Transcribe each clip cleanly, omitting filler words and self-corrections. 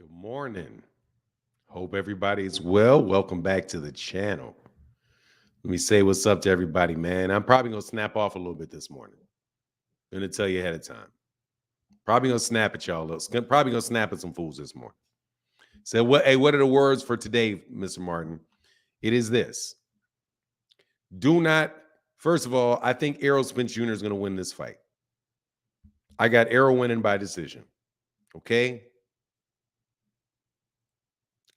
Good morning. Hope everybody's well. Welcome back to the channel. Let me say what's up to everybody, man. I'm probably going to snap off a little bit this morning. I'm going to tell you ahead of time. Probably going to snap at y'all. Probably going to snap at some fools this morning. So, what are the words for today, Mr. Martin? It is this. Do not, first of all, I think Errol Spence Jr. is going to win this fight. I got Errol winning by decision. Okay?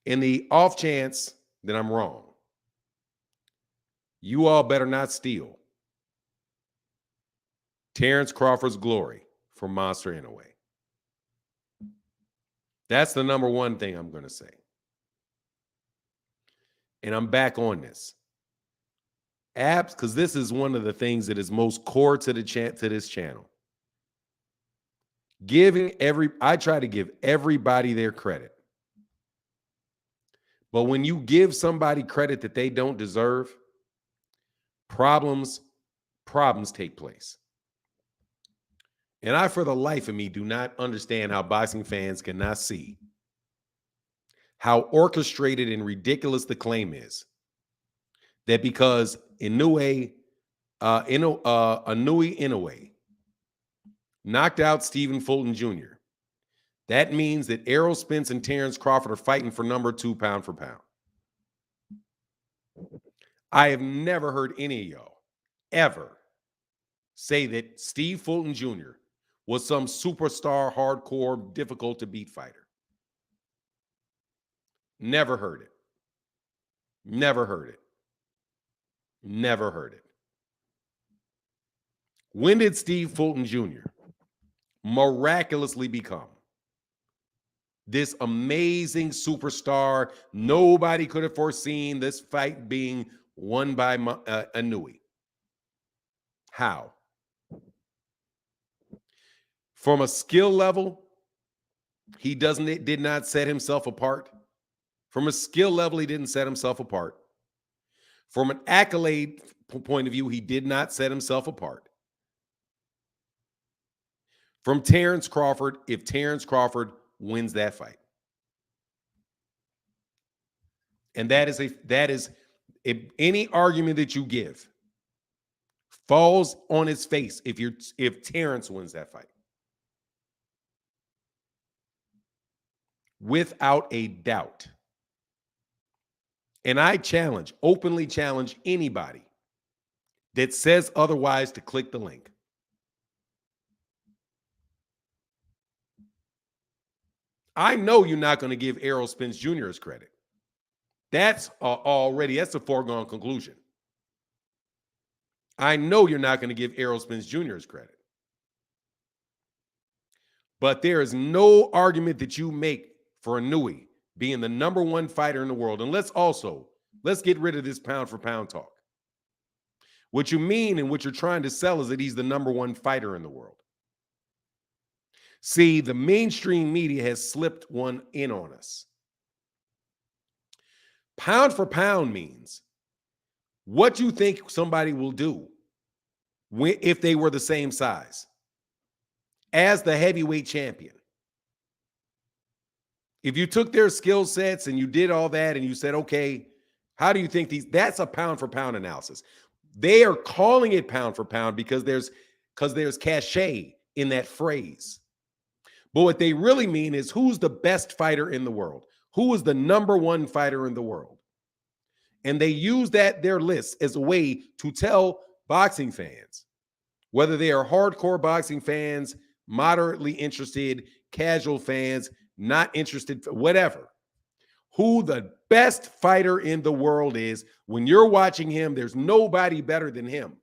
In the off chance that I'm wrong, you all better not steal Terrence Crawford's glory from Monster Inoue. That's the number one thing I'm going to say. And I'm back on this. Because this is one of the things that is most core to this channel. I try to give everybody their credit. But when you give somebody credit that they don't deserve, problems take place. And I, for the life of me, do not understand how boxing fans cannot see how orchestrated and ridiculous the claim is that because Inoue knocked out Stephen Fulton Jr., that means that Errol Spence and Terrence Crawford are fighting for number 2 pound for pound. I have never heard any of y'all ever say that Steve Fulton Jr. was some superstar, hardcore, difficult to beat fighter. Never heard it. Never heard it. Never heard it. When did Steve Fulton Jr. miraculously become this amazing superstar? Nobody could have foreseen this fight being won by Inoue. How? From a skill level, he did not set himself apart. From a skill level, he didn't set himself apart. From an accolade point of view, he did not set himself apart. From Terrence Crawford, if Terrence Crawford wins that fight. And that is if any argument that you give falls on its face if Terrence wins that fight. Without a doubt. And I openly challenge anybody that says otherwise to click the link. I know you're not going to give Errol Spence Jr. his credit. That's a foregone conclusion. I know you're not going to give Errol Spence Jr. his credit. But there is no argument that you make for Inoue being the number 1 fighter in the world. And let's get rid of this pound for pound talk. What you mean and what you're trying to sell is that he's the number 1 fighter in the world. See, the mainstream media has slipped one in on us. Pound for pound means what you think somebody will do if they were the same size as the heavyweight champion. If you took their skill sets and you did all that and you said, okay, how do you think that's a pound for pound analysis. They are calling it pound for pound because there's cachet in that phrase. But what they really mean is who's the best fighter in the world? Who is the number 1 fighter in the world? And they use their list as a way to tell boxing fans, whether they are hardcore boxing fans, moderately interested, casual fans, not interested, whatever, who the best fighter in the world is. When you're watching him, there's nobody better than him.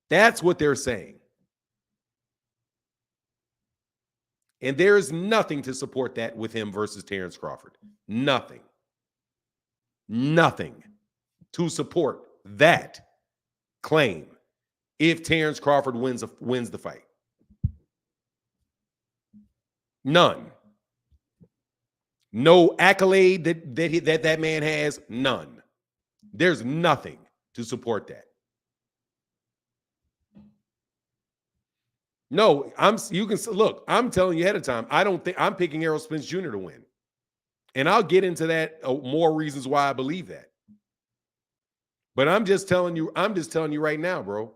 That's what they're saying. And there is nothing to support that with him versus Terrence Crawford. Nothing. Nothing to support that claim if Terrence Crawford wins the fight. None. No accolade that man has. None. There's nothing to support that. No, you can look, I'm telling you ahead of time. I don't think I'm picking Errol Spence Jr. to win. And I'll get into that more reasons why I believe that. But I'm just telling you right now, bro.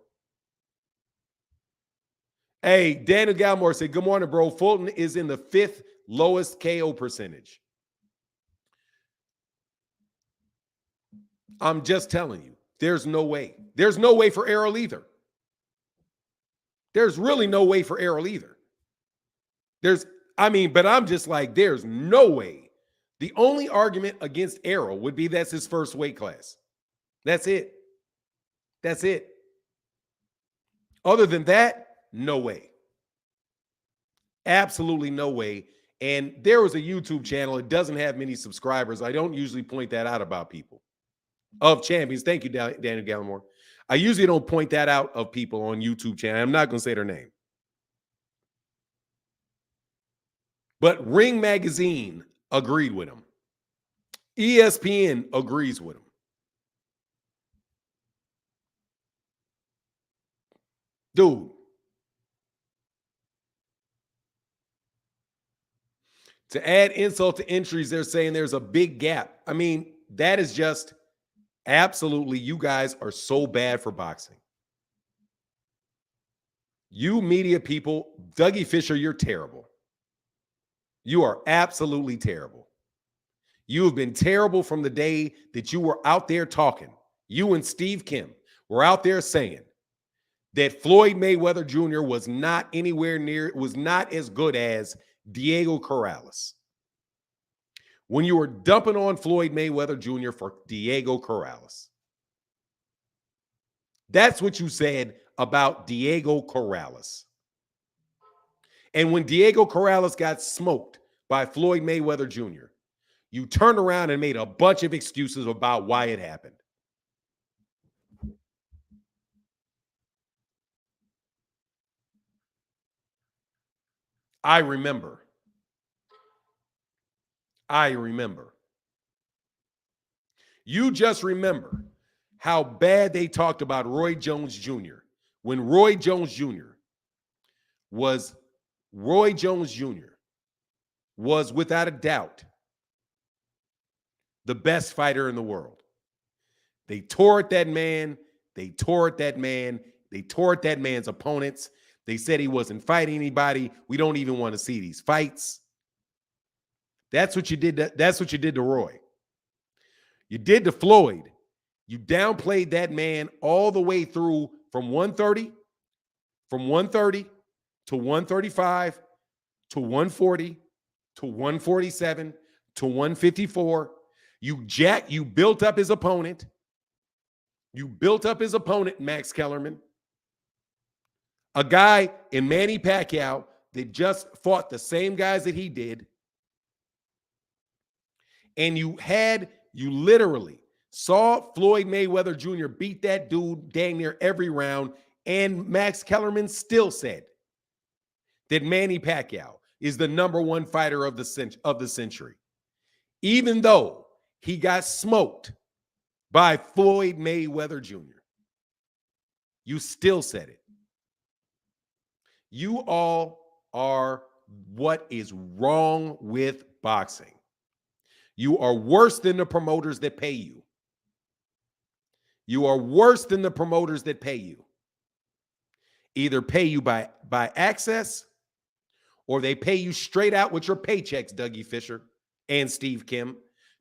Hey, Daniel Galmore said, good morning, bro. Fulton is in the 5th lowest KO percentage. I'm just telling you, there's no way. There's no way for Errol either. There's really no way for Errol either. But I'm just like, there's no way. The only argument against Errol would be that's his first weight class. That's it. That's it. Other than that, no way. Absolutely no way. And there was a YouTube channel. It doesn't have many subscribers. I don't usually point that out about people. Of champions. Thank you, Daniel Gallimore. I usually don't point that out of people on YouTube channel. I'm not going to say their name. But Ring Magazine agreed with him. ESPN agrees with him. Dude. To add insult to injuries, they're saying there's a big gap. I mean, that is just absolutely, you guys are so bad for boxing. You media people, Dougie Fisher, you're terrible. You are absolutely terrible. You have been terrible from the day that you were out there talking. You and Steve Kim were out there saying that Floyd Mayweather Jr. was not anywhere near, was not as good as Diego Corrales. When you were dumping on Floyd Mayweather Jr. for Diego Corrales. That's what you said about Diego Corrales. And when Diego Corrales got smoked by Floyd Mayweather Jr., you turned around and made a bunch of excuses about why it happened. I remember. You just remember how bad they talked about Roy Jones Jr. when Roy Jones Jr. was without a doubt the best fighter in the world. They tore at that man. They tore at that man's opponents. They said he wasn't fighting anybody. We don't even want to see these fights. That's what you did. That's what you did to Roy. You did to Floyd. You downplayed that man all the way through from 130 to 135 to 140 to 147 to 154. You built up his opponent. You built up his opponent, Max Kellerman. A guy in Manny Pacquiao that just fought the same guys that he did. And you literally saw Floyd Mayweather Jr. beat that dude dang near every round. And Max Kellerman still said that Manny Pacquiao is the #1 fighter of the century. Even though he got smoked by Floyd Mayweather Jr. You still said it. You all are what is wrong with boxing. You are worse than the promoters that pay you. You are worse than the promoters that pay you. Either pay you by access or they pay you straight out with your paychecks, Dougie Fisher and Steve Kim.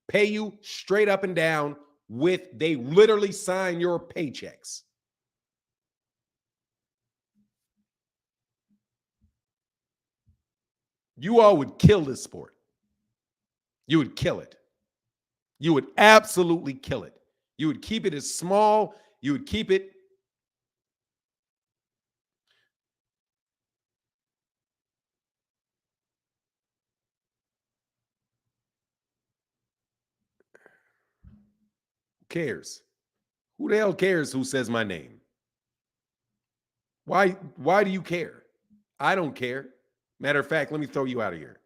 Pay you straight up and down they literally sign your paychecks. You all would kill this sport. You would kill it. You would absolutely kill it. You would keep it as small. You would keep it. Who cares? Who the hell cares who says my name? Why do you care? I don't care. Matter of fact, let me throw you out of here.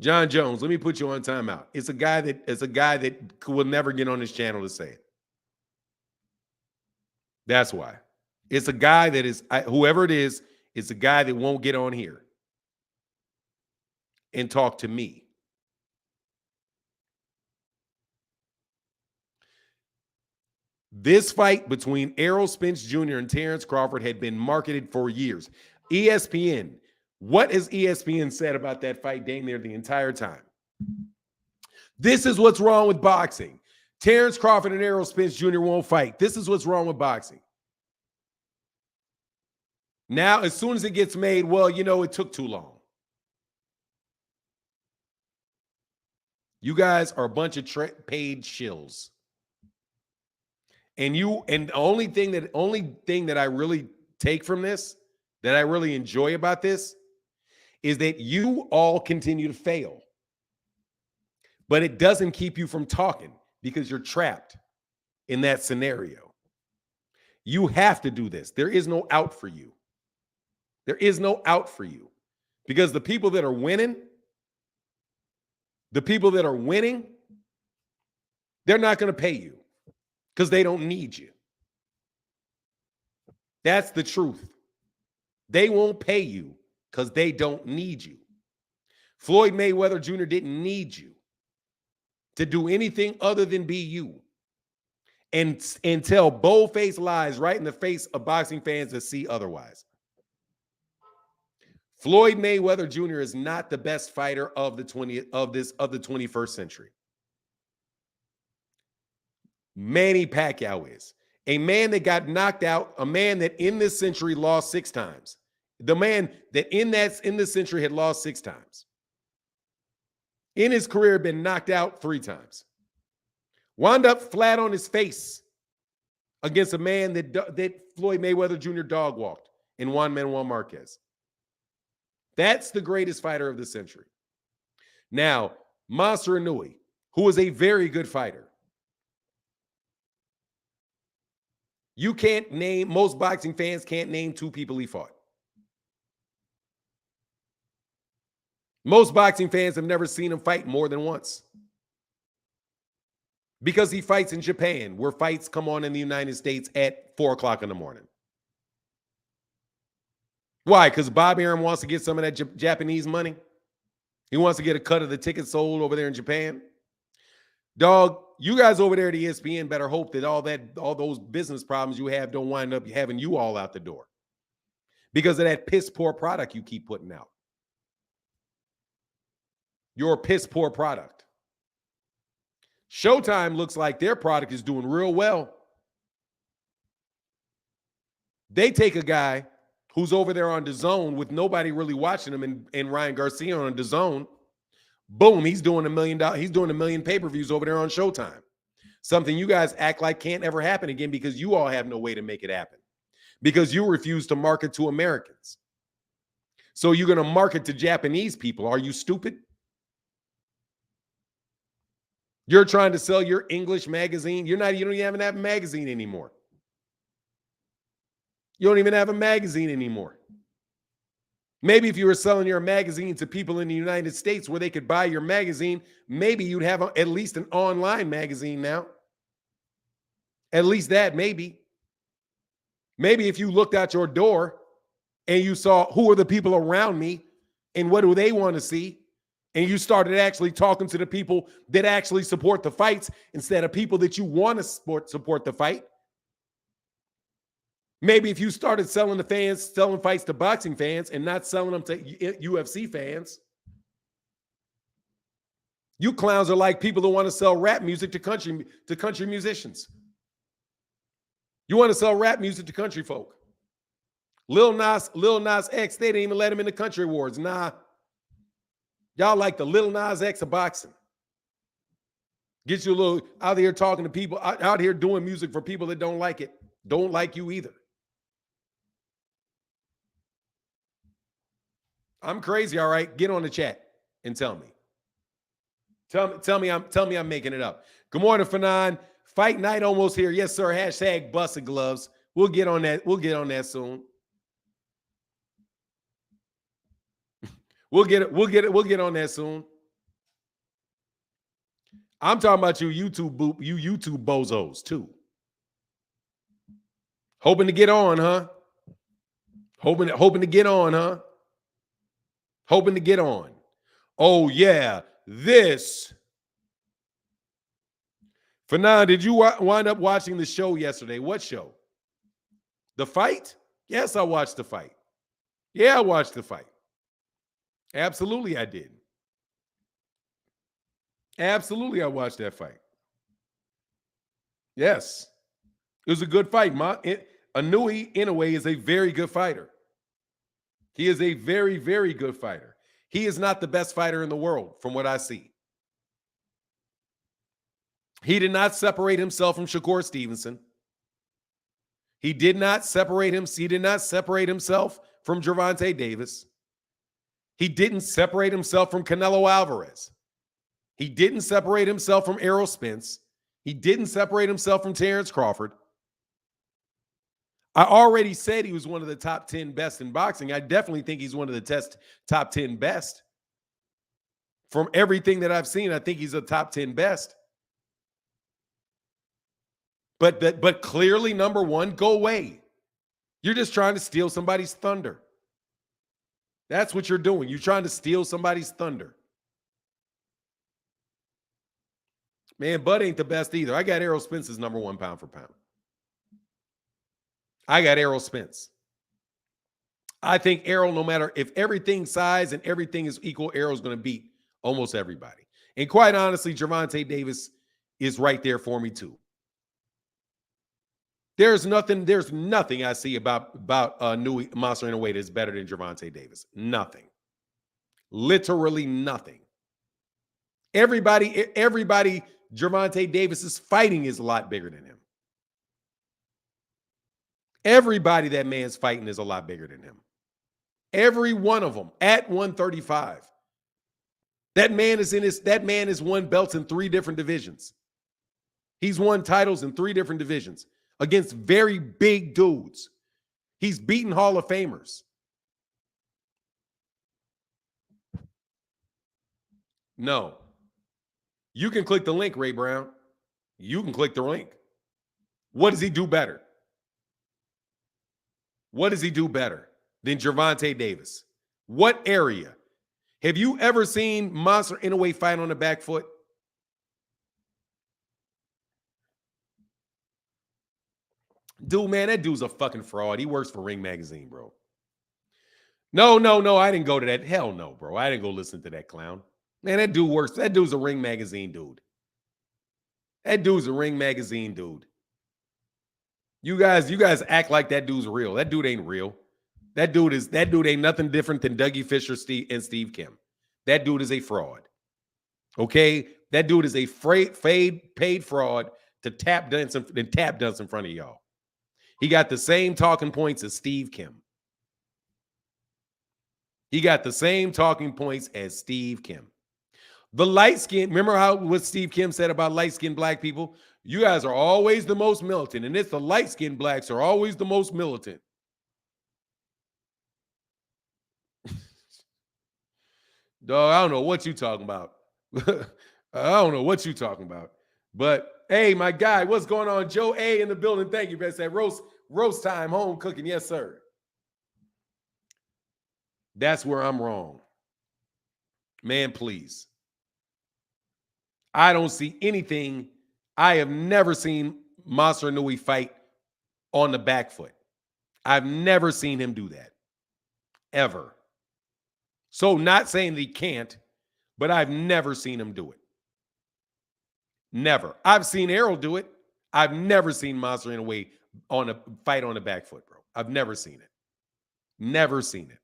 John Jones, let me put you on timeout. It's a guy that will never get on this channel to say it. That's why. It's a guy that is, whoever it is, it's a guy that won't get on here and talk to me. This fight between Errol Spence Jr. and Terrence Crawford had been marketed for years. ESPN, what has ESPN said about that fight dang near the entire time? This is what's wrong with boxing. Terrence Crawford and Errol Spence Jr. won't fight. This is what's wrong with boxing. Now, as soon as it gets made, well, you know, it took too long. You guys are a bunch of paid shills. And the only thing that I really take from this, that I really enjoy about this, is that you all continue to fail. But it doesn't keep you from talking because you're trapped in that scenario. You have to do this. There is no out for you. There is no out for you. Because the people that are winning, they're not going to pay you because they don't need you. That's the truth. They won't pay you because they don't need you. Floyd Mayweather Jr. didn't need you to do anything other than be you and tell bold-faced lies right in the face of boxing fans that see otherwise. Floyd Mayweather Jr. is not the best fighter of the 21st century. Manny Pacquiao is a man that got knocked out, a man that in this century lost 6 times. The man that in this century had lost 6 times. In his career, had been knocked out 3 times. Wound up flat on his face against a man that Floyd Mayweather Jr. dog walked in Juan Manuel Marquez. That's the greatest fighter of the century. Now, Monster Inoue, who is a very good fighter. You can't name, most boxing fans can't name 2 people he fought. Most boxing fans have never seen him fight more than once. Because he fights in Japan, where fights come on in the United States at 4 o'clock in the morning. Why? Because Bob Arum wants to get some of that Japanese money. He wants to get a cut of the tickets sold over there in Japan. Dog, you guys over there at ESPN better hope that all those business problems you have don't wind up having you all out the door because of that piss poor product you keep putting out. You're a piss poor product. Showtime looks like their product is doing real well. They take a guy who's over there on DAZN with nobody really watching him and Ryan Garcia on DAZN. Boom, he's doing $1 million. He's doing 1 million pay-per-views over there on Showtime. Something you guys act like can't ever happen again because you all have no way to make it happen. Because you refuse to market to Americans. So you're going to market to Japanese people. Are you stupid? You're trying to sell your English magazine. You don't even have a magazine anymore. You don't even have a magazine anymore. Maybe if you were selling your magazine to people in the United States where they could buy your magazine, maybe you'd have at least an online magazine now. At least that, maybe. Maybe if you looked out your door and you saw who are the people around me and what do they want to see, and you started actually talking to the people that actually support the fights instead of people that you want to support the fight. Maybe if you started selling fights to boxing fans and not selling them to UFC fans. You clowns are like people that want to sell rap music to country musicians. You want to sell rap music to country folk. Lil Nas X, they didn't even let him in the country awards. Nah. Y'all like the Lil Nas X of boxing. Get you a little out here talking to people, out here doing music for people that don't like it. Don't like you either. I'm crazy, all right? Get on the chat and tell me. Tell me I'm making it up. Good morning, Fanon. Fight night almost here. Yes, sir. Hashtag busted gloves. We'll get on that. We'll get on that soon. We'll get on that soon. I'm talking about you YouTube bozos too. Hoping to get on, huh? Hoping to get on, huh? Hoping to get on. Oh yeah, this. Fanon, did you wind up watching the show yesterday? What show? The fight? Yes, I watched the fight. Yeah, I watched the fight. Absolutely, I did. Absolutely, I watched that fight. Yes. It was a good fight. Inoue is a very good fighter. He is a very, very good fighter. He is not the best fighter in the world, from what I see. He did not separate himself from Shakur Stevenson. He did not separate himself from Gervonta Davis. He didn't separate himself from Canelo Alvarez. He didn't separate himself from Errol Spence. He didn't separate himself from Terrence Crawford. I already said he was one of the top 10 best in boxing. I definitely think he's one of the top 10 best. From everything that I've seen, I think he's a top 10 best. But clearly, number one, go away. You're just trying to steal somebody's thunder. That's what you're doing. You're trying to steal somebody's thunder. Man, Bud ain't the best either. I got Errol Spence's number one pound for pound. I got Errol Spence. I think Errol, no matter if everything size and everything is equal, Errol's going to beat almost everybody. And quite honestly, Gervonta Davis is right there for me too. There's nothing I see about Monster Inoue that's better than Gervonta Davis. Nothing. Literally nothing. Everybody Gervonta Davis is fighting is a lot bigger than him. Everybody that man's fighting is a lot bigger than him. Every one of them at 135. That man has won belts in 3 different divisions. He's won titles in 3 different divisions against very big dudes. He's beaten Hall of Famers. No. You can click the link, Ray Brown. You can click the link. What does he do better? What does he do better than Gervonta Davis? What area? Have you ever seen Monster Inoue fight on the back foot? Dude, man, that dude's a fucking fraud. He works for Ring Magazine, bro. No, I didn't go to that. Hell no, bro. I didn't go listen to that clown. Man, that dude works. That dude's a Ring Magazine dude. That dude's a Ring Magazine dude. You guys act like that dude's real. That dude ain't real. That dude ain't nothing different than Dougie Fisher and Steve Kim. That dude is a fraud. Okay? That dude is a paid fraud to tap dance in front of y'all. He got the same talking points as Steve Kim. He got the same talking points as Steve Kim. The light skin, remember what Steve Kim said about light-skinned black people? You guys are always the most militant, and it's the light-skinned blacks are always the most militant. Dog, I don't know what you talking about. I don't know what you talking about. But hey, my guy, what's going on? Joe A in the building. Thank you, Best. That roast time, home cooking. Yes, sir. That's where I'm wrong. Man, please. I don't see anything. I have never seen Monster Inoue fight on the back foot. I've never seen him do that. Ever. So not saying that he can't, but I've never seen him do it. Never. I've seen Errol do it. I've never seen Monster Inoue on a fight on the back foot, bro. I've never seen it. Never seen it.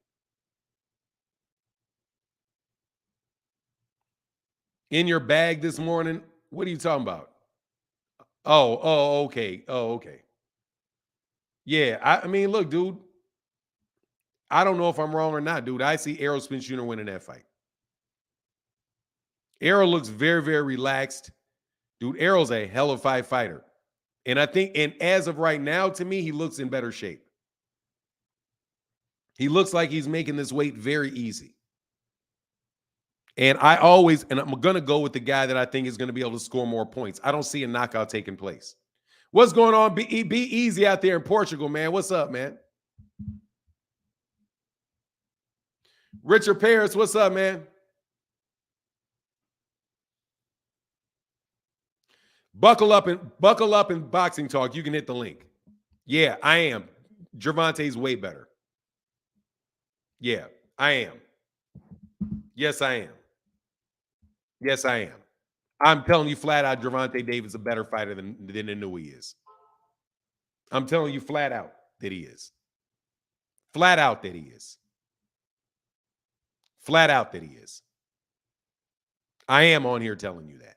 In your bag this morning? What are you talking about? Oh, okay. Oh, okay. Yeah, I mean, look, dude. I don't know if I'm wrong or not, dude. I see Errol Spence Jr. winning that fight. Errol looks very, very relaxed. Dude, Errol's a hell of a fighter. And I think, and as of right now, to me, he looks in better shape. He looks like he's making this weight very easy. And I'm going to go with the guy that I think is going to be able to score more points. I don't see a knockout taking place. What's going on? Be easy out there in Portugal, man. What's up, man? Richard Paris, what's up, man? Buckle up in boxing talk. You can hit the link. Yeah, I am. Gervonta's way better. Yeah, I am. Yes, I am. Yes, I am. I'm telling you flat out, Gervonta Davis is a better fighter than Inoue is. I'm telling you flat out that he is. Flat out that he is. Flat out that he is. I am on here telling you that.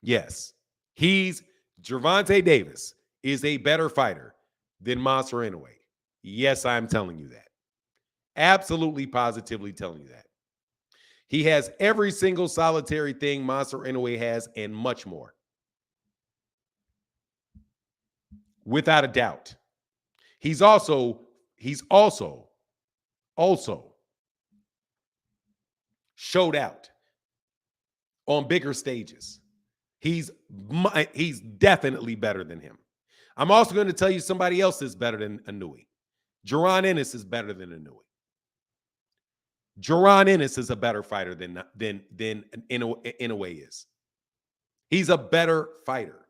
Yes. Gervonta Davis is a better fighter than Monster Inoue. Yes, I'm telling you that. Absolutely, positively telling you that. He has every single solitary thing Monster Inoue has and much more. Without a doubt. He's also showed out on bigger stages. He's definitely better than him. I'm also going to tell you somebody else is better than Inoue. Jaron Ennis is better than Inoue. Jaron Ennis is a better fighter than Inoue is. He's a better fighter.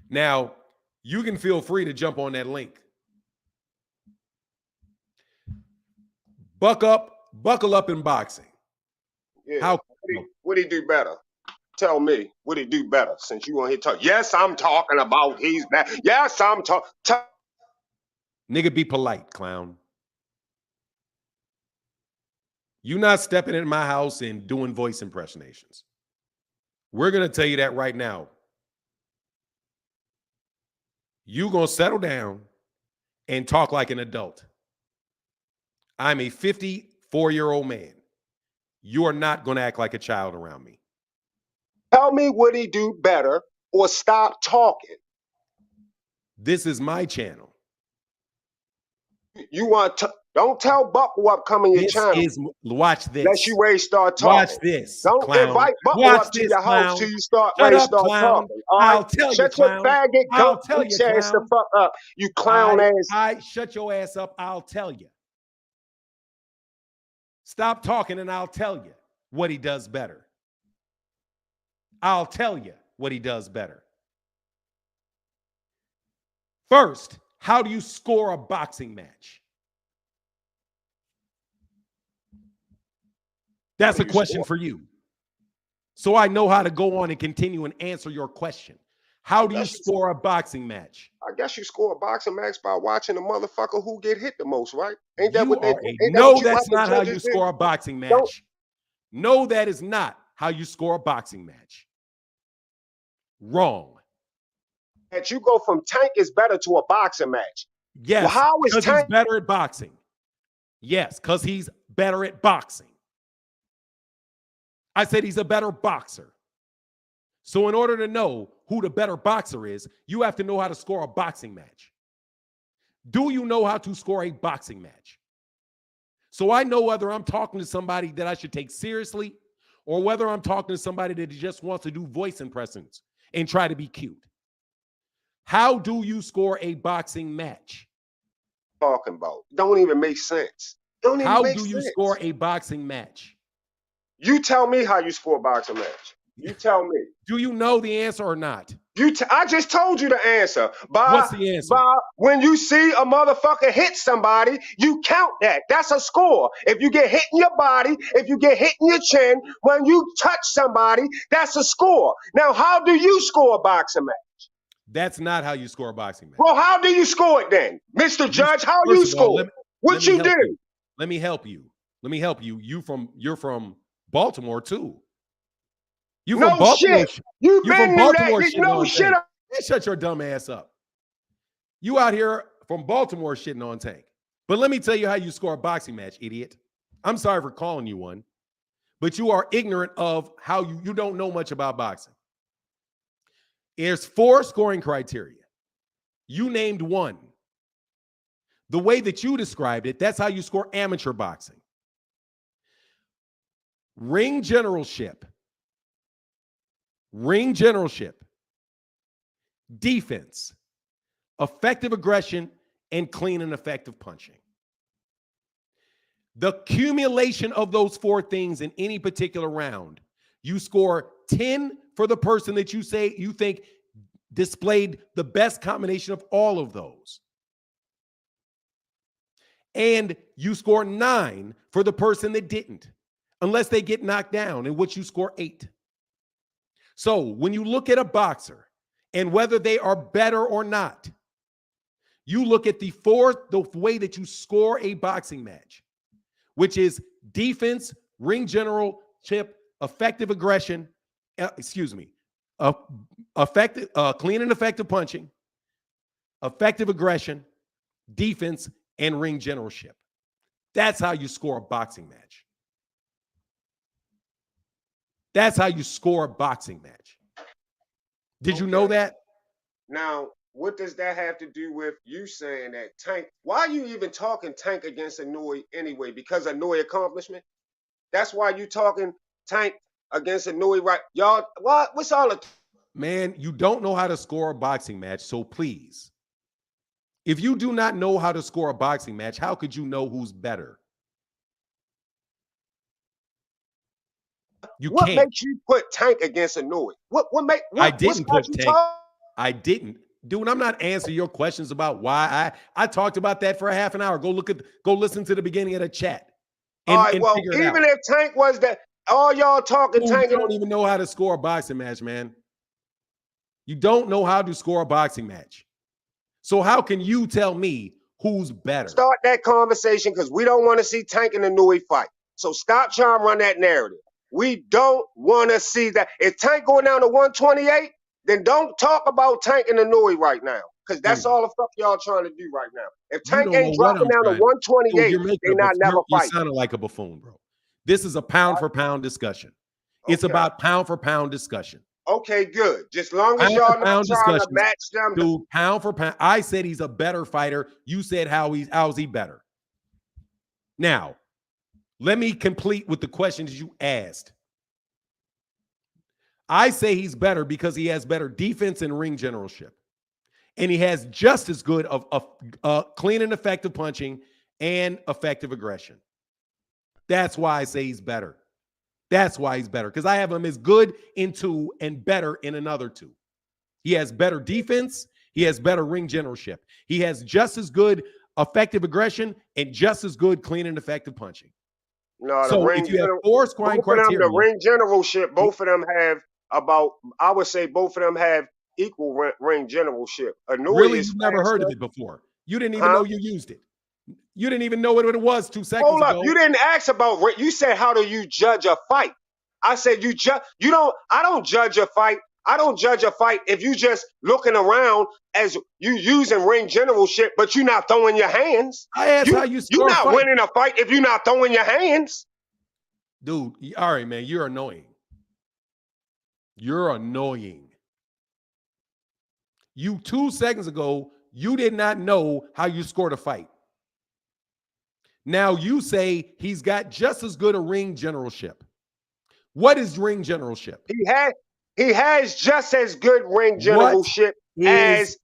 Now, you can feel free to jump on that link. Buckle up in boxing. Yeah. What he do better? Tell me, what he do better? Since you want to talk. Yes, I'm talking about he's bad. Yes, I'm talking. Nigga, be polite, clown. You not stepping in my house and doing voice impersonations. We're going to tell you that right now. You going to settle down and talk like an adult. I'm a 54-year-old man. You are not going to act like a child around me. Tell me what he do better or stop talking. This is my channel. You want to don't tell Buck what come in your channel. Watch this. Unless you ready to start talking. Watch this. Don't clown. invite Buck up to your house till you start ready to start talking. All right? I'll tell shut you, your faggot, I'll tell you, ass the fuck up. You clown ass. Shut your ass up. I'll tell you. Stop talking and I'll tell you what he does better. I'll tell you what he does better. First, how do you score a boxing match? That's a question for you. So I know how to go on and continue and answer your question. How do you score a boxing match? I guess you score a boxing match by watching the motherfucker who get hit the most, right? Ain't that what they do? No, that's not how you score a boxing match. No, that is not how you score a boxing match. Wrong. That you go from Tank is better to a boxing match. Yes, well, how is because Tank he's better at boxing. Yes, because he's better at boxing. I said he's a better boxer. So in order to know who the better boxer is, you have to know how to score a boxing match. Do you know how to score a boxing match? So I know whether I'm talking to somebody that I should take seriously or whether I'm talking to somebody that just wants to do voice impressions and try to be cute. How do you score a boxing match? Talking about don't even make sense. How do you score a boxing match? You tell me how you score a boxing match. You tell me. Do you know the answer or not? I just told you the answer. What's the answer? When you see a motherfucker hit somebody, you count that. That's a score. If you get hit in your body, if you get hit in your chin, when you touch somebody, that's a score. Now, how do you score a boxing match? That's not how you score a boxing match. Well, how do you score it then? Mr. Judge, how you score? What you do? Let me help you. You're from Baltimore too. You from Baltimore? Shit. You from Baltimore? No shit. Shut your dumb ass up. You out here from Baltimore shitting on Tank. But let me tell you how you score a boxing match, idiot. I'm sorry for calling you one, but you are ignorant of how you don't know much about boxing. There's 4 scoring criteria. You named one. The way that you described it, that's how you score amateur boxing. ring generalship, defense, effective aggression, and clean and effective punching. The accumulation of those 4 things in any particular round, you score 10 for the person that you say you think displayed the best combination of all of those. And you score 9 for the person that didn't, unless they get knocked down, in which you score 8. So when you look at a boxer and whether they are better or not, you look at the way that you score a boxing match, which is defense, ring generalship, effective aggression, effective, clean and effective punching, effective aggression, defense, and ring generalship. That's how you score a boxing match. That's how you score a boxing match. Did you know that? Now, what does that have to do with you saying that Tank? Why are you even talking Tank against Inoue anyway? Because of Inoue accomplishment? That's why you talking Tank against Inoue, right? Y'all, what's all the... Man, you don't know how to score a boxing match, so please. If you do not know how to score a boxing match, how could you know who's better? What makes you put Tank against Inoue? I didn't put Tank. I didn't. Dude, I'm not answering your questions about why. I talked about that for a half an hour. Go listen to the beginning of the chat. All right, well, even if Tank was that, all y'all talking Tank. You don't even know how to score a boxing match, man. You don't know how to score a boxing match. So how can you tell me who's better? Start that conversation, because we don't want to see Tank and Inoue fight. So stop trying to run that narrative. We don't want to see that. If Tank going down to 128, then don't talk about Tank and Inoue right now, because that's all the fuck y'all trying to do right now. If Tank ain't dropping down to 128, they not never fight. You sounded like a buffoon, bro. This is a pound for pound discussion. It's about pound for pound discussion. Okay, good. Just long as y'all not trying to match them. Dude, pound for pound. I said he's a better fighter. You said how's he better? Now, let me complete with the questions you asked. I say he's better because he has better defense and ring generalship. And he has just as good of clean and effective punching and effective aggression. That's why I say he's better. That's why he's better, because I have him as good in 2 and better in another 2. He has better defense. He has better ring generalship. He has just as good effective aggression and just as good clean and effective punching. No, so if you have 4 scoring criteria, the ring generalship, both of them have about, I would say both of them have equal ring generalship. Really, you've never heard of it before. You didn't even know you used it. You didn't even know what it was 2 seconds ago. Hold up, you didn't ask about, you said, how do you judge a fight? I said, I don't judge a fight. I don't judge a fight if you just looking around as you using ring generalship, but you're not throwing your hands. I asked how you score. You're not winning a fight if you're not throwing your hands. Dude, all right, man, you're annoying. You're annoying. You 2 seconds ago, you did not know how you scored a fight. Now you say he's got just as good a ring generalship. What is ring generalship? He has just as good ring generalship as.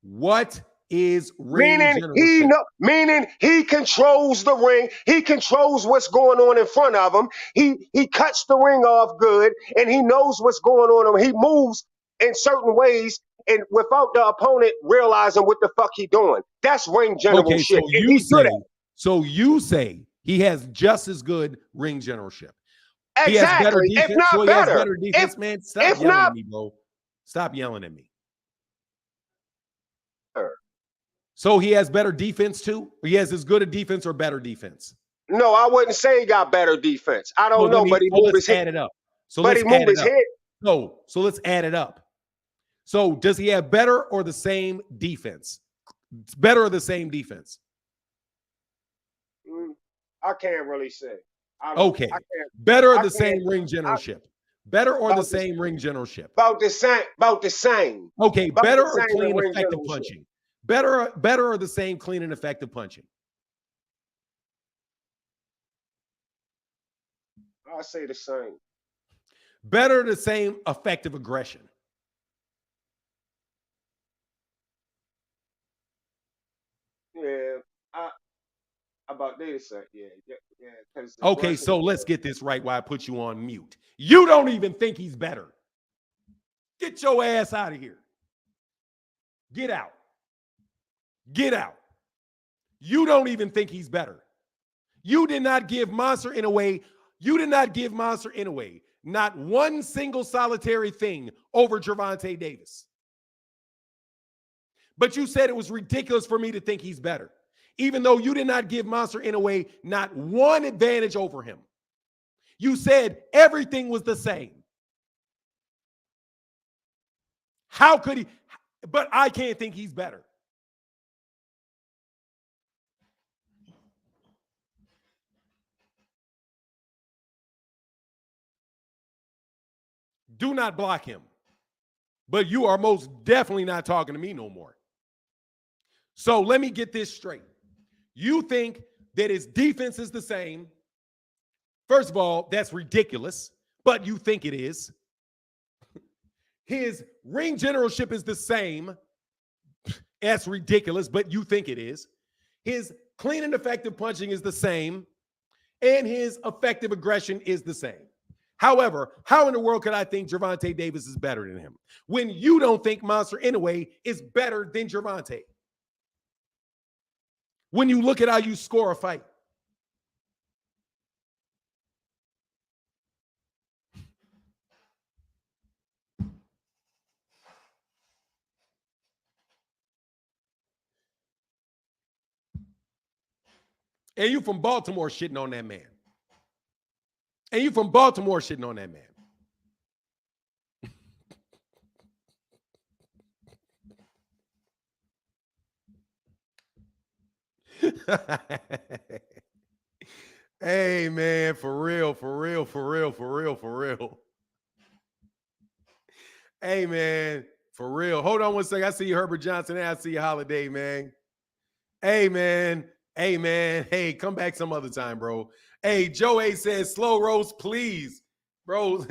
What is ring generalship? Meaning he controls the ring. He controls what's going on in front of him. He cuts the ring off good, and he knows what's going on. He moves in certain ways, and without the opponent realizing what the fuck he doing. That's ring generalship. Okay, so you say he has just as good ring generalship. Exactly. He has better defense. If not better. He has better defense, man. Stop yelling at me, bro. Stop yelling at me. So he has better defense too? Or he has as good a defense or better defense? No, I wouldn't say he got better defense. I don't know, but he moved his head. Add it up. So but he moved his head. No, so let's add it up. So does he have better or the same defense? Better or the same defense? I can't really say. Okay. Better or the same ring generalship? Better or the same ring generalship? About the same. About the same. Okay. Better or clean and effective punching? Better or the same clean and effective punching? I say the same. Better, the same, effective aggression. Yeah, I about they the same. Yeah. Okay, so let's get this right while I put you on mute. You don't even think he's better. Get your ass out of here. Get out. Get out. You don't even think he's better. You did not give Monster Inoue. You did not give Monster Inoue not one single solitary thing over Gervonta Davis. But you said it was ridiculous for me to think he's better, even though you did not give Monster Inoue not one advantage over him. You said everything was the same. How could he? But I can't think he's better. Do not block him. But you are most definitely not talking to me no more. So let me get this straight. You think that his defense is the same. First of all, that's ridiculous, but you think it is. His ring generalship is the same. That's ridiculous, but you think it is. His clean and effective punching is the same, and his effective aggression is the same. However, how in the world could I think Gervonta Davis is better than him when you don't think Monster Inoue is better than Gervonta? When you look at how you score a fight. And you from Baltimore shitting on that man. And you from Baltimore shitting on that man. Hey, man, for real. Hey, man, for real. Hold on one second. I see you, Herbert Johnson, and I see you, Holiday, man. Hey, man. Hey, come back some other time, bro. Hey, Joe A says, slow roast, please. Bro.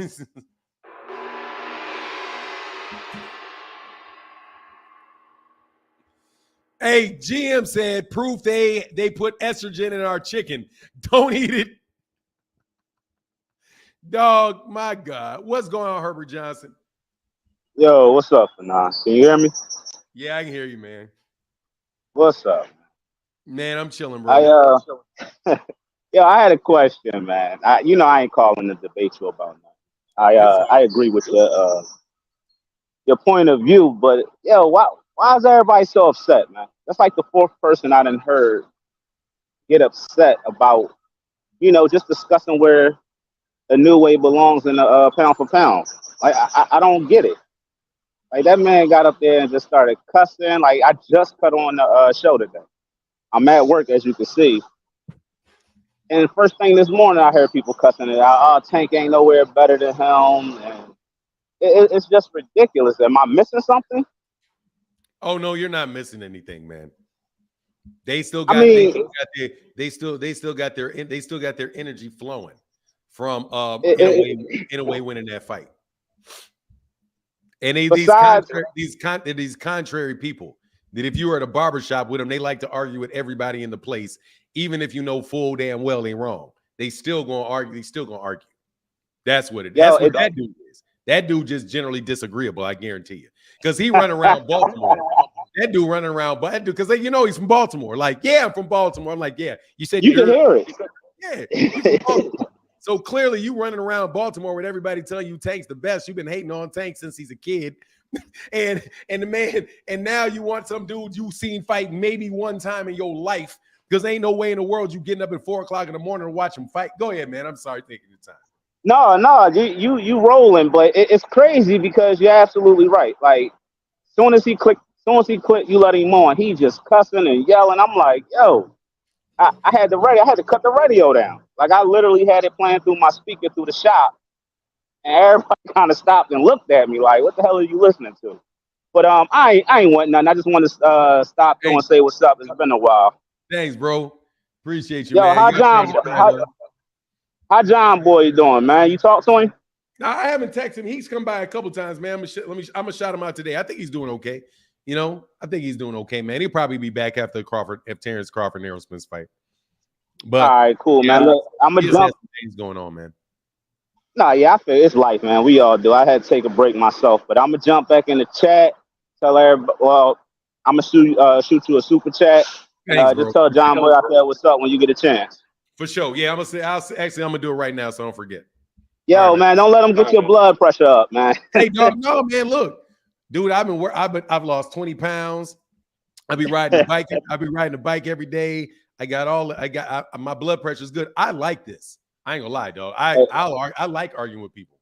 Hey, GM said, proof they put estrogen in our chicken. Don't eat it. Dog, my God. What's going on, Herbert Johnson? Yo, what's up, Fanon? Can you hear me? Yeah, I can hear you, man. What's up? Man, I'm chilling, bro. I had a question, man. I ain't calling to debate you about that. I agree with your point of view, but why is everybody so upset, man? That's like the fourth person I done heard get upset about, just discussing where Inoue belongs in the pound for pound. Like I don't get it. Like that man got up there and just started cussing. Like I just cut on the show today. I'm at work, as you can see. And first thing this morning, I heard people cussing it out. Oh, Tank ain't nowhere better than him. And it's just ridiculous. Am I missing something? Oh, no, you're not missing anything, man. They still got they still got their energy flowing from Inoue winning that fight. And these contrary people that if you were at a barbershop with them, they like to argue with everybody in the place, even if you know full damn well they're wrong. They still gonna argue. That's what that's what that dude is. That dude just generally disagreeable, I guarantee you. Because he running around Baltimore. That dude running around, but because he's from Baltimore. Like, yeah, I'm from Baltimore. I'm like, yeah. You said you can hear it. Yeah. So clearly you running around Baltimore with everybody telling you Tank's the best. You've been hating on Tank since he's a kid. and the man, and now you want some dude you seen fight maybe one time in your life, because ain't no way in the world you getting up at 4 o'clock in the morning to watch him fight. Go ahead, man. I'm sorry taking your time. No, you rolling, but it's crazy because you're absolutely right. Like, soon as he clicked, you let him on. He just cussing and yelling. I'm like, yo, I had to cut the radio down. Like, I literally had it playing through my speaker through the shop, and everybody kind of stopped and looked at me like, what the hell are you listening to? But I ain't want nothing. I just want to stop through and say what's up. It's been a while. Thanks, bro. Appreciate you, yo, man. How How John Boy doing, man? You talk to him? Now, I haven't texted him. He's come by a couple times, man. I'm gonna shout him out today. I think he's doing okay. I think he's doing okay, man. He'll probably be back after Terrence Crawford and Errol Spence fight. But all right, cool, man. Look, I'm gonna jump. Things going on, man. Nah, yeah, I feel it's life, man. We all do. I had to take a break myself, but I'm gonna jump back in the chat. Tell everybody. Well, I'm gonna shoot you a super chat. Thanks, just tell John Boy out there what's up when you get a chance. For sure. Yeah, I'm gonna do it right now, so don't forget. Yo, right, man, don't let them get your blood pressure up, man. Hey, dog, no, man. Look, dude, I've lost 20 pounds. I'll be riding the bike every day. My blood pressure is good. I like this. I ain't gonna lie, dog. I like arguing with people.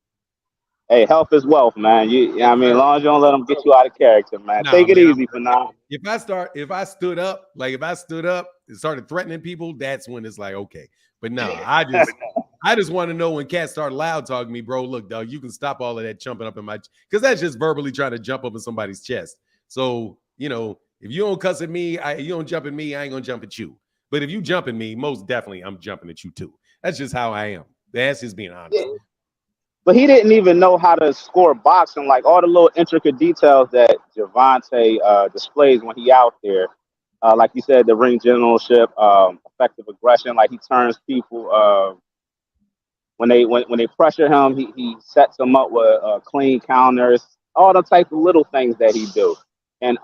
Hey, health is wealth, man. I mean, as long as you don't let them get you out of character, man. Take it easy for now. If I stood up and started threatening people, that's when it's like, okay. But no, I just want to know when cats start loud talking to me, bro. Look, dog, you can stop all of that jumping up in my, because that's just verbally trying to jump up in somebody's chest. So, if you don't cuss at me, you don't jump at me, I ain't gonna jump at you. But if you jump at me, most definitely I'm jumping at you too. That's just how I am. That's just being honest. Yeah. But he didn't even know how to score boxing, like all the little intricate details that Gervonta displays when he out there. Like you said, the ring generalship, effective aggression, like he turns people when they pressure him, he sets them up with clean counters, all the type of little things that he do. And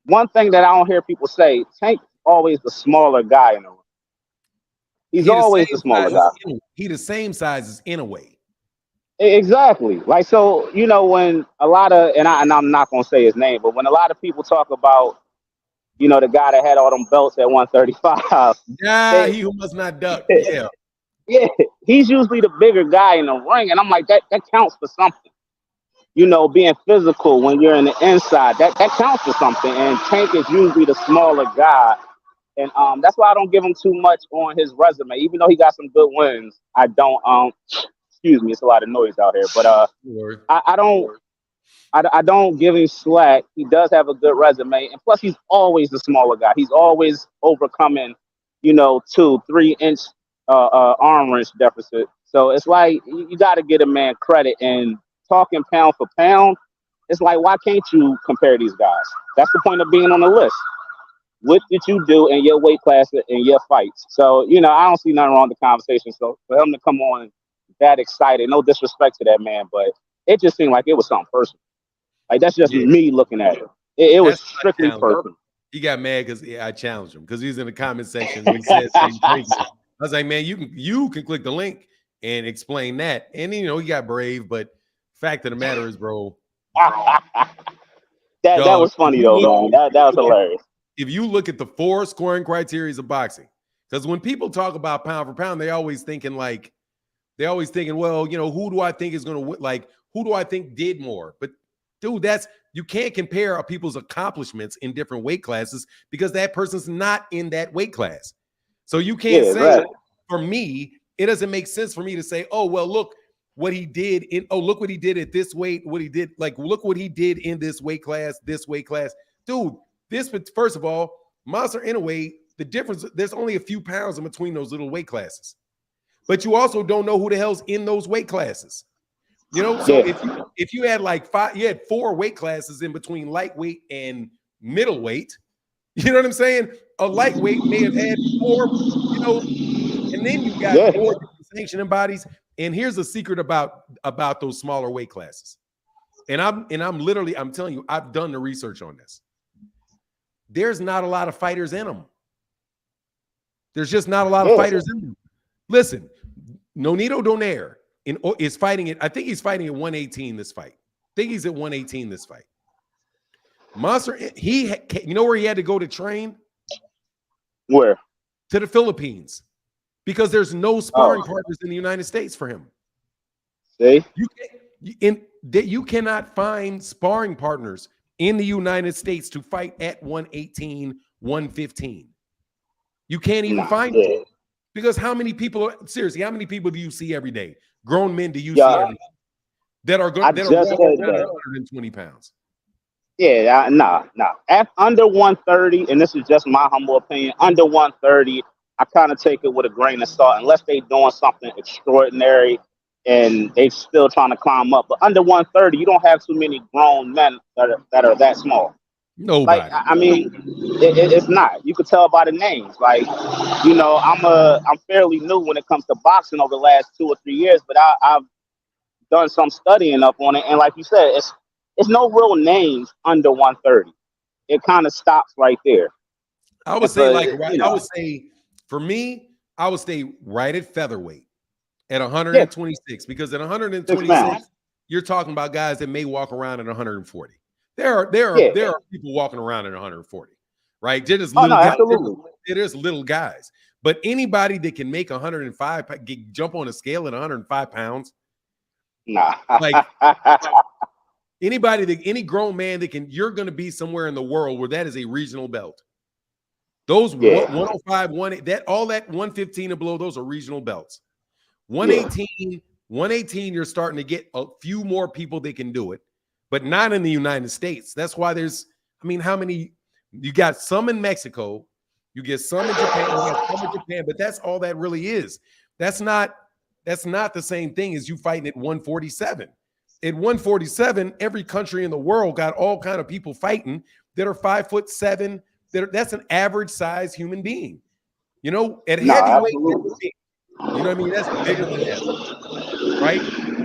one thing that I don't hear people say, Tank's always the smaller guy in the ring. He's always the smaller guy. He the same size as Inoue. Exactly. Like, so, when a lot of, and I'm not going to say his name, but when a lot of people talk about, the guy that had all them belts at 135. Yeah, he who must not duck. Yeah. Yeah, he's usually the bigger guy in the ring. And I'm like, that counts for something. Being physical when you're in the inside, that counts for something. And Tank is usually the smaller guy. And that's why I don't give him too much on his resume. Even though he got some good wins, I don't excuse me, it's a lot of noise out here. But I don't give him slack. He does have a good resume. And plus he's always the smaller guy. He's always overcoming, 2-3 inch arm wrench deficit. So it's like you gotta get a man credit. And talking pound for pound, it's like, why can't you compare these guys? That's the point of being on the list. What did you do in your weight class in your fights? So, I don't see nothing wrong with the conversation. So for him to come on that excited, no disrespect to that man, but it just seemed like it was something personal. Like, that's just me looking at it. It was strictly personal. He got mad because I challenged him because he was in the comment section. He said something crazy. I was like, man, you can click the link and explain that. And, he got brave, but fact of the matter is, bro. that was funny, though, man. That was hilarious. If you look at the 4 scoring criteria of boxing, because when people talk about pound for pound, they're always thinking, well, who do I think is going to, like, who do I think did more? But dude, you can't compare people's accomplishments in different weight classes because that person's not in that weight class. So you can't say, right. For me, it doesn't make sense for me to say, oh, well, look what he did look what he did at this weight, look what he did in this weight class. Dude, first of all, Monster Inoue, the difference, there's only a few pounds in between those little weight classes. But you also don't know who the hell's in those weight classes. So if you had you had 4 weight classes in between lightweight and middleweight, you know what I'm saying? A lightweight may have had 4, and then you got 4 sanctioning bodies. And here's the secret about those smaller weight classes. And I'm telling you, I've done the research on this. There's not a lot of fighters in them. There's just not a lot of fighters in them. Listen, Nonito Donaire is fighting it. I think he's fighting at 118 this fight. I think he's at 118 this fight. Monster, you know where he had to go to train? Where? To the Philippines. Because there's no sparring partners in the United States for him. See? You cannot find sparring partners in the United States to fight at 118, 115. You can't even find it. Because how many people do you see every day? Grown men do you see every day that are going to walk 120 pounds? Yeah, nah. Under 130, and this is just my humble opinion, under 130, I kind of take it with a grain of salt, unless they doing something extraordinary and they still trying to climb up. But under 130, you don't have too many grown men that are that small. Like, Nobody. I mean, it's not. You could tell by the names. Like, I'm fairly new when it comes to boxing over the last 2 or 3 years, but I've done some studying up on it, and like you said, it's no real names under 130. It kind of stops right there. I would say, like, right, I would say, for me, I would stay right at featherweight at 126, because at 126, you're talking about guys that may walk around at 140. There are people walking around at 140, right? They're just little guys. There's little guys, but anybody that can make 105, jump on a scale at 105 pounds, nah. Like any grown man that can, you're going to be somewhere in the world where that is a regional belt. Those 105, all that 115 and below, those are regional belts. 118, you're starting to get a few more people that can do it, but not in the United States. That's why there's, I mean, how many? You got some in Mexico, you get some in Japan, you got some in Japan, but that's all that really is. That's not the same thing as you fighting at 147. At 147, every country in the world got all kind of people fighting that are 5'7". That's an average size human being. You know, at heavyweight, you know what I mean? That's bigger than that, right?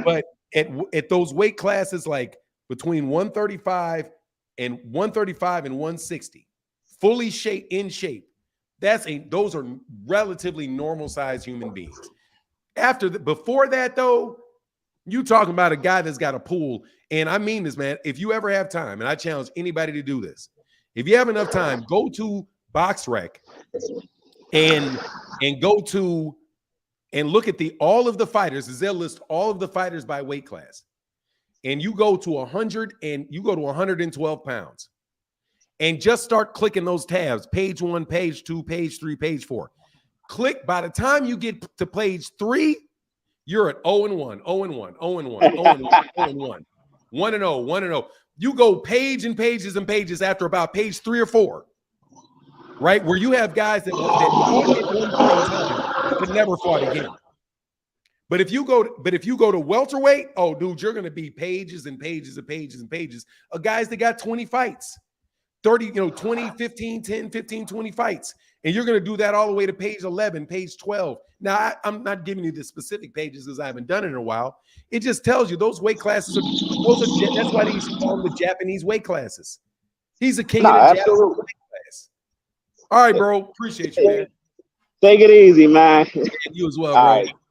But at those weight classes, like between 135 and 160, fully in shape, those are relatively normal sized human beings. Before that, though, you talking about a guy that's got a pool, and I mean this, man. If you ever have time, and I challenge anybody to do this, if you have enough time, go to BoxRec and go to and look at all of the fighters, as they'll list all of the fighters by weight class. And you go to 100 and you go to 112 pounds and just start clicking those tabs, page 1, page 2, page 3, page 4. Click. By the time you get to page 3, you're at 0-1, 0-1, 0-1, 0-1, 0-1, 1-0, 1-0. You go page and pages and pages after about page 3 or 4, right? Where you have guys that fought at one point in time but never fought again. But if you go to welterweight, oh, dude, you're going to be pages and pages and pages and pages of guys that got 20 fights, 30, 20, 15, 10, 15, 20 fights. And you're going to do that all the way to page 11, page 12. Now, I'm not giving you the specific pages because I haven't done it in a while. It just tells you those weight classes that's why they used to call them the Japanese weight classes. He's a king of the Japanese weight class. All right, bro. Appreciate you, man. Take it easy, man. You as well, bro.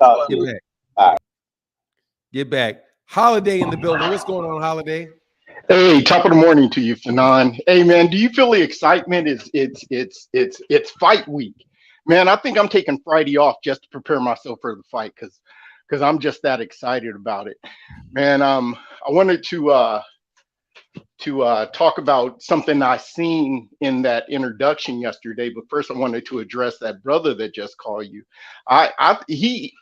All right, Get back. All right. Get back. Holiday in the building. What's going on, Holiday? Hey, top of the morning to you, Fanon. Hey, man, do you feel the excitement? It's fight week, man. I think I'm taking Friday off just to prepare myself for the fight because I'm just that excited about it, man. I wanted to talk about something I seen in that introduction yesterday, but first I wanted to address that brother that just called you. He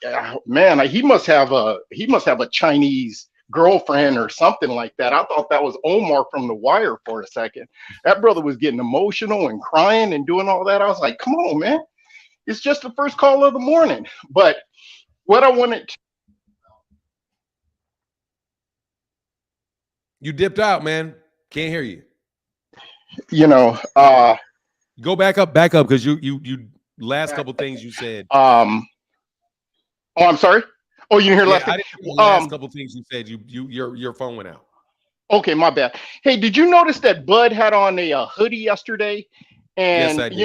must have a Chinese girlfriend or something like that. I thought that was Omar from The Wire for a second. That brother was getting emotional and crying and doing all that. I was like, come on, man. It's just the first call of the morning. But what I wanted to... You dipped out, man. Can't hear you. Go back up because you last couple things you said. Oh, I'm sorry. Oh, you didn't hear last? I didn't hear the last couple things you said. Your phone went out. Okay, my bad. Hey, did you notice that Bud had on a hoodie yesterday? And yes, I did.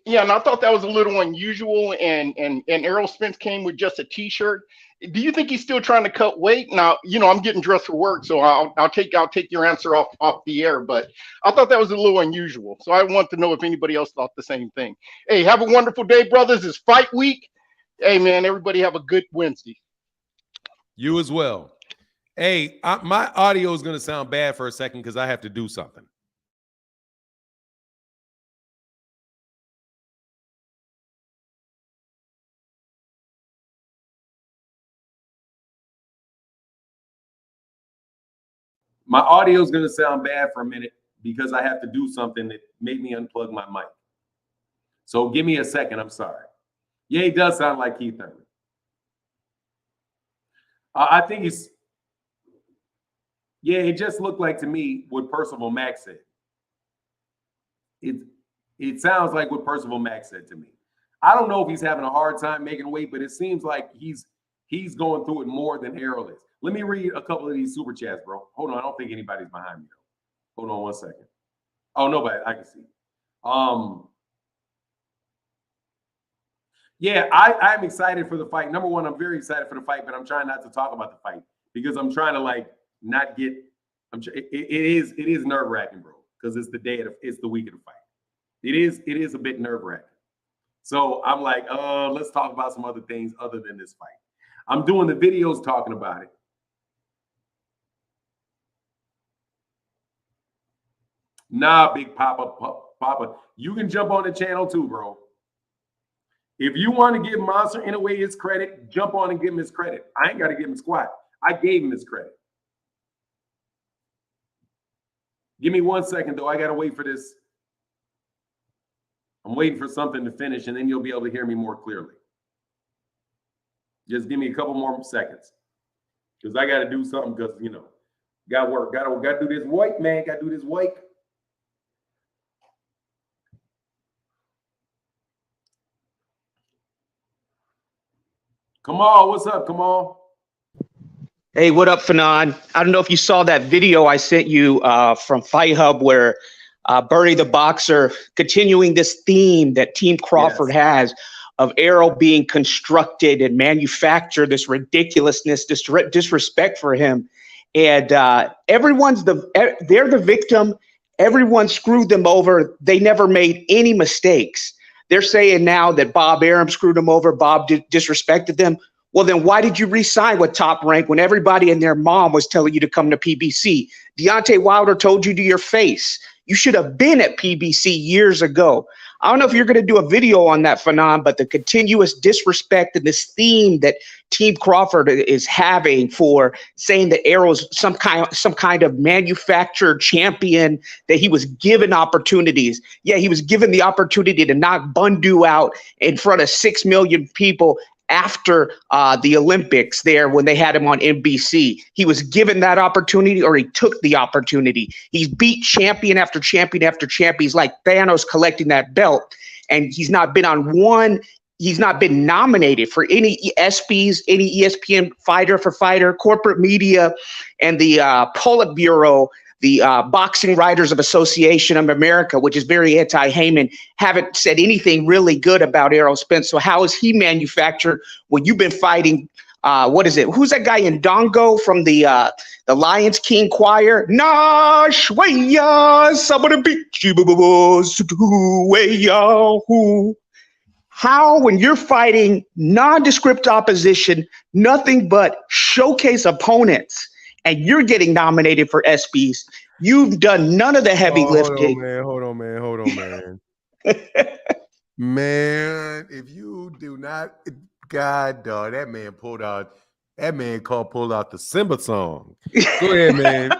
And I thought that was a little unusual. And Errol Spence came with just a t-shirt. Do you think he's still trying to cut weight? Now, I'm getting dressed for work, so I'll take your answer off the air. But I thought that was a little unusual. So I want to know if anybody else thought the same thing. Hey, have a wonderful day, brothers. It's fight week. Hey, man, everybody have a good Wednesday. You as well. Hey, my audio is going to sound bad for a second because I have to do something. My audio is going to sound bad for a minute because I have to do something that made me unplug my mic. So give me a second. I'm sorry. Yeah, he does sound like Keith Thurman. I think it's, yeah, it just looked like to me what Percival Mack said. It sounds like what Percival Mack said to me. I don't know if he's having a hard time making weight, but it seems like he's going through it more than Errol is. Let me read a couple of these super chats, bro. Hold on, I don't think anybody's behind me though. Hold on 1 second. Oh, nobody, I can see. Yeah, I'm excited for the fight. Number one, I'm very excited for the fight, but I'm trying not to talk about the fight because I'm trying to like not get. It is nerve wracking, bro, because it's the day of it's the week of the fight. It is a bit nerve wracking. So I'm like, let's talk about some other things other than this fight. I'm doing the videos talking about it. Nah, Big Papa, you can jump on the channel too, bro. If you want to give Monster Inoue his credit, jump on and give him his credit. I ain't got to give him squat. I gave him his credit. Give me 1 second, though. I got to wait for this. I'm waiting for something to finish, and then you'll be able to hear me more clearly. Just give me a couple more seconds. Because I got to do something because, you know, got work. Got to do this white, man. Got to do this white. Kamal, what's up, Kamal? Hey, what up, Fanon? I don't know if you saw that video I sent you from Fight Hub where Bernie the Boxer continuing this theme that Team Crawford has of Errol being constructed and manufactured, this ridiculousness, this disrespect for him. And they're the victim. Everyone screwed them over. They never made any mistakes. They're saying now that Bob Arum screwed them over. Bob disrespected them. Well, then why did you re-sign with Top Rank when everybody and their mom was telling you to come to PBC? Deontay Wilder told you to your face. You should have been at PBC years ago. I don't know if you're going to do a video on that, Fanon, but the continuous disrespect and this theme that Team Crawford is having for saying that Errol's some kind of manufactured champion, that he was given opportunities. Yeah, he was given the opportunity to knock Bundu out in front of 6 million people after the Olympics there when they had him on NBC. He was given that opportunity, or he took the opportunity. He's beat champion after champion after champion. He's like Thanos collecting that belt, and he's not been on one. He's not been nominated for any ESPYs, any ESPN Fighter for Fighter, corporate media, and the Politburo, the Boxing Writers of Association of America, which is very anti-Heyman, haven't said anything really good about Errol Spence. So how is he manufactured when you've been fighting? What is it? Who's that guy in Dongo from the Lions King Choir? Nash waya, somebody beat you, who? How, when you're fighting nondescript opposition, nothing but showcase opponents, and you're getting nominated for ESPYs, you've done none of the heavy lifting. Hold on, man. Man, if you do not, God, dog, that man pulled out the Simba song. Go ahead, man.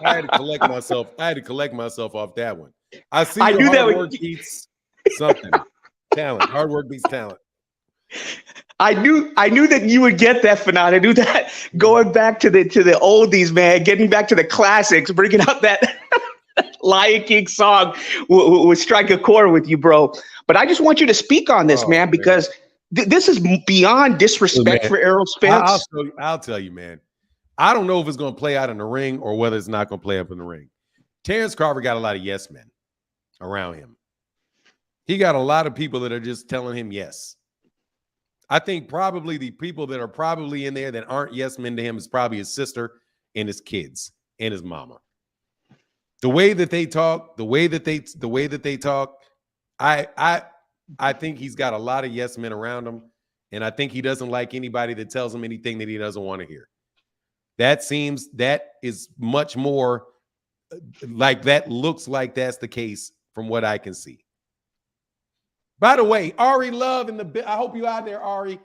I had to collect myself off that one. I knew that work beats something. Talent. Hard work beats talent. I knew that you would get that, Fanon. I knew that going back to the oldies, man, getting back to the classics, bringing out that Lion King song would strike a chord with you, bro. But I just want you to speak on this, man, because this is beyond disrespect for Errol Spence. I'll tell you, man. I don't know if it's going to play out in the ring or whether it's not going to play up in the ring. Terrence Crawford got a lot of yes men around him. He got a lot of people that are just telling him yes. I think probably the people that are probably in there that aren't yes men to him is probably his sister and his kids and his mama. The way that they talk, I think he's got a lot of yes men around him, and I think he doesn't like anybody that tells him anything that he doesn't want to hear. That is much more like that. Looks like that's the case from what I can see. By the way, Ari Love I hope you out there, Ari.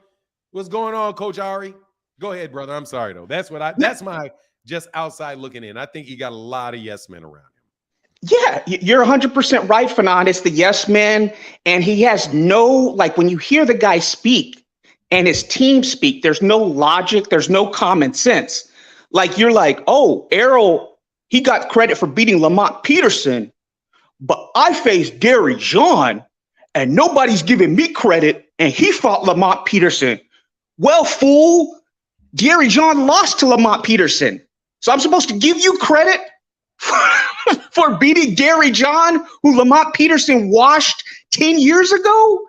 What's going on, Coach Ari? Go ahead, brother. I'm sorry though. That's my just outside looking in. I think he got a lot of yes men around him. Yeah, you're 100% right, Fanon. It's the yes man. And he has no, like, when you hear the guy speak and his team speak, there's no logic, there's no common sense. Like, you're like, oh, Errol, he got credit for beating Lamont Peterson, but I faced Gary John and nobody's giving me credit, and he fought Lamont Peterson. Well, fool, Gary John lost to Lamont Peterson. So I'm supposed to give you credit for beating Gary John, who Lamont Peterson washed 10 years ago?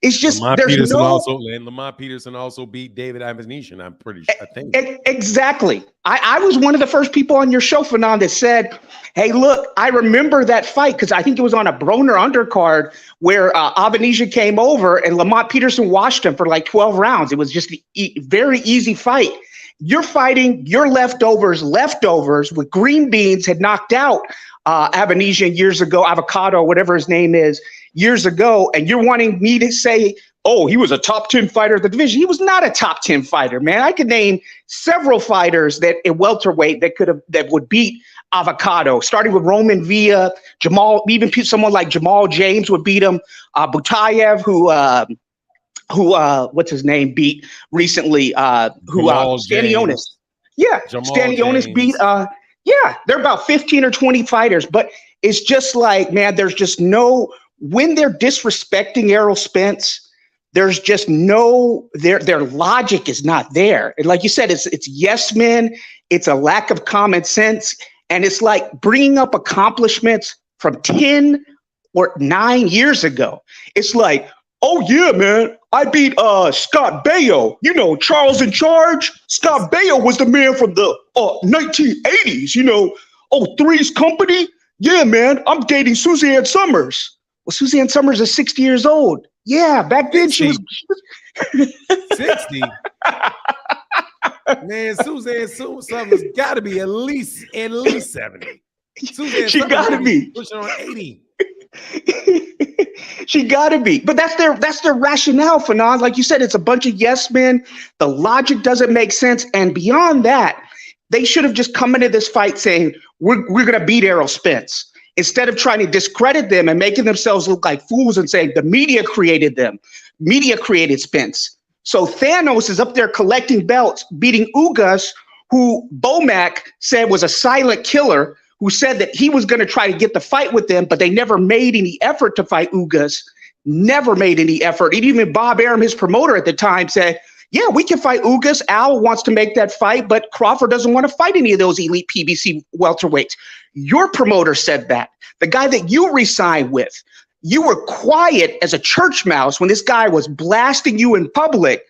It's just Lamont there's Peterson no Lamont Peterson also beat David Ivanishin, I'm pretty sure. I think. Exactly. I was one of the first people on your show, Fanon, that said, hey, look, I remember that fight because I think it was on a Broner undercard where Ivanishin came over and Lamont Peterson washed him for like 12 rounds. It was just a very easy fight. You're fighting your leftovers with green beans had knocked out Ivanishin years ago, Avocado, whatever his name is, years ago, and you're wanting me to say, oh, he was a top 10 fighter of the division. He was not a top 10 fighter, man. I could name several fighters that at welterweight that would beat Avocado, starting with Roman Villa, Jamal, even someone like Jamal James would beat him. Butayev, who what's his name beat recently? Stanionis. Yeah, Stanionis beat. Yeah, they're about 15 or 20 fighters, but it's just like, man, there's just no, when they're disrespecting Errol Spence, there's just no, their logic is not there. And like you said, it's yes men, it's a lack of common sense, and it's like bringing up accomplishments from 10 or 9 years ago. It's like, oh yeah, man, I beat Scott Baio. You know, Charles in Charge. Scott Baio was the man from the 1980s. You know, Three's Company. Yeah, man, I'm dating Suzanne Summers. Well, Suzanne Summers is 60 years old. Yeah, back then she was 60. Man, Suzanne Summers got to be at least 70. Suzanne she got to be pushing on 80. She got to be, but that's their rationale, Fanon. Like you said, it's a bunch of yes men. The logic doesn't make sense, and beyond that, they should have just come into this fight saying we're gonna beat Errol Spence instead of trying to discredit them and making themselves look like fools and saying the media created them, media created Spence. So Thanos is up there collecting belts, beating Ugas, who Bomac said was a silent killer, who said that he was going to try to get the fight with them, but they never made any effort to fight Ugas, never made any effort. And even Bob Arum, his promoter at the time, said, yeah, we can fight Ugas. Al wants to make that fight, but Crawford doesn't want to fight any of those elite PBC welterweights. Your promoter said that. The guy that you re-signed with, you were quiet as a church mouse when this guy was blasting you in public,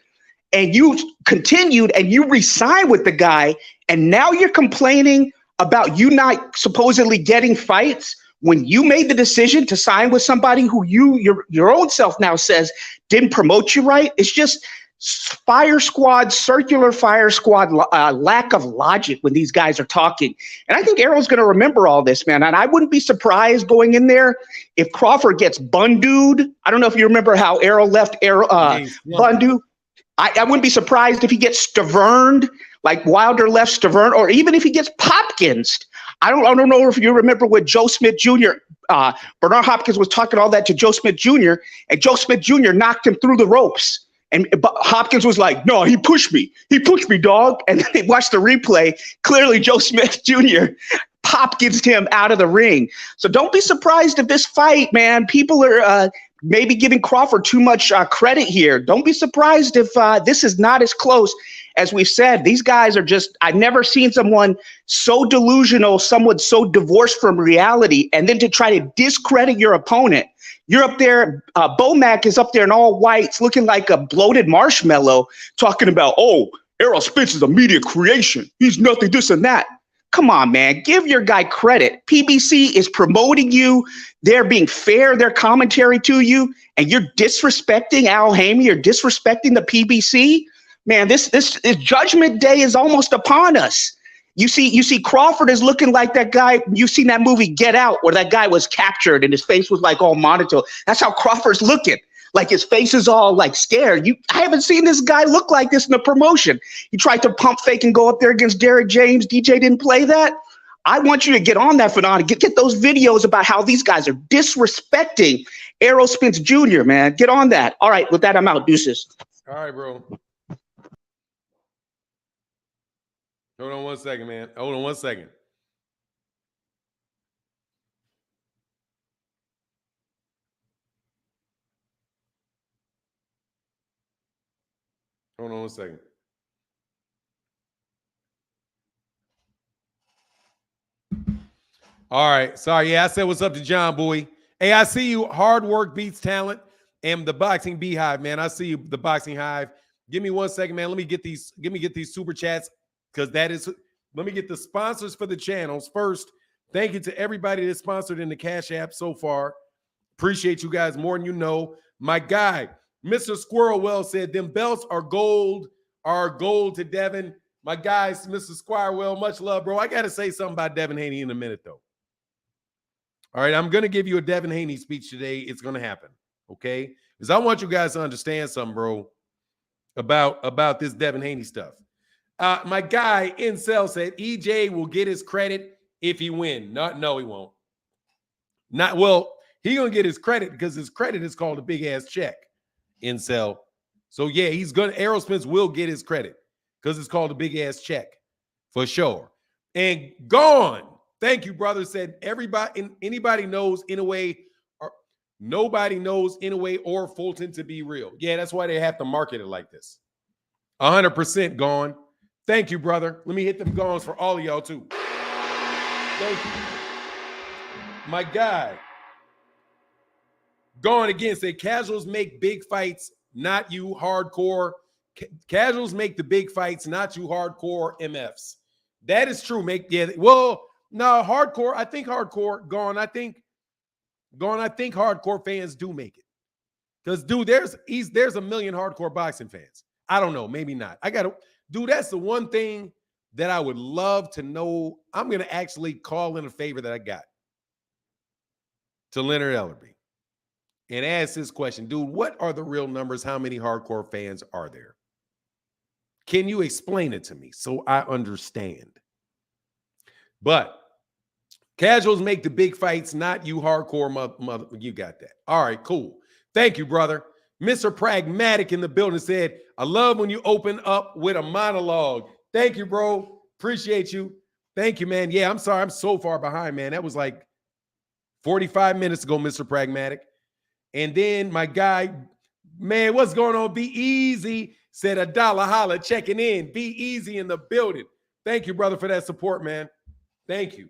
and you continued and you re-signed with the guy, and now you're complaining about you not supposedly getting fights when you made the decision to sign with somebody who your own self now says didn't promote you right. It's just circular fire squad lack of logic when these guys are talking. And I think Errol's going to remember all this, man. And I wouldn't be surprised going in there if Crawford gets bundued. I don't know if you remember how Errol left Bundu. I wouldn't be surprised if he gets staverned, like Wilder left Stavern, or even if he gets Hopkins. I don't know if you remember when Joe Smith Jr., Bernard Hopkins was talking all that to Joe Smith Jr., and Joe Smith Jr. knocked him through the ropes. And Hopkins was like, no, he pushed me, dog. And then they watched the replay. Clearly, Joe Smith Jr. Hopkins him out of the ring. So don't be surprised if this fight, man, people are maybe giving Crawford too much credit here. Don't be surprised if this is not as close as we've said. These guys are just, I've never seen someone so delusional, someone so divorced from reality, and then to try to discredit your opponent. You're up there, Bomac is up there in all whites, looking like a bloated marshmallow, talking about, oh, Errol Spence is a media creation. He's nothing, this and that. Come on, man, give your guy credit. PBC is promoting you. They're being fair, their commentary to you, and you're disrespecting Al Haymon, you're disrespecting the PBC. Man, this Judgment Day is almost upon us. You see Crawford is looking like that guy. You've seen that movie Get Out, where that guy was captured and his face was like all monotone. That's how Crawford's looking. Like his face is all like scared. I haven't seen this guy look like this in the promotion. He tried to pump fake and go up there against Derek James. DJ didn't play that. I want you to get on that, Fanon. Get those videos about how these guys are disrespecting Errol Spence Jr., man. Get on that. All right, with that, I'm out. Deuces. All right, bro. Hold on 1 second, man. Hold on 1 second. Hold on 1 second. All right. Sorry. Yeah, I said what's up to John Boy. Hey, I see you. Hard work beats talent. And the boxing beehive, man. I see you, the boxing hive. Give me 1 second, man. Let me get these super chats. Because let me get the sponsors for the channels. First, thank you to everybody that's sponsored in the Cash App so far. Appreciate you guys more than you know. My guy, Mr. Squirrelwell said, them belts are gold to Devin. My guys, Mr. Squirrelwell, much love, bro. I got to say something about Devin Haney in a minute, though. All right, I'm going to give you a Devin Haney speech today. It's going to happen, okay? Because I want you guys to understand something, bro, about this Devin Haney stuff. My guy, Incel, said EJ will get his credit if he win. No, he won't. He going to get his credit because his credit is called a big-ass check, Incel. So, yeah, Errol Spence will get his credit because it's called a big-ass check for sure. And gone. Thank you, brother. Said anybody knows Inoue, or nobody knows Inoue or Fulton to be real. Yeah, that's why they have to market it like this. 100% gone. Thank you, brother. Let me hit them gones for all of y'all too. Thank you. My guy. Gone again. Say casuals make big fights, not you hardcore. Casuals make the big fights, not you hardcore MFs. That is true. No, hardcore. I think hardcore gone. I think hardcore fans do make it. Because, dude, there's a million hardcore boxing fans. I don't know, maybe not. Dude, that's the one thing that I would love to know. I'm gonna actually call in a favor that I got to Leonard Ellerby and ask this question, dude. What are the real numbers? How many hardcore fans are there? Can you explain it to me so I understand? But casuals make the big fights, not you hardcore mother. You got that. All right, cool. Thank you, brother. Mr. Pragmatic in the building said, I love when you open up with a monologue. Thank you, bro. Appreciate you. Thank you, man. Yeah, I'm sorry. I'm so far behind, man. That was like 45 minutes ago, Mr. Pragmatic. And then my guy, man, what's going on? Be easy. Said $1 holla checking in. Be easy in the building. Thank you, brother, for that support, man. Thank you.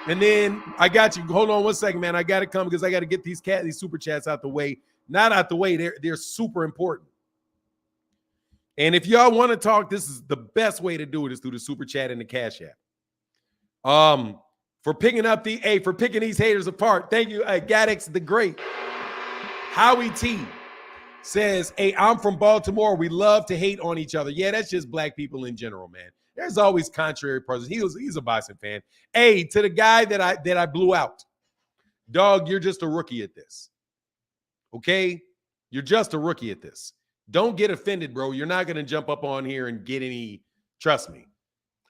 And then I got you. Hold on 1 second, man. I got to come because I got to get these super chats out the way. Not out the way. They're super important. And if y'all want to talk, this is the best way to do it is through the super chat and the Cash App. For picking these haters apart. Thank you, Gaddix the Great. Howie T says, hey, I'm from Baltimore. We love to hate on each other. Yeah, that's just black people in general, man. There's always contrary persons. He's a boxing fan. Hey, to the guy that I blew out, dog, you're just a rookie at this. Okay? You're just a rookie at this. Don't get offended, bro. You're not going to jump up on here and get any, trust me.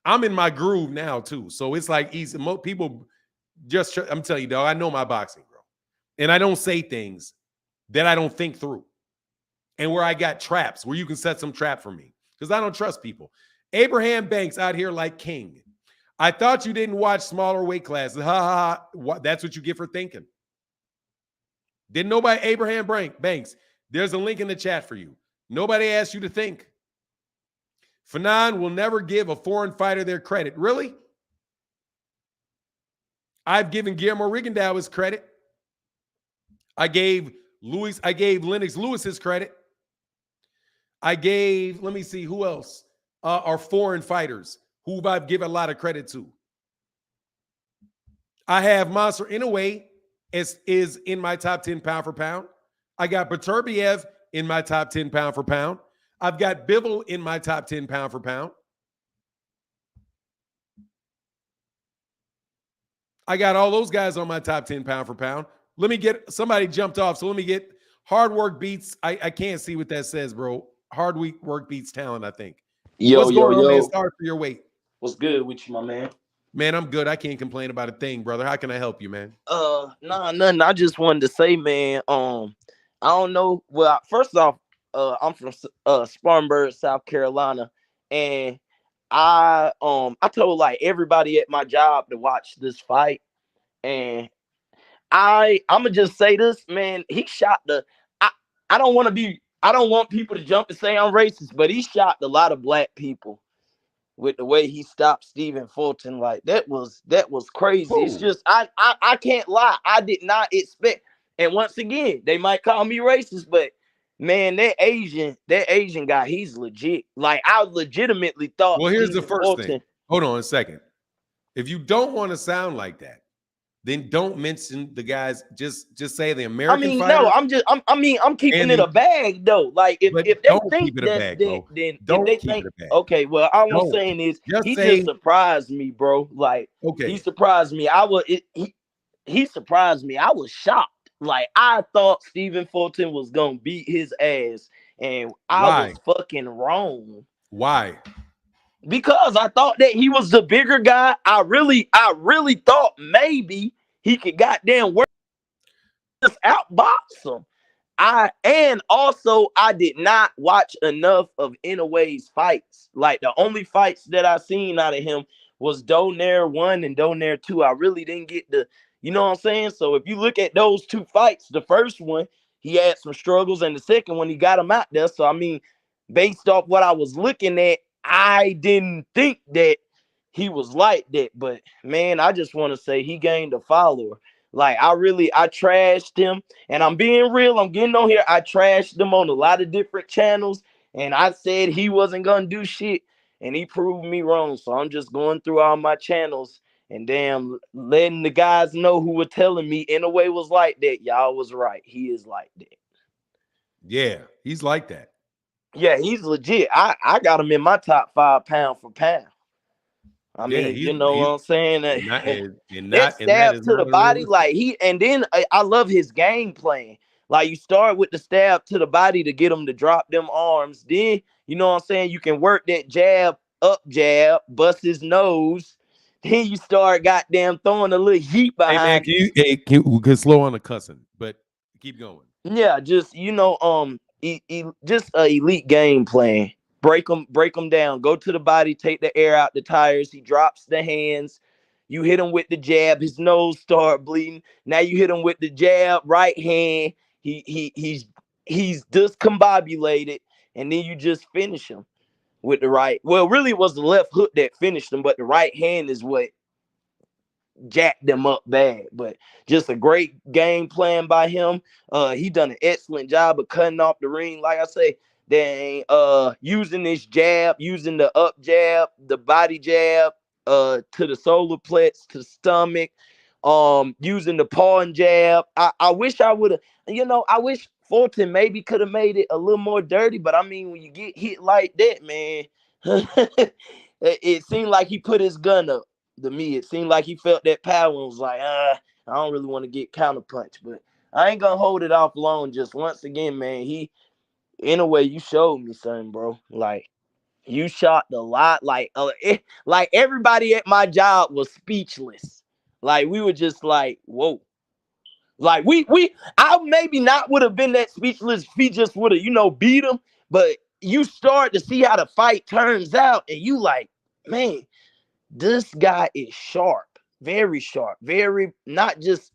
I'm in my groove now, too. So it's like easy. Most people just, I'm telling you, dog, I know my boxing, bro. And I don't say things that I don't think through. And where I got traps, where you can set some trap for me. Because I don't trust people. Abraham Banks out here like king. I thought you didn't watch smaller weight classes. Ha ha ha. That's what you get for thinking. Didn't nobody, Abraham Banks, there's a link in the chat for you. Nobody asked you to think. Fanon will never give a foreign fighter their credit. Really? I've given Guillermo Rigondeaux his credit. I gave Lennox Lewis his credit. Let me see, who else are foreign fighters who I've given a lot of credit to. I have Monster Inoue is in my top 10 pound for pound. I got Beterbiev in my top 10 pound for pound. I've got Bivol in my top 10 pound for pound. I got all those guys on my top 10 pound for pound. Let me get, somebody jumped off, so let me get hard work beats. I can't see what that says, bro. Hard work beats talent, I think. What's going on, man? Sorry for your wait. What's good with you, my man? Man, I'm good. I can't complain about a thing, brother. How can I help you, man? Nah, nothing. I just wanted to say, man, I don't know. Well, first off, I'm from Spartanburg, South Carolina, and I told like everybody at my job to watch this fight, and I'ma just say this, man. He shot the. I don't want to be. I don't want people to jump and say I'm racist, but he shot a lot of black people with the way he stopped Stephen Fulton. Like that was crazy. Whoa. It's just I can't lie. I did not expect. And once again, they might call me racist, but man, that Asian guy, he's legit. Like I legitimately thought. Well, here's Stephen the first Fulton, thing. Hold on a second. If you don't want to sound like that, then don't mention the guys. Just say the American fighter. No, I'm keeping it a bag though. Like if they think that, then don't if they keep think, it a bag. okay, well, all I'm saying is just surprised me, bro. Like he surprised me. He surprised me. I was shocked. Like I thought Stephen Fulton was gonna beat his ass, and I was fucking wrong. Why? Because I thought that he was the bigger guy. I really thought maybe he could goddamn work just outbox him. I did not watch enough of Inoue's fights. Like the only fights that I seen out of him was Donaire 1 and Donaire 2. I really didn't get the, you know what I'm saying? So if you look at those two fights, the first one, he had some struggles, and the second one, he got him out there. So I mean, based off what I was looking at, I didn't think that he was like that, but man, I just want to say he gained a follower. Like I trashed him, and I'm being real. I'm getting on here. I trashed him on a lot of different channels, and I said he wasn't gonna do shit, and he proved me wrong. So I'm just going through all my channels and damn letting the guys know who were telling me Inoue was like that. Y'all was right. He is like that. Yeah, he's like that. Yeah, he's legit. I got him in my top 5 pound for pound. I mean, you know what I'm saying? That stab to the body, like and then I love his game plan. Like you start with the stab to the body to get him to drop them arms. Then, you know what I'm saying? You can work that jab, bust his nose. Then you start goddamn throwing a little heat behind. Hey man, you can slow on the cussing, but keep going. Yeah, just just an elite game plan. Break them down. Go to the body, take the air out the tires. He drops the hands. You hit him with the jab. His nose start bleeding. Now you hit him with the jab, right hand. He's discombobulated, and then you just finish him with the right. Well, really, it was the left hook that finished him, but the right hand is what jacked them up bad. But just a great game plan by him. He done an excellent job of cutting off the ring. Like I say, they using this jab, using the up jab, the body jab, to the solar plex, to the stomach, using the paw and jab. I wish I would have, I wish Fulton maybe could have made it a little more dirty, but I mean, when you get hit like that, man, it seemed like he put his gun up. To me, it seemed like he felt that power and was like, I don't really want to get counterpunched, but I ain't gonna hold it off long. Just once again, man, in a way, you showed me something, bro. Like you shot a lot. Like everybody at my job was speechless. Like we were just like, whoa. Like I maybe not would have been that speechless if he just would have, beat him. But you start to see how the fight turns out, and you like, man, this guy is sharp, very sharp, very not just,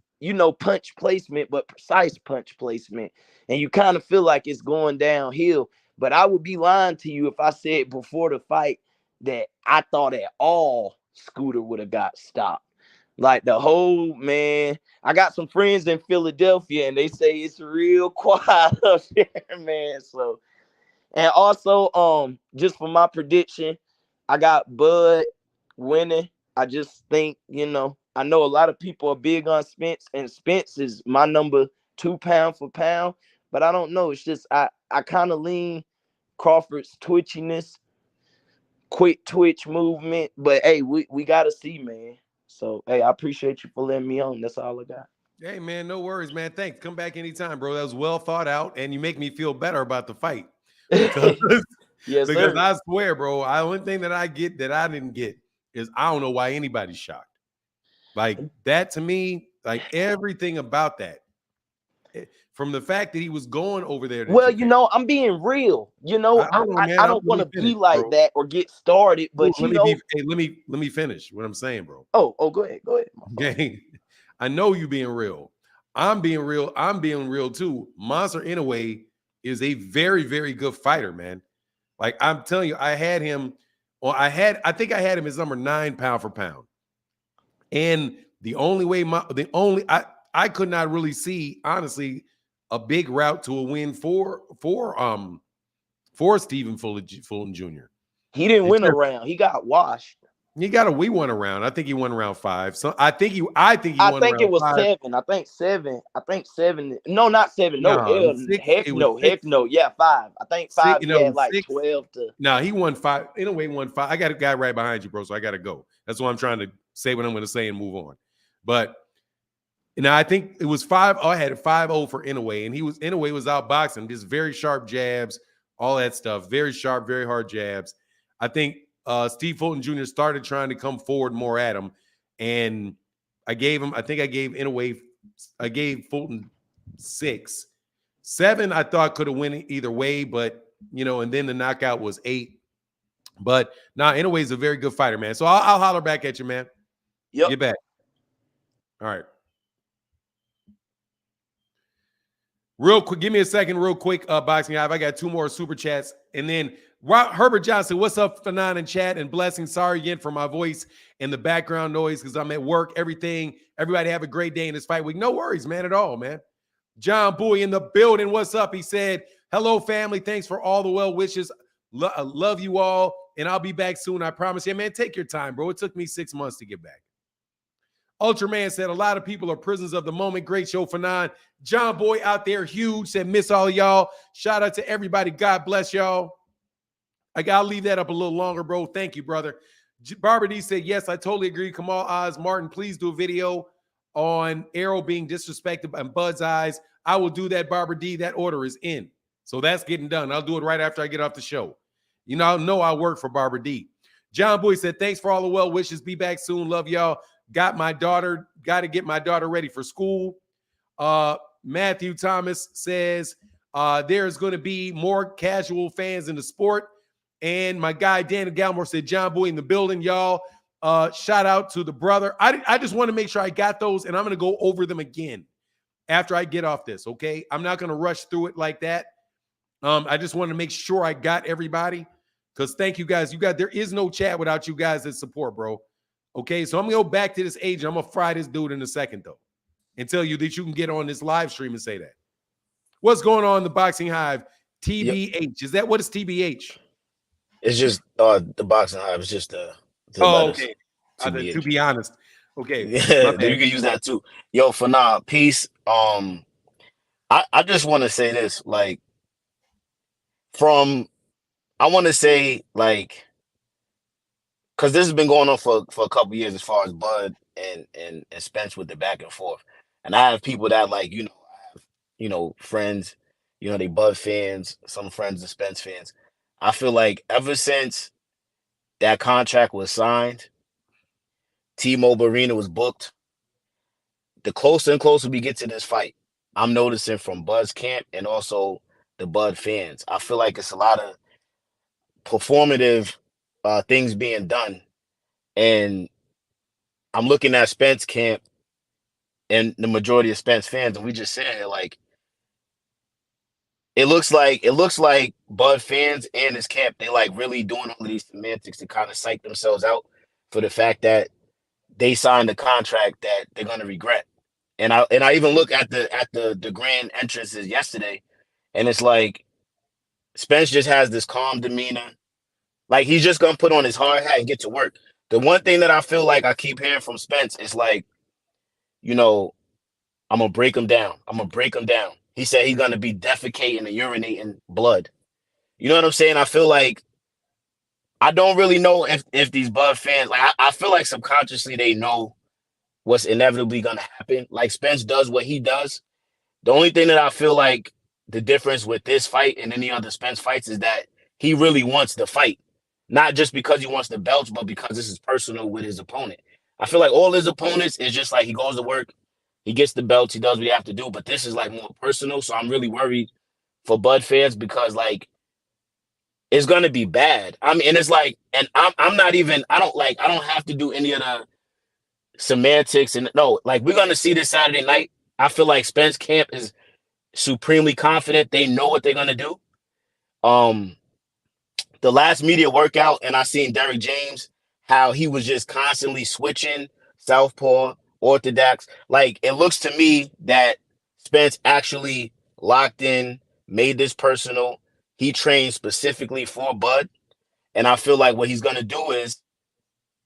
punch placement, but precise punch placement. And you kind of feel like it's going downhill. But I would be lying to you if I said before the fight that I thought at all Scooter would have got stopped. Like the whole, man, I got some friends in Philadelphia and they say it's real quiet up there, man. So, and also, just for my prediction, I got Bud winning. I just think, I know a lot of people are big on Spence, and Spence is my number 2 pound for pound, but I don't know. It's just I kind of lean Crawford's twitchiness, quick twitch movement. But hey, we gotta see, man. So hey, I appreciate you for letting me on. That's all I got. Hey man, no worries, man. Thanks. Come back anytime, bro. That was well thought out, and you make me feel better about the fight. Yes, Because sir. I swear, bro, the only thing that I get that I didn't get is I don't know why anybody's shocked. Like that to me, like everything about that, from the fact that he was going over there to Well, Japan. I'm being real. Hold on, man. I Let don't want me to finish, be like bro. that or get started, Ooh, but let me be. Hey, let me finish what I'm saying, bro. Oh, go ahead. Okay, I know you being real. I'm being real. I'm being real too. Monster Inoue is a very, very good fighter, man. Like I'm telling you, I had him. Well, I think I had him as number 9 pound for pound. And the only way, I could not really see, honestly, a big route to a win for Stephen Fulton Jr. He didn't It's win a just, round. He got washed. we won a round. I think he won round 5. So I think he won think it round was 5. 7. I think 7. I think 7. No, not 7. No, No, it hell, was 6. heck It was no, 6. heck no. Yeah, 5. I think 5. He It had was like 6. 12 to. No, he won 5. In a way, won 5. I got a guy right behind you, bro. So I got to go. That's why I'm trying to say what I'm going to say and move on. But now I think it was 5. I had 5-0 for Inoue, and Inoue was outboxing, just very sharp jabs, all that stuff. Very sharp, very hard jabs. I think Steve Fulton Jr. started trying to come forward more at him, and I gave Fulton 6. 7, I thought could have went either way, but and then the knockout was 8. But Inoue is a very good fighter, man. So I'll holler back at you, man. Yep. Get back. All right. Real quick, give me a second, real quick, Boxing Hive. I got 2 more super chats. And then Herbert Johnson, what's up, Fanon and chat and blessings. Sorry again for my voice and the background noise because I'm at work, everything. Everybody have a great day in this fight week. No worries, man, at all, man. John Bowie in the building. What's up? He said, hello, family. Thanks for all the well wishes. Love you all. And I'll be back soon. I promise you, man. Take your time, bro. It took me 6 months to get back. Ultraman said, a lot of people are prisoners of the moment. Great show for 9. John Boy out there, huge, said, miss all y'all. Shout out to everybody. God bless y'all. I'll leave that up a little longer, bro. Thank you, brother. Barbara D said, yes, I totally agree. Kamal Oz, Martin, please do a video on Errol being disrespected in Bud's eyes. I will do that, Barbara D. That order is in. So that's getting done. I'll do it right after I get off the show. I work for Barbara D. John Boy said, thanks for all the well wishes. Be back soon. Love y'all. Got to get my daughter ready for school. Matthew Thomas says, there's going to be more casual fans in the sport. And my guy, Daniel Galmore, said, John Boy in the building, y'all. Shout out to the brother. I just want to make sure I got those, and I'm going to go over them again after I get off this, okay? I'm not going to rush through it like that. I just want to make sure I got everybody because thank you guys. There is no chat without you guys that support, bro. Okay, so I'm going to go back to this agent. I'm going to fry this dude in a second, though, and tell you that you can get on this live stream and say that. What's going on in the Boxing Hive? TBH. Yep. Is that what is TBH? It's just the Boxing Hive. It's just the okay. To be honest. Okay. Yeah, you can use that too. Yo, for now, peace. I just want to say this, like, I want to say, like, because this has been going on for a couple years as far as Bud and Spence with the back and forth. And I have people that, like, I have, friends, they Bud fans, some friends are Spence fans. I feel like ever since that contract was signed, T-Mobile Arena was booked, the closer and closer we get to this fight, I'm noticing from Bud's camp and also the Bud fans, I feel like it's a lot of performative things being done. And I'm looking at Spence camp and the majority of Spence fans, and we just saying, like, it looks like Bud fans and his camp, they like really doing all of these semantics to kind of psych themselves out for the fact that they signed a contract that they're gonna regret. And I even look at the grand entrances yesterday, and it's like Spence just has this calm demeanor. Like, he's just gonna put on his hard hat and get to work. The one thing that I feel like I keep hearing from Spence is like, I'm gonna break him down. I'm gonna break him down. He said he's gonna be defecating and urinating blood. You know what I'm saying? I feel like I don't really know if these Bud fans, like, I feel like subconsciously they know what's inevitably gonna happen. Like, Spence does what he does. The only thing that I feel like the difference with this fight and any other Spence fights is that he really wants the fight. Not just because he wants the belts, but because this is personal with his opponent. I feel like all his opponents is just like he goes to work, he gets the belts, he does what he have to do. But this is like more personal. So I'm really worried for Bud fans because like it's gonna be bad. I mean, and it's like, and I'm not even, I don't have to do any of the semantics and no, like we're gonna see this Saturday night. I feel like Spence camp is supremely confident. They know what they're gonna do. The last media workout, and I seen Derrick James, how he was just constantly switching southpaw, orthodox. Like it looks to me that Spence actually locked in, made this personal. He trained specifically for Bud, and I feel like what he's gonna do is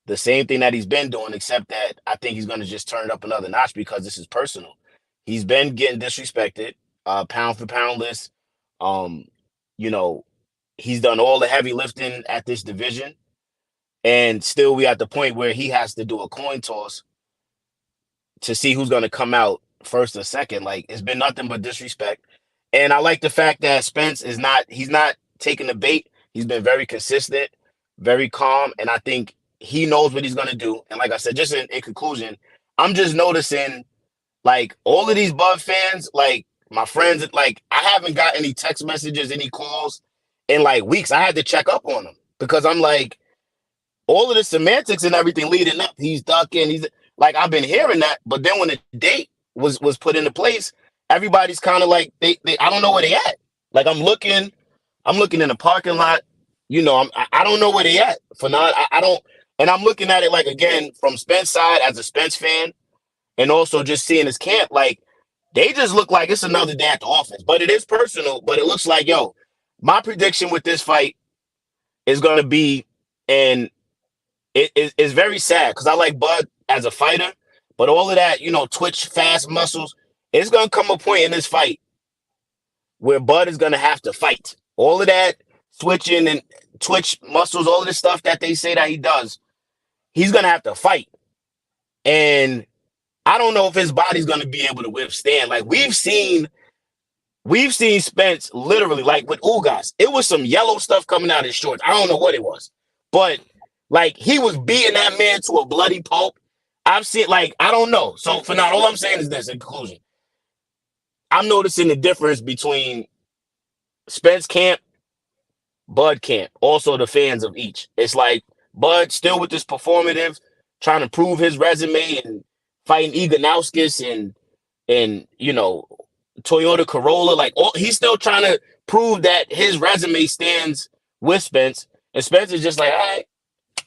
the same thing that he's been doing, except that I think he's gonna just turn it up another notch because this is personal. He's been getting disrespected, pound for pound list. You know, he's done all the heavy lifting at this division, and still we at the point where he has to do a coin toss to see who's going to come out first or second. Like it's been nothing but disrespect. And I like the fact that Spence he's not taking the bait. He's been very consistent, very calm, and I think he knows what he's going to do. And like I said, just in conclusion, I'm just noticing like all of these Bud fans, like my friends, like I haven't got any text messages, any calls in like weeks. I had to check up on them because I'm like, all of the semantics and everything leading up, he's ducking, he's like, I've been hearing that, but then when the date was put into place, everybody's kind of like, they I don't know where they at. Like I'm looking in the parking lot, you know, I don't know where they at. For now, I don't, and I'm looking at it like again from Spence side as a Spence fan, and also just seeing his camp, like they just look like it's another day at the office. But it is personal. But it looks like, yo, my prediction with this fight is going to be, and it's very sad because I like Bud as a fighter, but all of that, you know, twitch, fast muscles, it's going to come a point in this fight where Bud is going to have to fight. All of that switching and twitch muscles, all of this stuff that they say that he does, he's going to have to fight. And I don't know if his body's going to be able to withstand. Like we've seen Spence literally, like with Ugas, it was some yellow stuff coming out of his shorts. I don't know what it was, but like he was beating that man to a bloody pulp. I've seen, like, I don't know. So for now, all I'm saying is this in conclusion. I'm noticing the difference between Spence camp, Bud camp, also the fans of each. It's like Bud still with this performative, trying to prove his resume and fighting Iganauskas and you know, Toyota Corolla. Like he's still trying to prove that his resume stands with Spence. And Spence is just like, all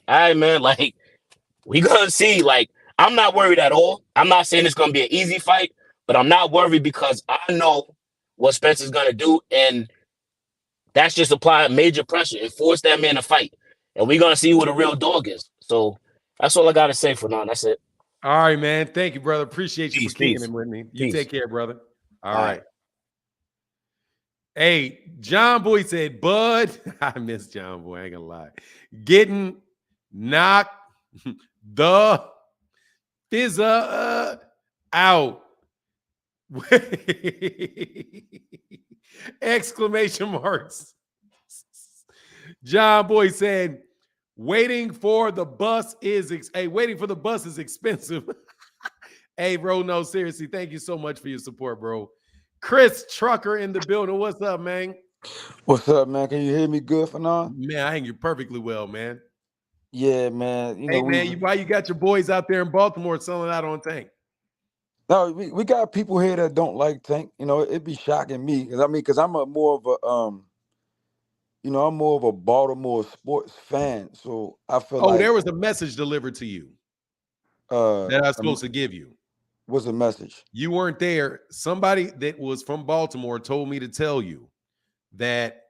right, man, like we gonna see. Like I'm not worried at all. I'm not saying it's gonna be an easy fight, but I'm not worried because I know what Spence is gonna do, and that's just apply major pressure and force that man to fight. And we're gonna see who the real dog is. So that's all I gotta say for now. That's it. All right, man. Thank you, brother. Appreciate you for kicking Peace. him with me. You Peace. take care, brother. All right. Hey, John Boy said, Bud, I miss John Boy, I ain't gonna lie. Getting knocked the fizzer out. Exclamation marks. John Boy said, waiting for the bus is expensive. Hey, bro, no, seriously, thank you so much for your support, bro. Chris Trucker in the building. What's up, man? What's up, man? Can you hear me good for now? Man, I hear you perfectly well, man. Yeah, man. You know, why you got your boys out there in Baltimore selling out on Tank? No, we got people here that don't like Tank. You know, it'd be shocking me because I'm more of a Baltimore sports fan. So I feel like there was a message delivered to you that I was supposed to give you. What's the message? You weren't there. Somebody that was from Baltimore told me to tell you that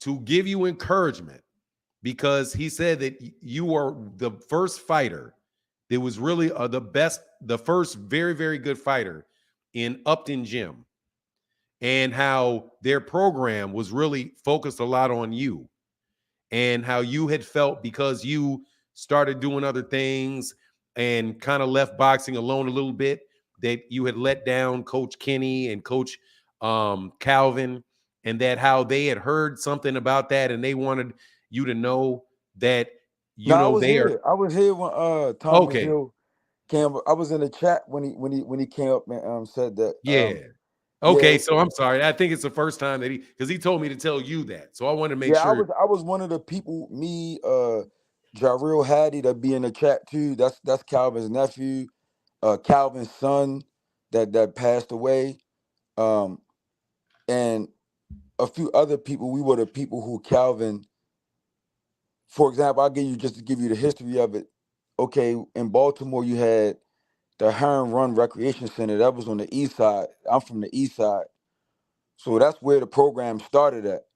to give you encouragement, because he said that you are the first fighter that was really the first very, very good fighter in Upton Gym, and how their program was really focused a lot on you, and how you had felt because you started doing other things and kind of left boxing alone a little bit, that you had let down Coach Kenny and Coach Calvin and that how they had heard something about that and they wanted you to know that, you No, I know, was they are here. I was here when Thomas okay. Hill came. I was in the chat when he came up and said that. Yeah. Yeah, Okay, so I'm sorry. I think it's the first time that because he told me to tell you that. So I want to make yeah. sure. I was one of the people. Me, Jarrell Hattie that be in the chat too. That's Calvin's nephew, Calvin's son that passed away, and a few other people. We were the people who Calvin. For example, I'll give you just to give you the history of it. Okay, in Baltimore, you had the Heron Run Recreation Center. That was on the east side. I'm from the east side. So that's where the program started at.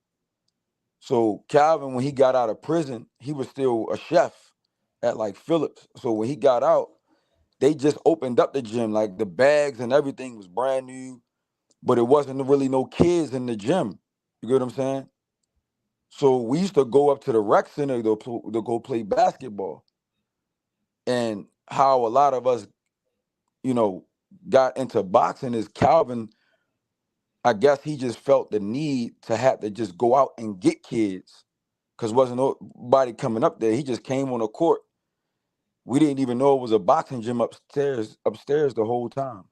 So Calvin, when he got out of prison, he was still a chef at like Phillips. So when he got out, they just opened up the gym. Like the bags and everything was brand new, but it wasn't really no kids in the gym. You get what I'm saying? So we used to go up to the rec center to go play basketball. And how a lot of us, you know, got into boxing is Calvin, I guess he just felt the need to have to just go out and get kids because wasn't nobody coming up there. He just came on the court. We didn't even know it was a boxing gym upstairs the whole time.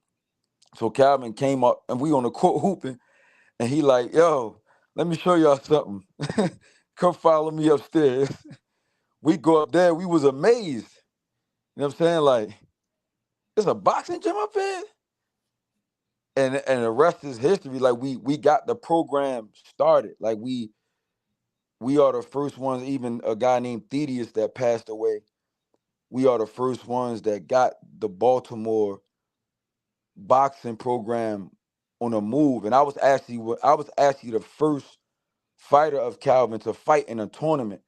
So Calvin came up and we on the court hooping and he like, yo, let me show y'all something. Come follow me upstairs. We go up there. We was amazed. You know what I'm saying? Like, there's a boxing gym up here? And the rest is history. Like we got the program started. Like we are the first ones, even a guy named Thaddeus that passed away. We are the first ones that got the Baltimore boxing program on a move. And I was actually the first fighter of Calvin to fight in a tournament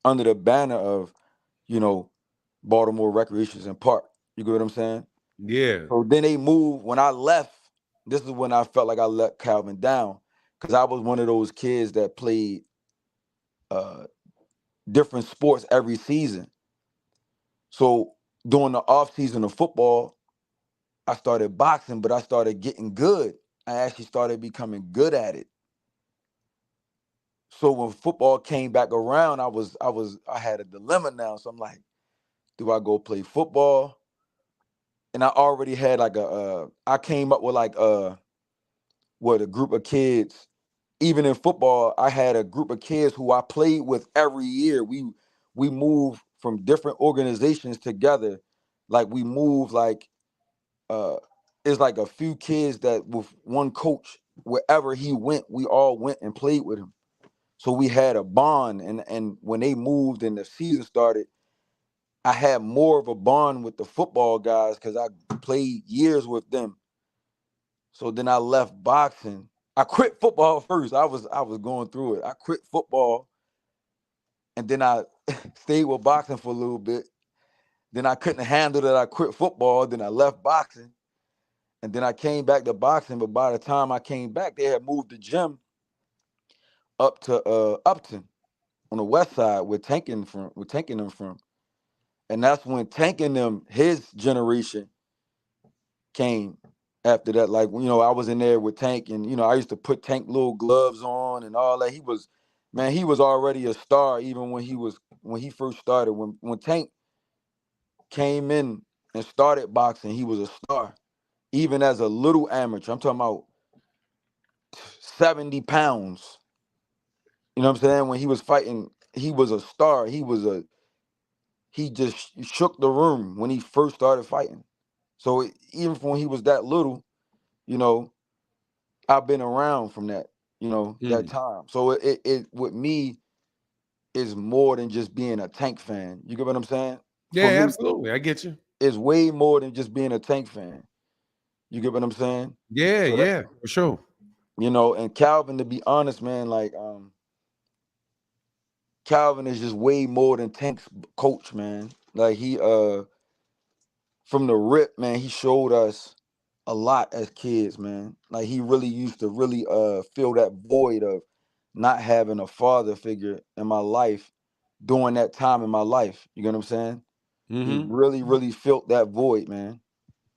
under the banner of, you know, Baltimore Recreations and Park. You get what I'm saying? Yeah. So then they moved. When I left, this is when I felt like I let Calvin down because I was one of those kids that played different sports every season. So during the off season of football, I started boxing, but I started getting good. I actually started becoming good at it. So when football came back around, I had a dilemma now. So I'm like, do I go play football? And I already had like I came up with like a group of kids. Even in football, I had a group of kids who I played with every year. We moved from different organizations together. Like we moved like it's like a few kids that with one coach, wherever he went, we all went and played with him. So we had a bond, and when they moved and the season started, I had more of a bond with the football guys because I played years with them. So then I left boxing. I quit football first. I was going through it. I quit football, and then I stayed with boxing for a little bit. Then I couldn't handle that. I quit football. Then I left boxing, and then I came back to boxing. But by the time I came back, they had moved the gym up to Upton on the west side where Tanking them from. And that's when Tanking them, his generation came after that. Like, you know, I was in there with Tank and, you know, I used to put Tank little gloves on and all that. He was already a star even when he first started. When Tank came in and started boxing, he was a star. Even as a little amateur, I'm talking about 70 pounds. You know what I'm saying? When he was fighting, he was a star. He just shook the room when he first started fighting. So even when he was that little, you know, I've been around from that, you know, that time. So it with me is more than just being a Tank fan. You get what I'm saying? Yeah, For me, absolutely. I get you. it's way more than just being a Tank fan. You get what I'm saying? Yeah, So that, yeah, for sure. you know, and Calvin, to be honest, man, like Calvin is just way more than Tank's coach, man. Like he from the rip, man, he showed us a lot as kids, man. Like he really used to really fill that void of not having a father figure in my life during that time in my life. You get what I'm saying? He Mm-hmm. really, really filled that void, man.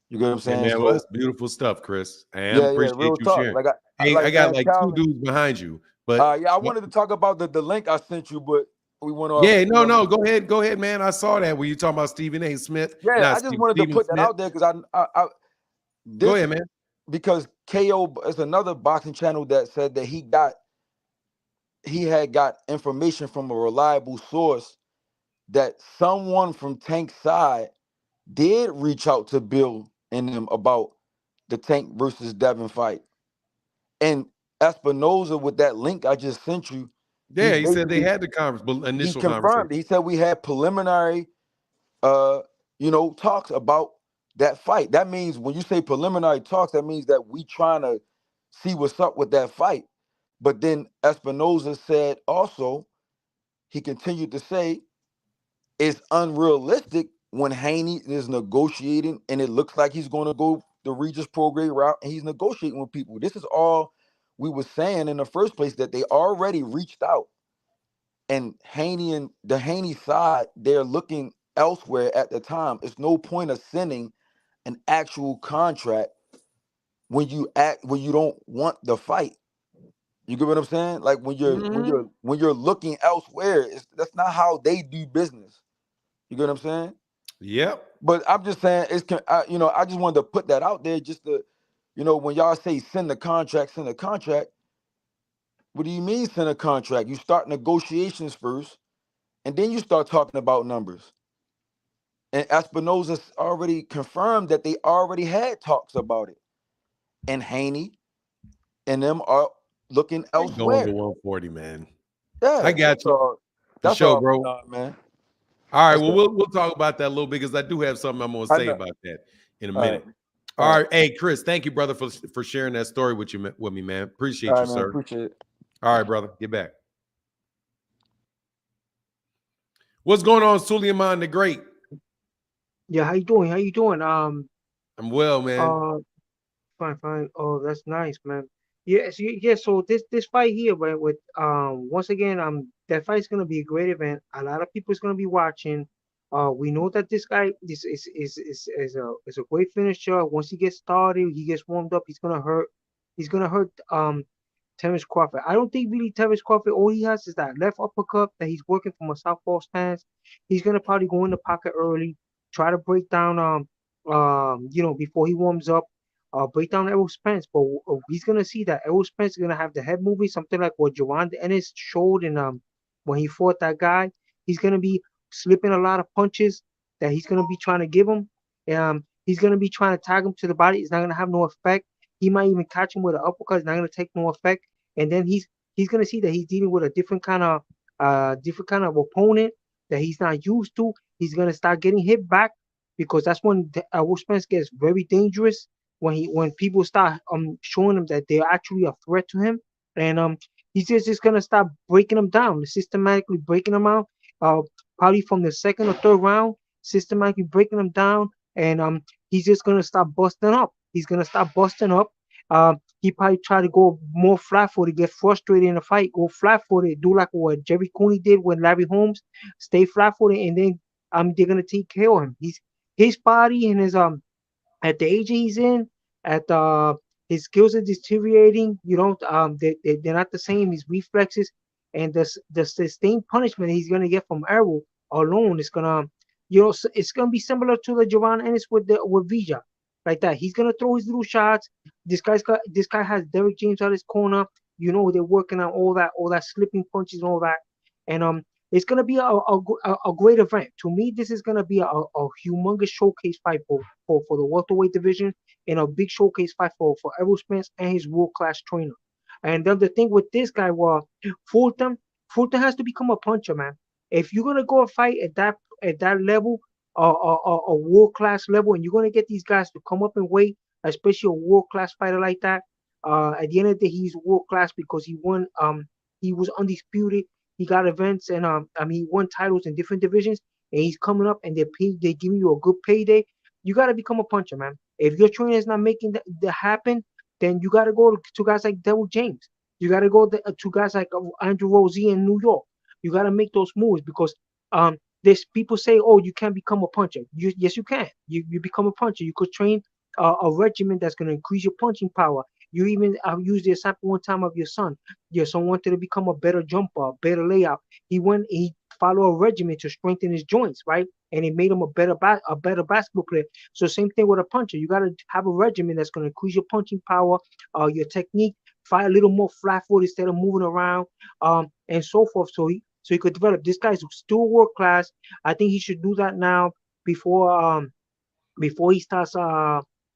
You get what I'm Hey saying? man, well, So that's beautiful stuff, Chris. I yeah, appreciate real you talk. sharing. Like Hey, I like got man, like two Calvin. dudes behind you, but Yeah, I wanted to talk about the link I sent you, but we went off. yeah, You know no, what I mean? go ahead, man. I saw that when you talking about Stephen A. Smith, Yeah, not I just wanted to Stephen put that Smith. out there because I Go this ahead, man. because KO is another boxing channel that said that he had got information from a reliable source that someone from Tank's side did reach out to Bill and them about the Tank versus Devin fight. And Espinoza, with that link I just sent you, he Yeah, he said they basically had the he initial conversation. confirmed. He said we had preliminary talks about that fight. That means when you say preliminary talks, that means that we trying to see what's up with that fight. But then Espinoza said also, he continued to say it's unrealistic when Haney is negotiating and it looks like he's going to go the Regis Prograde route and he's negotiating with people. This is all we were saying in the first place, that they already reached out, and Haney and the Haney side, they're looking elsewhere at the time. It's no point of sending an actual contract when you don't want the fight. You get what I'm saying? Like when Mhm. you're looking elsewhere, that's not how they do business. You get what I'm saying? Yep. But I'm just saying I just wanted to put that out there just to, when y'all say send the contract, what do you mean send a contract? You start negotiations first, and then you start talking about numbers. And Espinoza already confirmed that they already had talks about it. And Haney and them are looking They going to elsewhere. 140, man. I Yeah, got you for that's sure, all, bro. man. All right, That's well, all. we'll talk about that a little bit because I do have something I'm going to I say know. about that in a All right, minute. all All right, right, hey Chris, thank you, brother, for sharing that story with me, man. all Appreciate you, right, man. sir. Appreciate it. All right, brother, get back. What's going on, Suleiman the Great? Yeah, how you doing? How you doing? I'm well, man. Uh, fine, fine. Oh, that's nice, man. Yes, yeah. So this fight here, right, with once again, that fight's gonna be a great event. A lot of people's gonna be watching. We know that this guy, this is a great finisher. Once he gets started, he gets warmed up. He's gonna hurt. He's gonna hurt. Terence Crawford. I don't think really Terence Crawford. All he has is that left uppercut that he's working from a southpaw stance. He's gonna probably go in the pocket early, try to break down before he warms up, break down Errol Spence. But he's gonna see that Errol Spence is gonna have the head moving, something like what Gervonta Ennis showed in when he fought that guy. He's gonna be slipping a lot of punches that he's gonna be trying to give him. He's gonna be trying to tag him to the body. It's not gonna have no effect. He might even catch him with an uppercut. It's not gonna take no effect. And then he's gonna see that he's dealing with a different kind of opponent that he's not used to. He's gonna start getting hit back because that's when Will Spence gets very dangerous when people start showing him that they're actually a threat to him, and he's just gonna start breaking them down, systematically breaking them out. Uh, Probably from the second or third round, systematically breaking them down, and he's just gonna start busting up. He's gonna start busting up. He probably try to go more flat-footed, get frustrated in the fight, go flat-footed, do like what Jerry Cooney did with Larry Holmes, stay flat-footed, and then they're gonna take care of him. His body and his at the age he's in, at his skills are deteriorating. They're not the same. His reflexes and the sustained punishment he's gonna get from Errol alone is gonna, it's gonna be similar to the Jovan Ennis with Vija, like that. He's gonna throw his little shots. This guy has Derek James on his corner. They're working on all that slipping punches and all that, and it's gonna be a great event. To me, this is gonna be a humongous showcase fight for the welterweight division, and a big showcase fight for Errol Spence and his world class trainer. And then the thing with this guy was Fulton. Fulton has to become a puncher, man. If you're gonna go and fight at that level, a world class level, and you're gonna get these guys to come up and weight, especially a world class fighter like that. At the end of the day, he's world class because he won. He was undisputed. He got events and he won titles in different divisions, and he's coming up and they giving you a good payday. You got to become a puncher, man. If your trainer is not making that happen, then you got to go to guys like Devil James. You got to go to guys like Andrew Rosie in New York. You got to make those moves because there's people say, oh, you can't become a puncher. Yes, you can. You become a puncher. You could train a regimen that's going to increase your punching power You even used the example one time of your son. Your son wanted to become a better jumper, a better layout. He followed a regimen to strengthen his joints, right? And it made him a better basketball player. So same thing with a puncher. You got to have a regimen that's going to increase your punching power, your technique, fight a little more flat foot instead of moving around, and so forth. So he could develop. This guy's still world class. I think he should do that now before he starts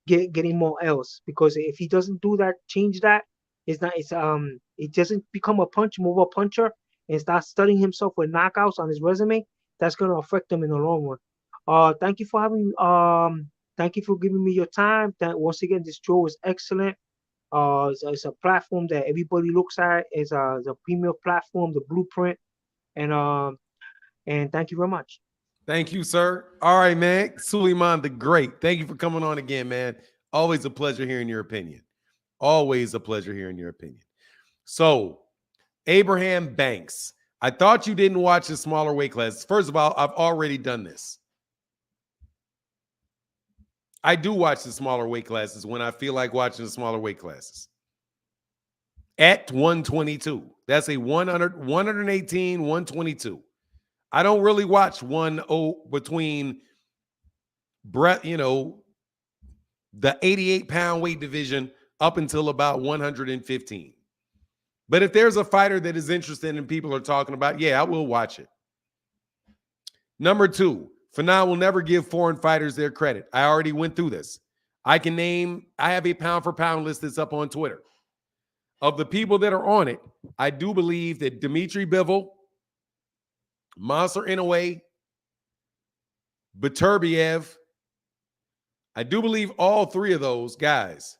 getting more L's. Because if he doesn't do that, change that, it doesn't become a move puncher and start studying himself with knockouts on his resume, that's gonna affect him in the long run. Thank you for giving me your time. That once again, this show is excellent. It's a platform that everybody looks at. It's a premier platform, the blueprint, and thank you very much. Thank you, sir. All right, man. Suleiman the Great. Thank you for coming on again, man. Always a pleasure hearing your opinion. Always a pleasure hearing your opinion. So, Abraham Banks. I thought you didn't watch the smaller weight classes. First of all, I've already done this. I do watch the smaller weight classes when I feel like watching the smaller weight classes. At 122. That's a 118, 122. I don't really watch between the 88-pound weight division up until about 115. But if there's a fighter that is interested and people are talking about, yeah, I will watch it. Number 2, Fanon will never give foreign fighters their credit. I already went through this. I have a pound-for-pound list that's up on Twitter. Of the people that are on it, I do believe that Dimitri Bivol, Monster Inoue, Beterbiev, I do believe all 3 of those guys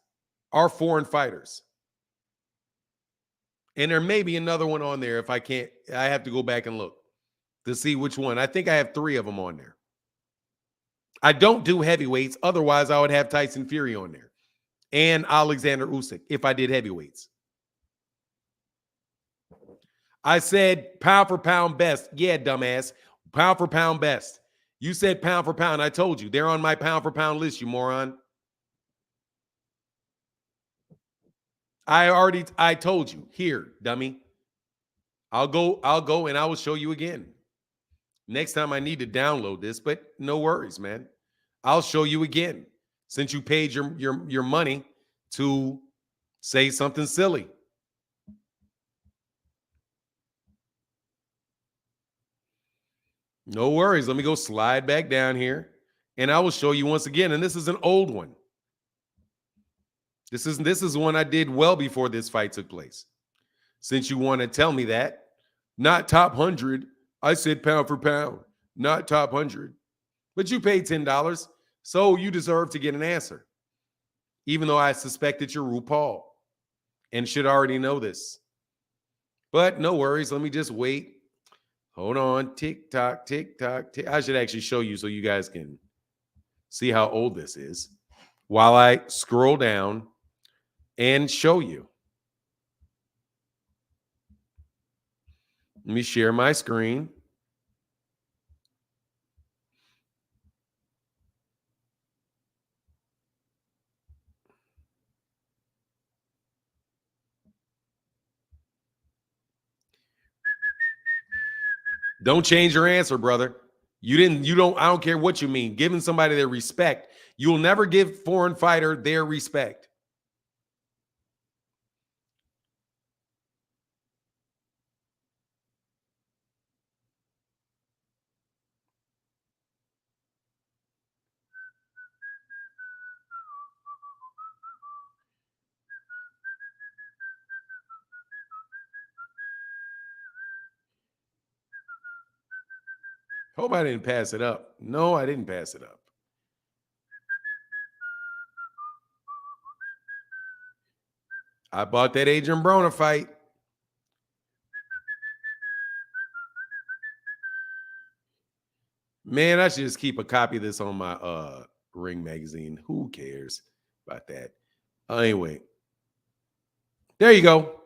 are foreign fighters. And there may be another one on there. If I can't, I have to go back and look to see which one. I think I have 3 of them on there. I don't do heavyweights. Otherwise, I would have Tyson Fury on there and Alexander Usyk if I did heavyweights. I said pound for pound best. Yeah, dumbass. Pound for pound best. You said pound for pound. I told you. They're on my pound for pound list, you moron. I told you. Here, dummy. I'll go and I will show you again. Next time I need to download this, but no worries, man. I'll show you again since you paid your money to say something silly. No worries. Let me go slide back down here and I will show you once again. And this is an old one. This is one I did well before this fight took place. Since you want to tell me that, not top 100, I said pound for pound, not top 100. But you paid $10, so you deserve to get an answer. Even though I suspect that you're RuPaul and should already know this. But no worries. Let me just wait. Hold on. Tick tock, tick tock, tick. I should actually show you so you guys can see how old this is while I scroll down and show you. Let me share my screen. Don't change your answer, brother. I don't care what you mean. Giving somebody their respect. You'll never give foreign fighter their respect. Hope I didn't pass it up. No, I didn't pass it up. I bought that Adrian Broner fight. Man, I should just keep a copy of this on my Ring magazine. Who cares about that? Anyway, there you go.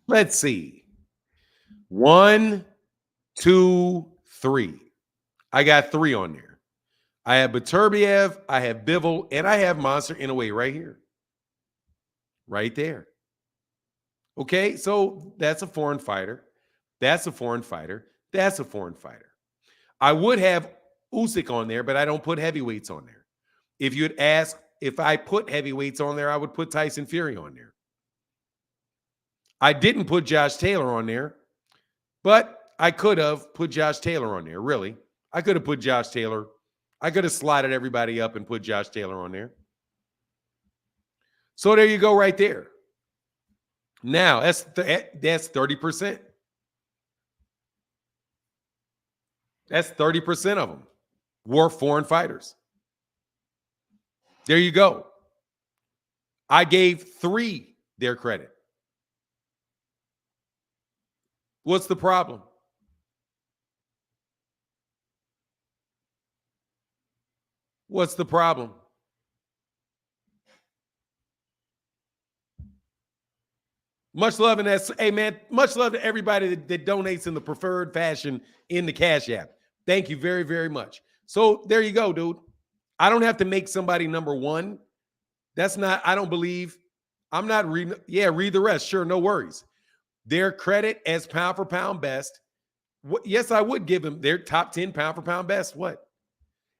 Let's see. 1, 2, 3. I got 3 on there. I have Beterbiev, I have Bivol, and I have Monster Inoue right here. right there. Okay, so that's a foreign fighter. That's a foreign fighter. That's a foreign fighter. I would have Usyk on there, but I don't put heavyweights on there. If you'd ask if I put heavyweights on there, I would put Tyson Fury on there. I didn't put Josh Taylor on there, but I could have put Josh Taylor on there, really. I could have put Josh Taylor. I could have slotted everybody up and put Josh Taylor on there. So there you go right there. Now, that's 30%. That's 30% of them were foreign fighters. There you go. I gave 3 their credit. What's the problem? What's the problem? Much love, and that's, hey man, much love to everybody that donates in the preferred fashion in the Cash App. Thank you very, very much. So there you go, dude. I don't have to make somebody number 1. That's not, I don't believe, I'm not reading. Yeah, read the rest. Sure, no worries. Their credit as pound for pound best. Yes, I would give them their top 10 pound for pound best. What?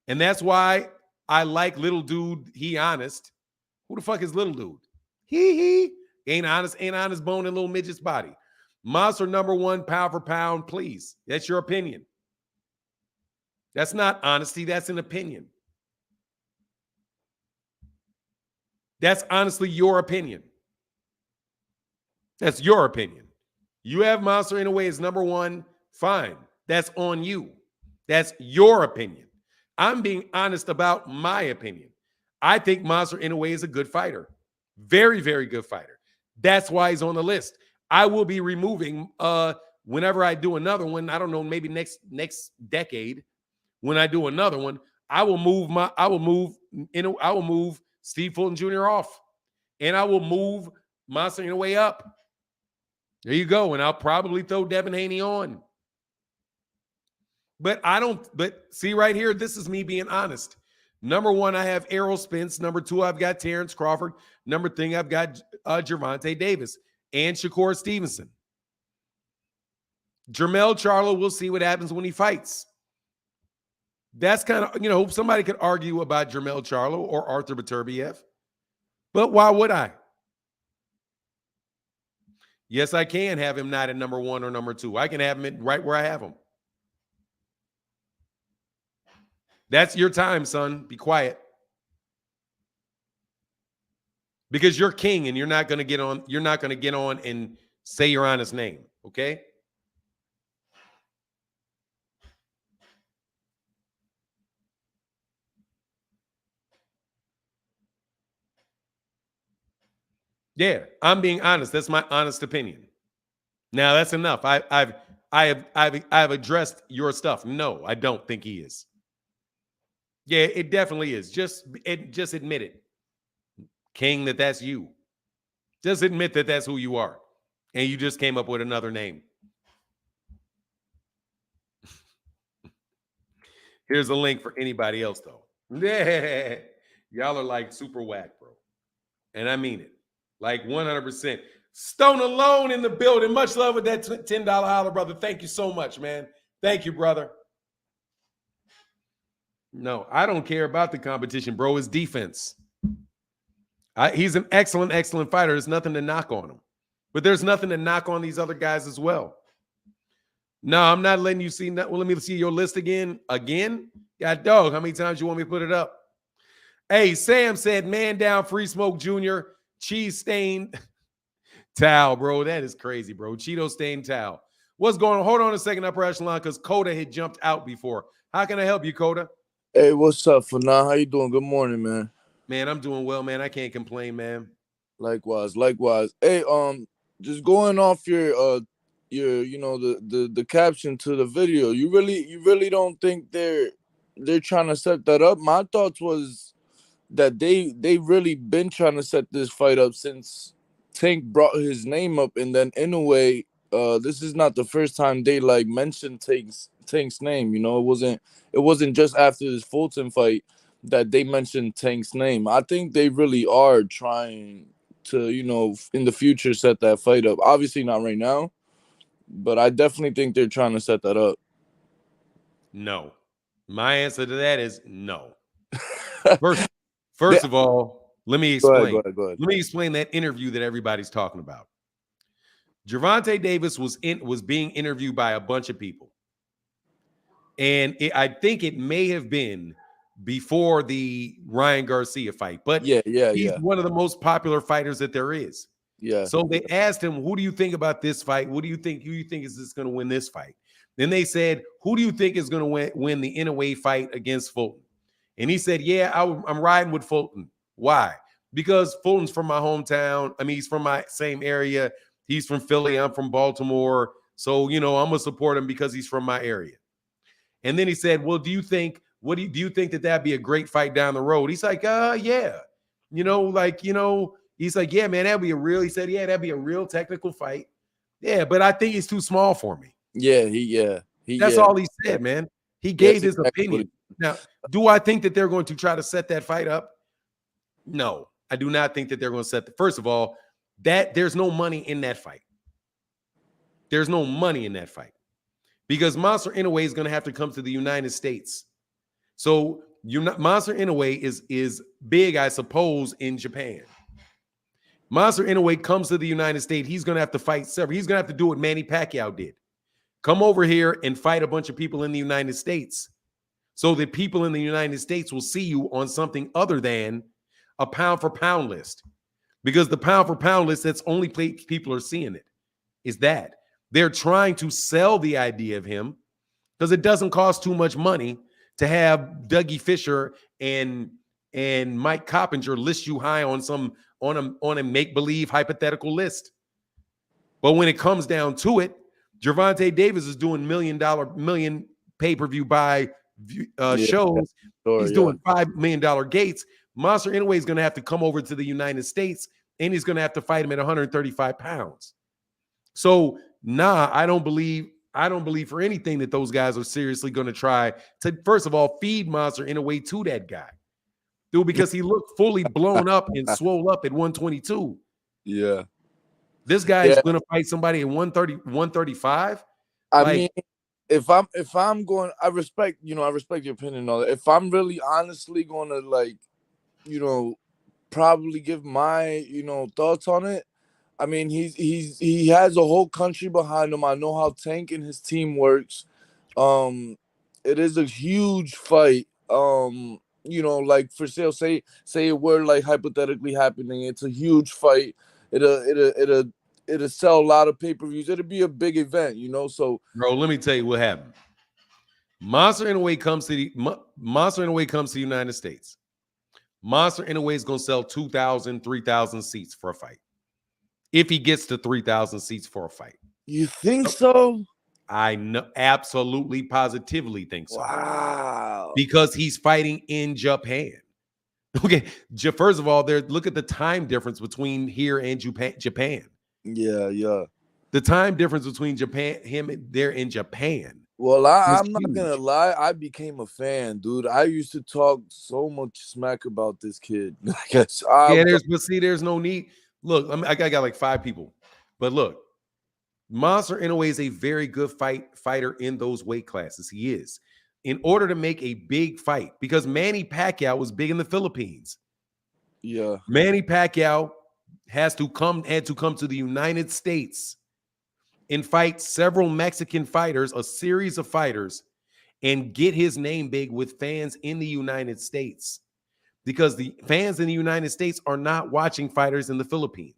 And that's why I like little dude, he honest. Who the fuck is little dude? He. Ain't honest bone in little midget's body. Monster number 1 pound for pound, please. That's your opinion. That's not honesty. That's an opinion. That's honestly your opinion. That's your opinion. You have Monster Inoue as number 1. Fine. That's on you. That's your opinion. I'm being honest about my opinion. I think Monster Inoue is a good fighter. Very, very good fighter. That's why he's on the list. I will be removing whenever I do another one. I don't know, maybe next decade. When I do another one, I will move Steve Fulton Jr. off, and I will move Monster Inoue up. There you go, and I'll probably throw Devin Haney on. But see right here, this is me being honest. Number 1, I have Errol Spence. Number 2, I've got Terrence Crawford. Number 3, I've got Gervonta Davis and Shakur Stevenson. Jermell Charlo, we'll see what happens when he fights. That's kind of, somebody could argue about Jermell Charlo or Arthur Beterbiev. But why would I? Yes, I can have him not at number 1 or number 2. I can have him right where I have him. That's your time, son. Be quiet. Because you're king and you're not going to get on and say your honest name, okay? Yeah, I'm being honest. That's my honest opinion. Now that's enough. I've addressed your stuff. No, I don't think he is. Yeah, it definitely is. Just admit it, King, that's you. Just admit that that's who you are, and you just came up with another name. Here's a link for anybody else, though. Yeah, y'all are like super whack, bro, and I mean it, like 100%. Stone Alone in the building. Much love with that $10 holler, brother. Thank you so much, man. Thank you, brother. No, I don't care about the competition, bro. It's defense. He's an excellent, excellent fighter. There's nothing to knock on him. But there's nothing to knock on these other guys as well. No, I'm not letting you see that. Well, let me see your list again. Again? God dog, how many times you want me to put it up? Hey, Sam said, man down, Free Smoke Jr., cheese stained towel, bro. That is crazy, bro. Cheeto stained towel. What's going on? Hold on a second, upper echelon, because Coda had jumped out before. How can I help you, Coda? Hey, what's up, Fanan? How you doing? Good morning, man. Man, I'm doing well, man. I can't complain, man. Likewise. Hey, just going off your the caption to the video. You really don't think they're trying to set that up? My thoughts was that they really been trying to set this fight up since Tank brought his name up, and then in a way, this is not the first time they mentioned Tank's name. It wasn't just after this Fulton fight that they mentioned Tank's name. I think they really are trying in the future set that fight up. Obviously not right now, but I definitely think they're trying to set that up. No. My answer to that is no. First of all, let me explain. Go ahead. Let me explain that interview that everybody's talking about. Gervonta Davis was being interviewed by a bunch of people. And I think it may have been before the Ryan Garcia fight, but he's one of the most popular fighters that there is. Yeah. So they asked him, "Who do you think about this fight? What do you think? Who do you think is going to win this fight?" Then they said, "Who do you think is going to win the Inoue fight against Fulton?" And he said, "Yeah, I'm riding with Fulton. Why? Because Fulton's from my hometown. I mean, he's from my same area. He's from Philly. I'm from Baltimore. So, I'm going to support him because he's from my area." And then he said, "Well, do you think that that'd be a great fight down the road?" He's like, yeah. He's like, "Yeah, man, that'd be that'd be a real technical fight. Yeah, but I think he's too small for me." That's all he said, man. He gave his opinion. Now, do I think that they're going to try to set that fight up? No, I do not think that they're going to set first of all, that there's no money in that fight. There's no money in that fight. Because Monster Inoue is going to have to come to the United States. So Monster Inoue is big, I suppose, in Japan. Monster Inoue comes to the United States. He's going to have to fight several. He's going to have to do what Manny Pacquiao did. Come over here and fight a bunch of people in the United States so that people in the United States will see you on something other than a pound-for-pound list. Because the pound-for-pound list, that's only people are seeing it, is that. They're trying to sell the idea of him because it doesn't cost too much money to have Dougie Fisher and Mike Coppinger list you high on a make-believe hypothetical list. But when it comes down to it, Gervonta Davis is doing million pay-per-view buy shows. He's doing $5 million gates. Monster Inoue is going to have to come over to the United States, and he's going to have to fight him at 135 pounds. So, I don't believe for anything that those guys are seriously going to try to, first of all, feed Monster Inoue to that guy. Dude, because he looked fully blown up and swole up at 122. Yeah. This guy is going to fight somebody at 130, 135. I mean, if I'm going, I respect your opinion and all that. If I'm really honestly going to probably give my, thoughts on it. I mean, he has a whole country behind him. I know how Tank and his team works. It is a huge fight. For sale, say it were hypothetically happening. It's a huge fight. It'll sell a lot of pay-per-views. It'll be a big event, So, bro, let me tell you what happened. Monster Inoue comes to the United States. Monster Inoue is going to sell 2,000, 3,000 seats for a fight. If he gets to 3,000 seats for a fight. You think so? I know, absolutely, positively think so. Wow. Because he's fighting in Japan. Okay, first of all, look at the time difference between here and Japan. Yeah. The time difference between they're in Japan. Well, I'm not gonna lie, I became a fan, dude. I used to talk so much smack about this kid. There's no need. Look, I got like 5 people, but look, Monster Inoue is a very good fighter in those weight classes. He is. In order to make a big fight, because Manny Pacquiao was big in the Philippines. Yeah. Manny Pacquiao had to come to the United States and fight several Mexican fighters, a series of fighters, and get his name big with fans in the United States. Because the fans in the United States are not watching fighters in the Philippines.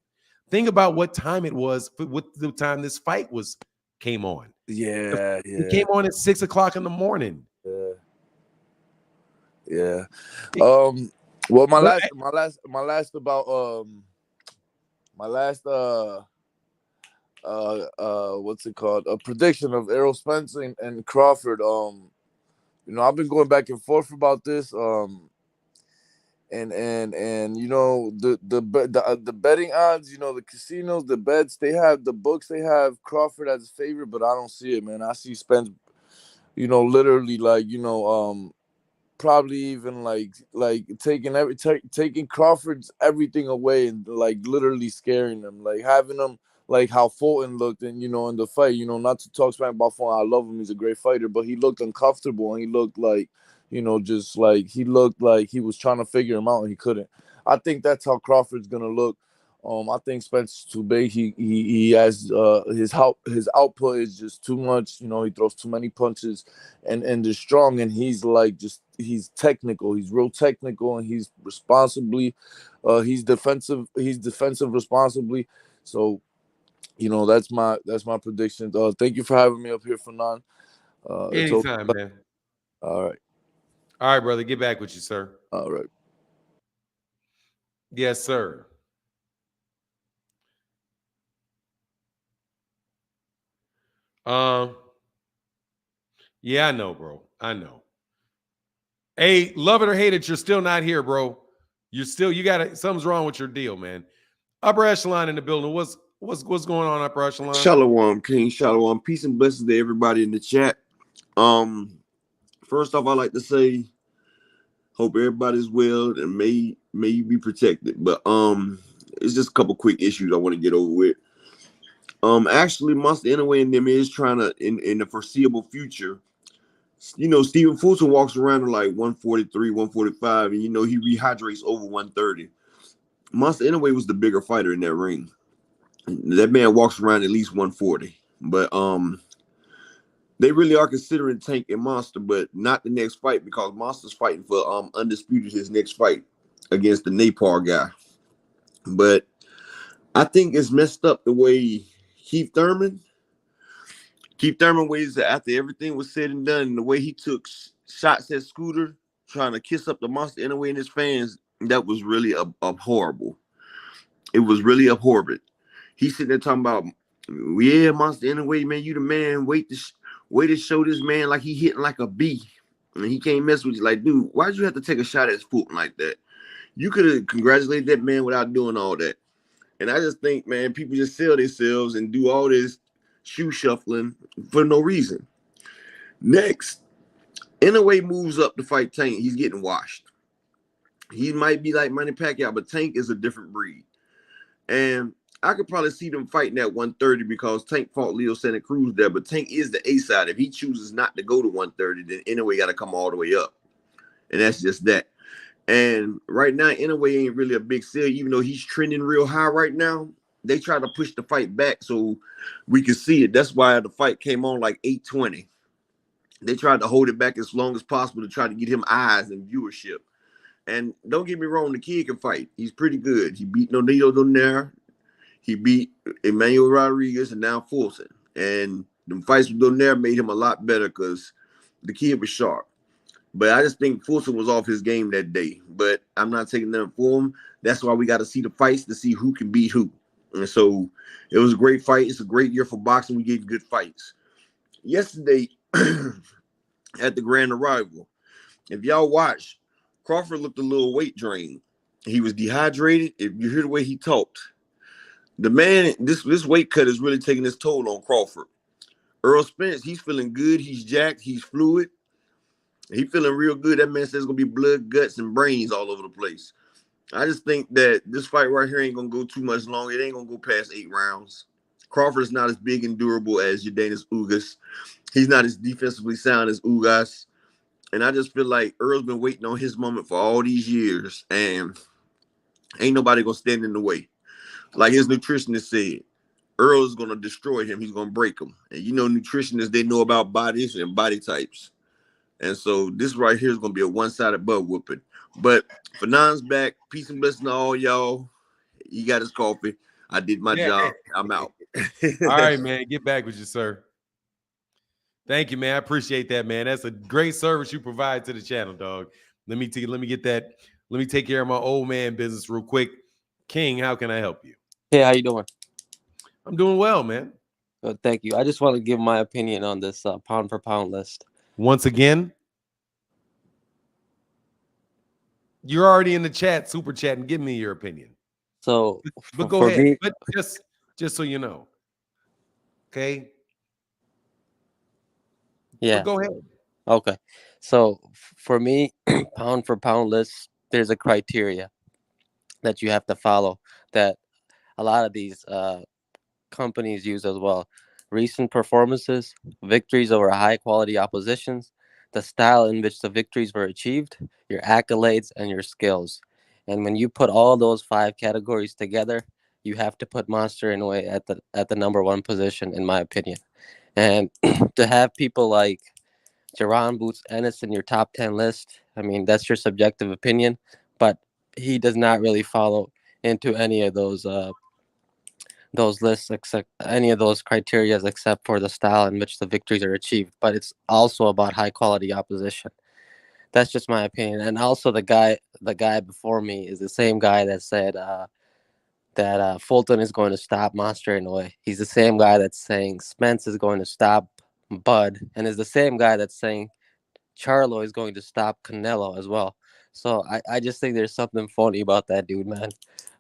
Think about what time it was with the time this fight came on. Yeah. It came on at 6 o'clock in the morning. Yeah. Well, my last what's it called? A prediction of Errol Spence and Crawford. I've been going back and forth about this. And the betting odds, the casinos, the bets, they have the books, they have Crawford as a favorite, but I don't see it, man. I see Spence, literally probably even like taking Crawford's everything away and like literally scaring them, like having them like how Fulton looked in the fight. Not to talk smack about Fulton, I love him, he's a great fighter, but he looked uncomfortable and he looked like just like he looked like he was trying to figure him out and he couldn't. I think that's how Crawford's gonna look. I think Spence is too big. He has his output is just too much. He throws too many punches, and they're strong. And he's he's technical. He's real technical, and he's he's defensive. He's defensive responsibly. So that's my prediction. Thank you for having me up here, Fanon. It's okay. Anytime, man. All right. All right, brother. Get back with you, sir. All right. Yes, sir. Yeah, I know, bro. I know. Hey, love it or hate it, you're still not here, bro. You got it. Something's wrong with your deal, man. Upper echelon in the building. What's going on, upper echelon? Shalom, King. Shalom. Peace and blessings to everybody in the chat. First off, I'd like to say, hope everybody's well and may you be protected. But it's just a couple quick issues I want to get over with. Actually, Monster Inoue and them is trying to in the foreseeable future. Stephen Fulton walks around at like 143, 145, and he rehydrates over 130. Monster Inoue was the bigger fighter in that ring. That man walks around at least 140. But they really are considering Tank and Monster, but not the next fight because Monster's fighting for undisputed his next fight against the Nepal guy. But I think it's messed up the way Keith Thurman ways that after everything was said and done, the way he took shots at Scooter, trying to kiss up the Monster Inoue and his fans, that was really horrible. It was really abhorrent. He's sitting there talking about, yeah, Monster Inoue, man, you the man. Wait to show this man like he hitting like a bee. And he can't mess with you. Like, dude, why'd you have to take a shot at Fulton like that? You could have congratulated that man without doing all that. And I just think, man, people just sell themselves and do all this shoe shuffling for no reason. Next, Inoue moves up to fight Tank. He's getting washed. He might be like Manny Pacquiao, but Tank is a different breed. And I could probably see them fighting at 130 because Tank fought Leo Santa Cruz there, but Tank is the A side. If he chooses not to go to 130, then Inoue got to come all the way up. And that's just that. And right now, Inoue ain't really a big sell, even though he's trending real high right now. They try to push the fight back so we can see it. That's why the fight came on like 8:20. They tried to hold it back as long as possible to try to get him eyes and viewership. And don't get me wrong, the kid can fight. He's pretty good. He beat Nonito Donaire. He beat Emmanuel Rodriguez and now Fulton. And the fights with Donaire made him a lot better because the kid was sharp. But I just think Fulton was off his game that day. But I'm not taking that for him. That's why we got to see the fights to see who can beat who. And so it was a great fight. It's a great year for boxing. We get good fights. Yesterday at the Grand Arrival, if y'all watch, Crawford looked a little weight drained. He was dehydrated. If you hear the way he talked, the man, this weight cut is really taking its toll on Crawford. Errol Spence, he's feeling good. He's jacked. He's fluid. He's feeling real good. That man says it's going to be blood, guts, and brains all over the place. I just think that this fight right here ain't going to go too much long. It ain't going to go past 8 rounds. Crawford's not as big and durable as Yordenis Ugas. He's not as defensively sound as Ugas. And I just feel like Earl's been waiting on his moment for all these years. And ain't nobody going to stand in the way. Like his nutritionist said, Earl is going to destroy him. He's going to break him. And nutritionists, they know about bodies and body types. And so this right here is going to be a one-sided butt whooping. But Fanon's back. Peace and blessing to all y'all. He got his coffee. I did my job. I'm out. All right, man. Get back with you, sir. Thank you, man. I appreciate that, man. That's a great service you provide to the channel, dog. Let me get that. Let me take care of my old man business real quick. King, how can I help you? Hey, how you doing? I'm doing well, man. Good, thank you. I just want to give my opinion on this pound for pound list. Once again, you're already in the chat, super chat, and give me your opinion. So, but go ahead. But just so you know, okay. Yeah. But go ahead. Okay. So for me, pound for pound list, there's a criteria that you have to follow that a lot of these companies use as well. Recent performances, victories over high quality oppositions, the style in which the victories were achieved, your accolades, and your skills. And when you put all those 5 categories together, you have to put Monster Inoue at the number 1 position, in my opinion. And to have people like Jerron Boots Ennis in your top 10 list, I mean, that's your subjective opinion, but he does not really follow into any of those lists, except any of those criterias, except for the style in which the victories are achieved. But it's also about high quality opposition. That's just my opinion. And also the guy before me is the same guy that said that Fulton is going to stop Monster in a way. He's the same guy that's saying Spence is going to stop Bud, and is the same guy that's saying Charlo is going to stop Canelo as well. So I just think there's something phony about that dude, man.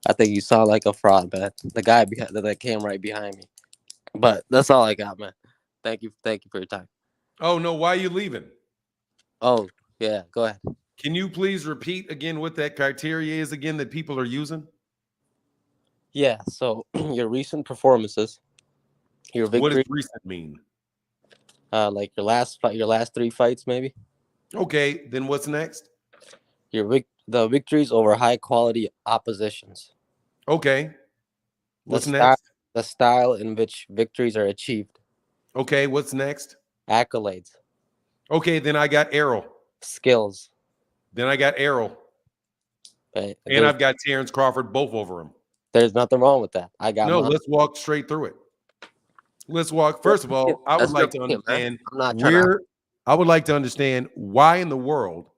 I think you sound like a fraud, man. The guy that came right behind me. But that's all I got, man. Thank you for your time. Oh no, why are you leaving? Oh yeah, go ahead. Can you please repeat again what that criteria is again that people are using? Yeah, so your recent performances, your What does victory, recent mean? like your last fight, your last 3 fights, maybe. Okay, then what's next? The victories over high quality oppositions. Okay, what's The next? the style in which victories are achieved. Okay, what's next? Accolades. Okay, then I got Errol. Skills. Then I got Errol. Right? And I've got Terrence Crawford both over him. There's nothing wrong with that. I got No, mine. let's walk straight through it. Let's walk. First of all, I would like to understand I would like to understand why in the world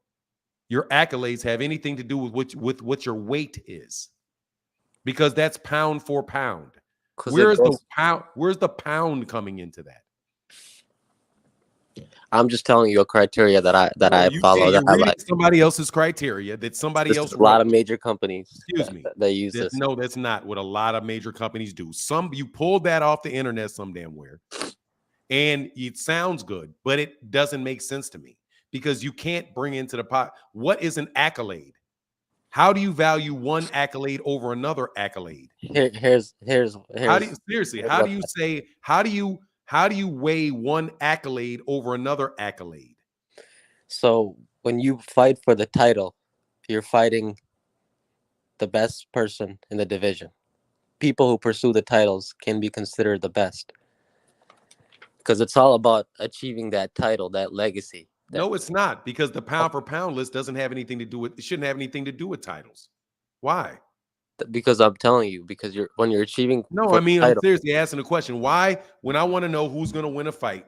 your accolades have anything to do with what your weight is. Because that's pound for pound. Where's the pound coming into that? I'm just telling you a criteria that I follow. You're reading somebody else's criteria that somebody else wrote. A lot of major companies. Excuse me. They use this. No, that's not what a lot of major companies do. You pulled that off the internet some damn where, and it sounds good, but it doesn't make sense to me because you can't bring into the pot. What is an accolade? How do you value one accolade over another accolade? Here's how do you weigh one accolade over another accolade? So when you fight for the title, you're fighting the best person in the division. People who pursue the titles can be considered the best because it's all about achieving that title, that legacy. No, it's not, because the pound for pound list doesn't have anything to do with. It shouldn't have anything to do with titles. Why? Because I'm telling you, because when you're achieving. No, I mean, I'm seriously asking the question. Why, when I want to know who's going to win a fight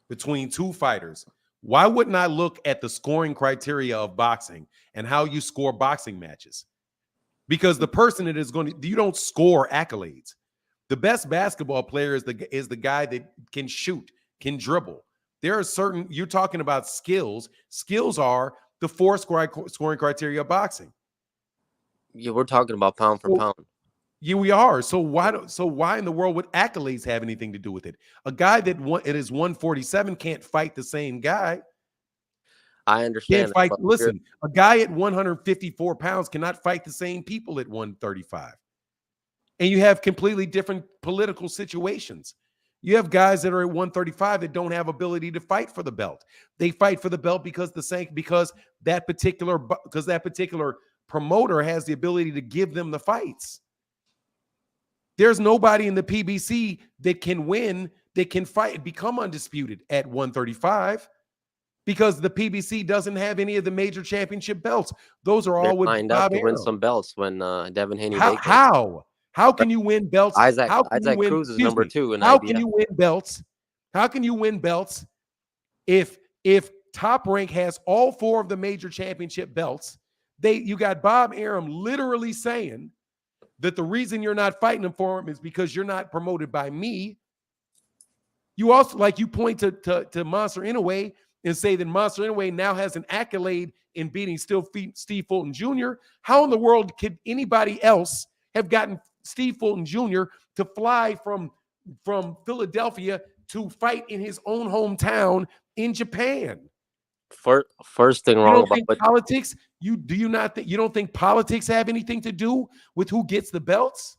between two fighters, why wouldn't I look at the scoring criteria of boxing and how you score boxing matches? Because the person that is going to, you don't score accolades. The best basketball player is the guy that can shoot, can dribble. There are certain, you're talking about skills. Skills are the 4 scoring criteria of boxing. Yeah, we're talking about pound for pound. Yeah, we are. So why in the world would accolades have anything to do with it? A guy that it is 147 can't fight the same guy. I understand. Can't fight. Listen, a guy at 154 pounds cannot fight the same people at 135. And you have completely different political situations. You have guys that are at 135 that don't have ability to fight for the belt. They fight for the belt because that particular promoter has the ability to give them the fights. There's nobody in the PBC that can win, that can fight, become undisputed at 135 because the PBC doesn't have any of the major championship belts. Those are all with lined Bob up to Arum. win some belts when Devin Haney. How can you win belts? Isaac Cruz is number 2 in How IBF. can you win belts? How can you win belts if Top Rank has all 4 of the major championship belts? You got Bob Arum literally saying that the reason you're not fighting him for him is because you're not promoted by me. You also, like, you point to Monster Inoue and say that Monster Inoue now has an accolade in beating Steve Fulton Jr. How in the world could anybody else have gotten Steve Fulton Jr. to fly from Philadelphia to fight in his own hometown in Japan? First thing You wrong don't about think what politics? You don't think politics have anything to do with who gets the belts?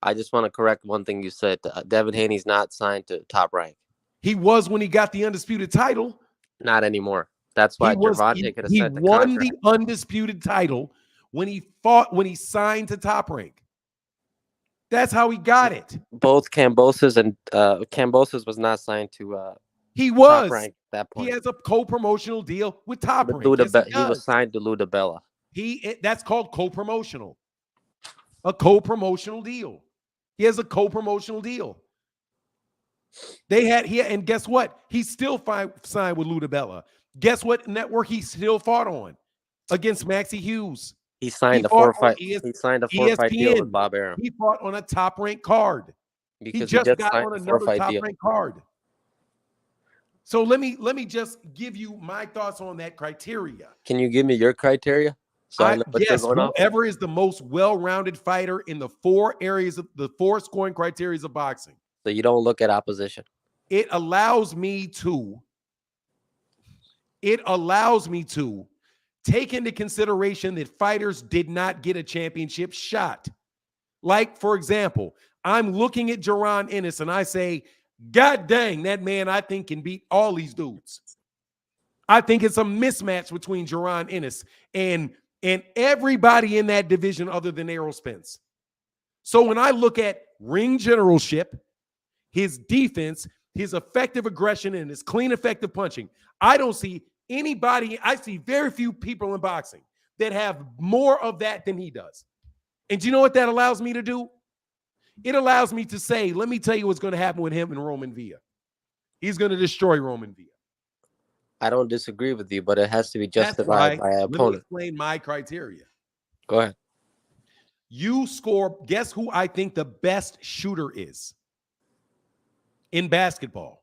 I just want to correct one thing you said. Devin Haney's not signed to Top Rank. He was when he got the undisputed title. Not anymore. That's why Gervonta could have He sent the won contract. the undisputed title when he signed to Top Rank. That's how he got it. Both Cambosis and Cambosis was not signed to He Top was. Rank at that point. He has a co-promotional deal with Top With Rank. Yes, he was signed to Lou DiBella. That's called co-promotional. A co-promotional deal. He has a co-promotional deal. And guess what? He's still signed with Lou DiBella. Guess what network he still fought on against Maxie Hughes? He signed a 4-fight. He signed a 4-fight deal ESPN. with Bob Arum. He fought on a Top Rank card. Because he just got signed on a another 4-fight Top deal. Rank card. So let me just give you my thoughts on that criteria. Can you give me your criteria? So I know what yes, you're going whoever is the most well-rounded fighter in the four scoring criteria of boxing. So you don't look at opposition. It allows me to take into consideration that fighters did not get a championship shot. Like, for example, I'm looking at Jaron Ennis and I say, God dang, that man I think can beat all these dudes. I think it's a mismatch between Jaron Ennis and everybody in that division other than Errol Spence. So when I look at ring generalship, his defense, his effective aggression, and his clean, effective punching, I don't see anybody. I see very few people in boxing that have more of that than he does. And do you know what that allows me to do? It allows me to say, let me tell you what's going to happen with him and Roman Villa. He's going to destroy Roman Villa. I don't disagree with you, but it has to be justified by an opponent. Let me explain my criteria. Go ahead. You score. Guess who I think the best shooter is in basketball?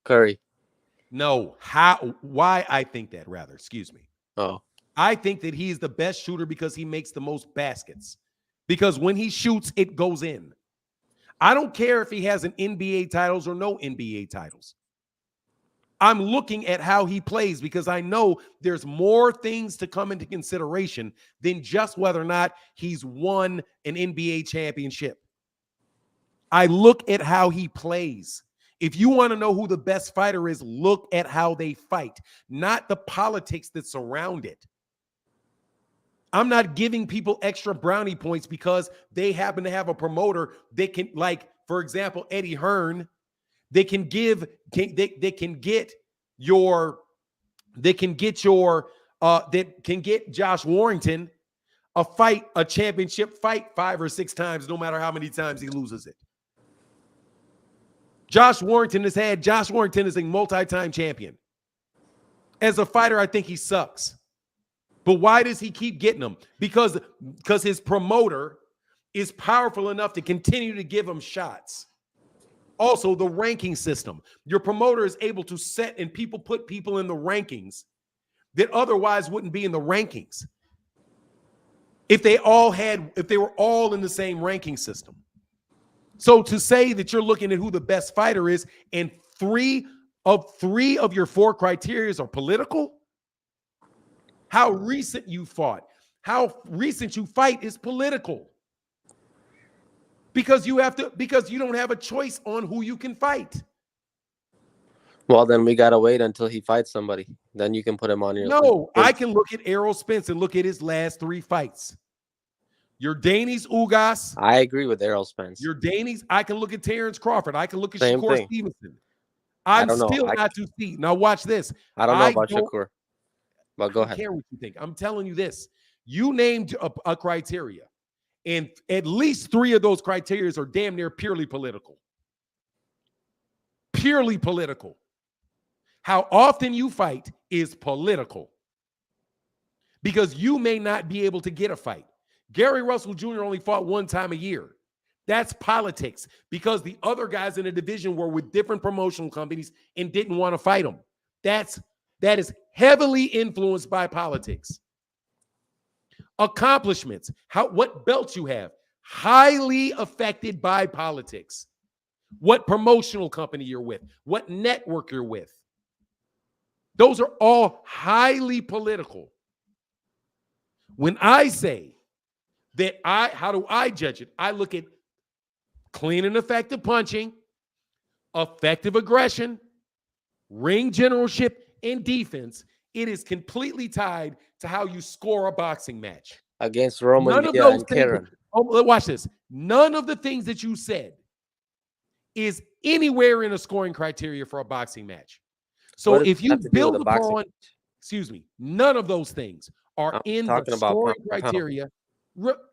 Curry. No. Why I think that, rather. Excuse me. Oh. I think that he's the best shooter because he makes the most baskets. Because when he shoots, it goes in. I don't care if he has an NBA titles or no NBA titles. I'm looking at how he plays because I know there's more things to come into consideration than just whether or not he's won an NBA championship. I look at how he plays. If you want to know who the best fighter is, look at how they fight, not the politics that surround it. I'm not giving people extra brownie points because they happen to have a promoter that can, like, for example, Eddie Hearn. They can get Josh Warrington a championship fight 5 or 6 times, no matter how many times he loses it. Josh Warrington is a multi-time champion. As a fighter, I think he sucks. But why does he keep getting them? Because his promoter is powerful enough to continue to give him shots. Also, the ranking system. Your promoter is able to set and put people in the rankings that otherwise wouldn't be in the rankings. If they were all in the same ranking system. So to say that you're looking at who the best fighter is and three of your 4 criteria are political, how recent you fought, how recent you fight is political. Because you don't have a choice on who you can fight. Well, then we gotta wait until he fights somebody. Then you can put him on your list. No, I can look at Errol Spence and look at his last 3 fights. Your Danis Ugas. I agree with Errol Spence. Your Danis. I can look at Terrence Crawford. I can look at Same Shakur thing. Stevenson. I'm don't know. still not to see. Now watch this. I don't know about Shakur. But go I ahead. don't care what you think. I'm telling you this. You named a criteria, and at least 3 of those criteria are damn near purely political. Purely political. How often you fight is political. Because you may not be able to get a fight. Gary Russell Jr. only fought 1 time a year. That's politics because the other guys in the division were with different promotional companies and didn't want to fight them. That is heavily influenced by politics. Accomplishments, what belts you have, highly affected by politics. What promotional company you're with, what network you're with. Those are all highly political. When I say that how do I judge it? I look at clean and effective punching, effective aggression, ring generalship, and defense. It is completely tied to how you score a boxing match. Against Roman None of Villa those and things. Karen. Oh, watch this. None of the things that you said is anywhere in a scoring criteria for a boxing match. So What does if it you have to do with build a boxing upon, excuse me, none of those things are I'm in the talking about scoring pound for pound. criteria.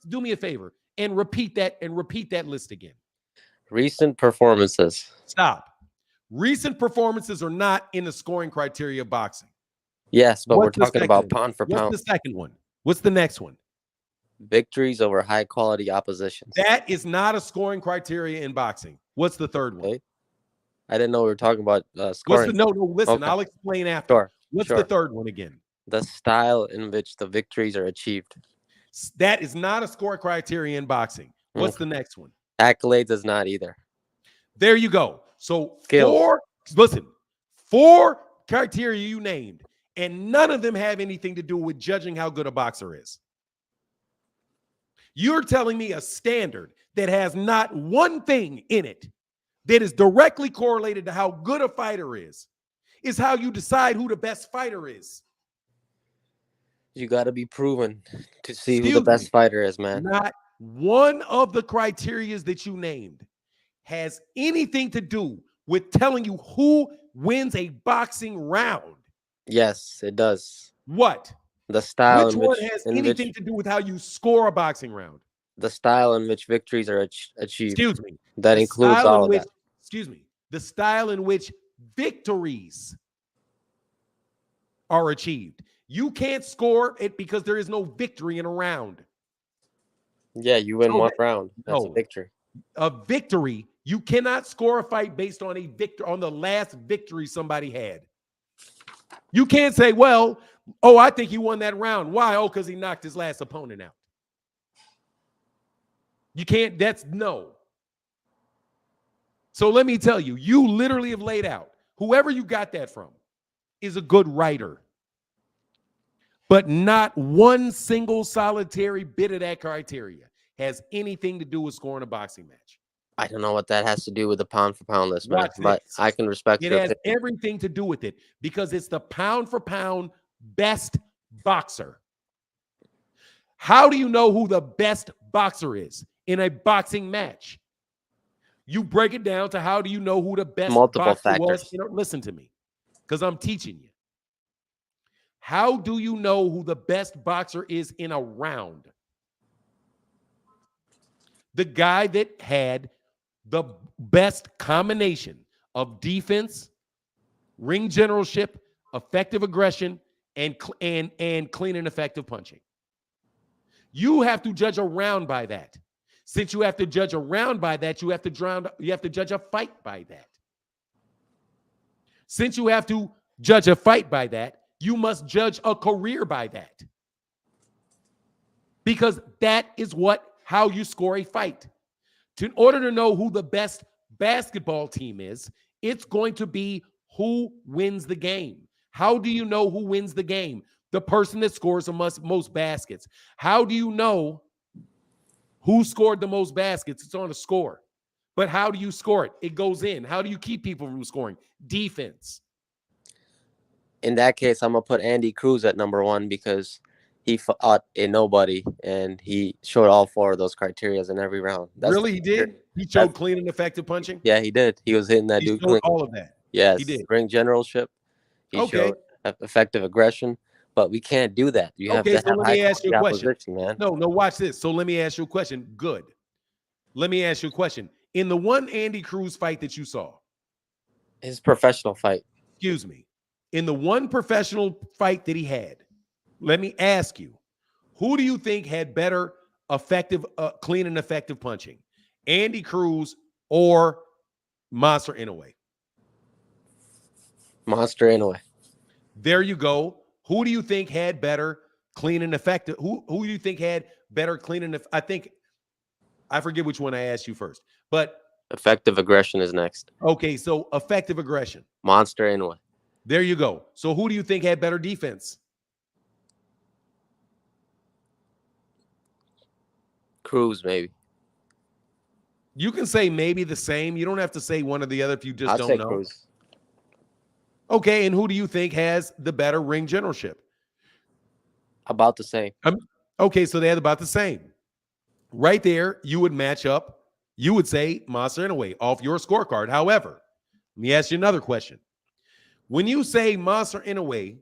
Do me a favor and repeat that list again. Recent performances. Stop. Recent performances are not in the scoring criteria of boxing. Yes, but What's we're the talking second about one? pound for pound. What's the second one? What's the next one? Victories over high quality oppositions. That is not a scoring criteria in boxing. What's the third one? Okay. I didn't know we were talking about What's scoring. the no? Listen, Okay. I'll explain after. Sure. What's Sure. the third one again? The style in which the victories are achieved. That is not a score criteria in boxing. What's the next one? Accolades is not either. There you go. So Skills. four criteria you named, and none of them have anything to do with judging how good a boxer is. You're telling me a standard that has not one thing in it that is directly correlated to how good a fighter is how you decide who the best fighter is. You got to be proven to see who the best fighter is, man. Not one of the criterias that you named has anything to do with telling you who wins a boxing round. Yes, it does. What? The style Which in one which has anything to do with how you score a boxing round? The style in which victories are achieved. Excuse me. That includes all of that. Excuse me. The style in which victories are achieved. You can't score it because there is no victory in a round. Yeah, you win one round. That's a victory. A victory, you cannot score a fight based on on the last victory somebody had. You can't say, well, I think he won that round. Why? Oh, because he knocked his last opponent out. You can't, no. So let me tell you, you literally have laid out, whoever you got that from is a good writer. But not one single solitary bit of that criteria has anything to do with scoring a boxing match. I don't know what that has to do with the pound for pound list, man, but I can respect it. It has everything to do with it because it's the pound for pound best boxer. How do you know who the best boxer is in a boxing match? You break it down to how do you know who the best boxer was? Listen to me, because I'm teaching you. How do you know who the best boxer is in a round? The guy that had the best combination of defense, ring generalship, effective aggression, and clean and effective punching. You have to judge a round by that. Since you have to judge a round by that, you have to judge a fight by that. Since you have to judge a fight by that, you must judge a career by that. Because that is how you score a fight. In order to know who the best basketball team is, it's going to be who wins the game. How do you know who wins the game? The person that scores the most baskets. How do you know who scored the most baskets? It's on a score. But how do you score it? It goes in. How do you keep people from scoring? Defense. In that case, I'm going to put Andy Cruz at number one because he fought a nobody and he showed all four of those criteria in every round. Really? He did? He showed clean and effective punching? Yeah, he did. He was hitting that dude clean. All of that. Yes. He did. Ring generalship. He showed effective aggression, but we can't do that. You have to have let me ask you a question. Man. No, watch this. So let me ask you a question. Good. Let me ask you a question. In the one Andy Cruz fight that you saw. His professional fight. Excuse me. In the one professional fight that he had, let me ask you, who do you think had better clean and effective punching? Andy Cruz or Monster Inoue? Monster Inoue. There you go. Who do you think had better clean and effective? Who do you think had better clean and I forget which one I asked you first, but effective aggression is next. Okay, so effective aggression. Monster Inoue. There you go. So who do you think had better defense? Cruz, maybe. You can say maybe the same. You don't have to say one or the other if you just I'd don't say know. Cruz. Okay, and who do you think has the better ring generalship? About the same. Okay, so they had about the same. Right there, you would match up. You would say Monster Inoue off your scorecard. However, let me ask you another question. When you say Monster Inoue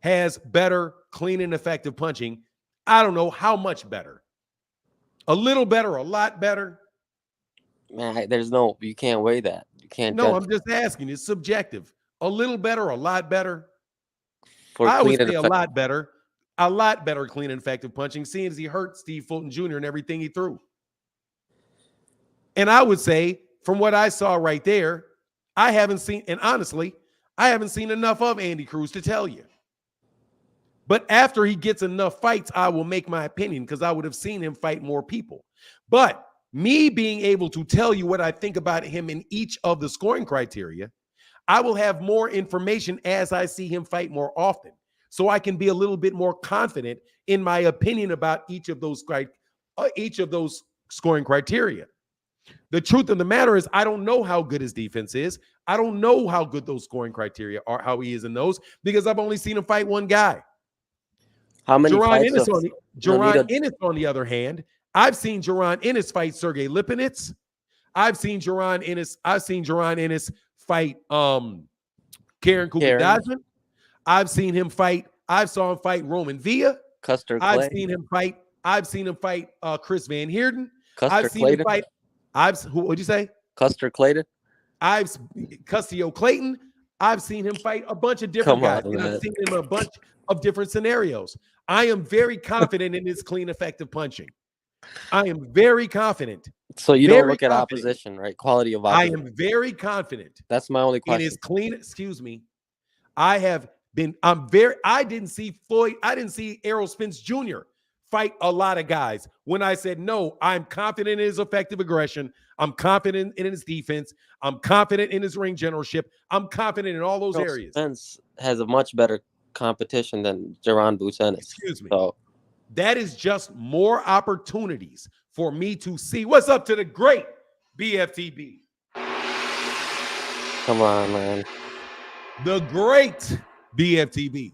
has better clean and effective punching, I don't know how much better. A little better, a lot better? Man, you can't weigh that. You can't No, judge I'm just asking. It's subjective. A little better, a lot better? for I would clean and say a effective. lot better. A lot better clean and effective punching, seeing as he hurt Steve Fulton Jr. and everything he threw. And I would say, from what I saw right there, I haven't seen, and honestly, I haven't seen enough of Andy Cruz to tell you. But after he gets enough fights, I will make my opinion because I would have seen him fight more people. But me being able to tell you what I think about him in each of the scoring criteria, I will have more information as I see him fight more often. So I can be a little bit more confident in my opinion about each of those scoring criteria. The truth of the matter is, I don't know how good his defense is. I don't know how good those scoring criteria are, how he is in those, because I've only seen him fight one guy. How many Jaron fights Ennis, of Ennis, on the other hand, I've seen Jaron Ennis fight Sergey Lipinets. I've seen Jaron Ennis fight Karen Kukadadjian. I saw him fight Roman Villa. Custer Clay. I've seen him fight Chris Van Heerden. Custer Clayton. What'd you say? Custer Clayton. Custio Clayton. I've seen him fight a bunch of different guys. And I've seen him in a bunch of different scenarios. I am very confident in his clean, effective punching. I am very confident. So you don't look at opposition, right? Quality of opposition. I am very confident. That's my only question. In his clean, excuse me. I didn't see Errol Spence Jr. fight a lot of guys. When I said no, I'm confident in his effective aggression. I'm confident in his defense. I'm confident in his ring generalship. I'm confident in all those areas. Spence has a much better competition than Jaron Boots Ennis. Excuse me. So that is just more opportunities for me to see what's up to the great BFTB. Come on, man. The great BFTB.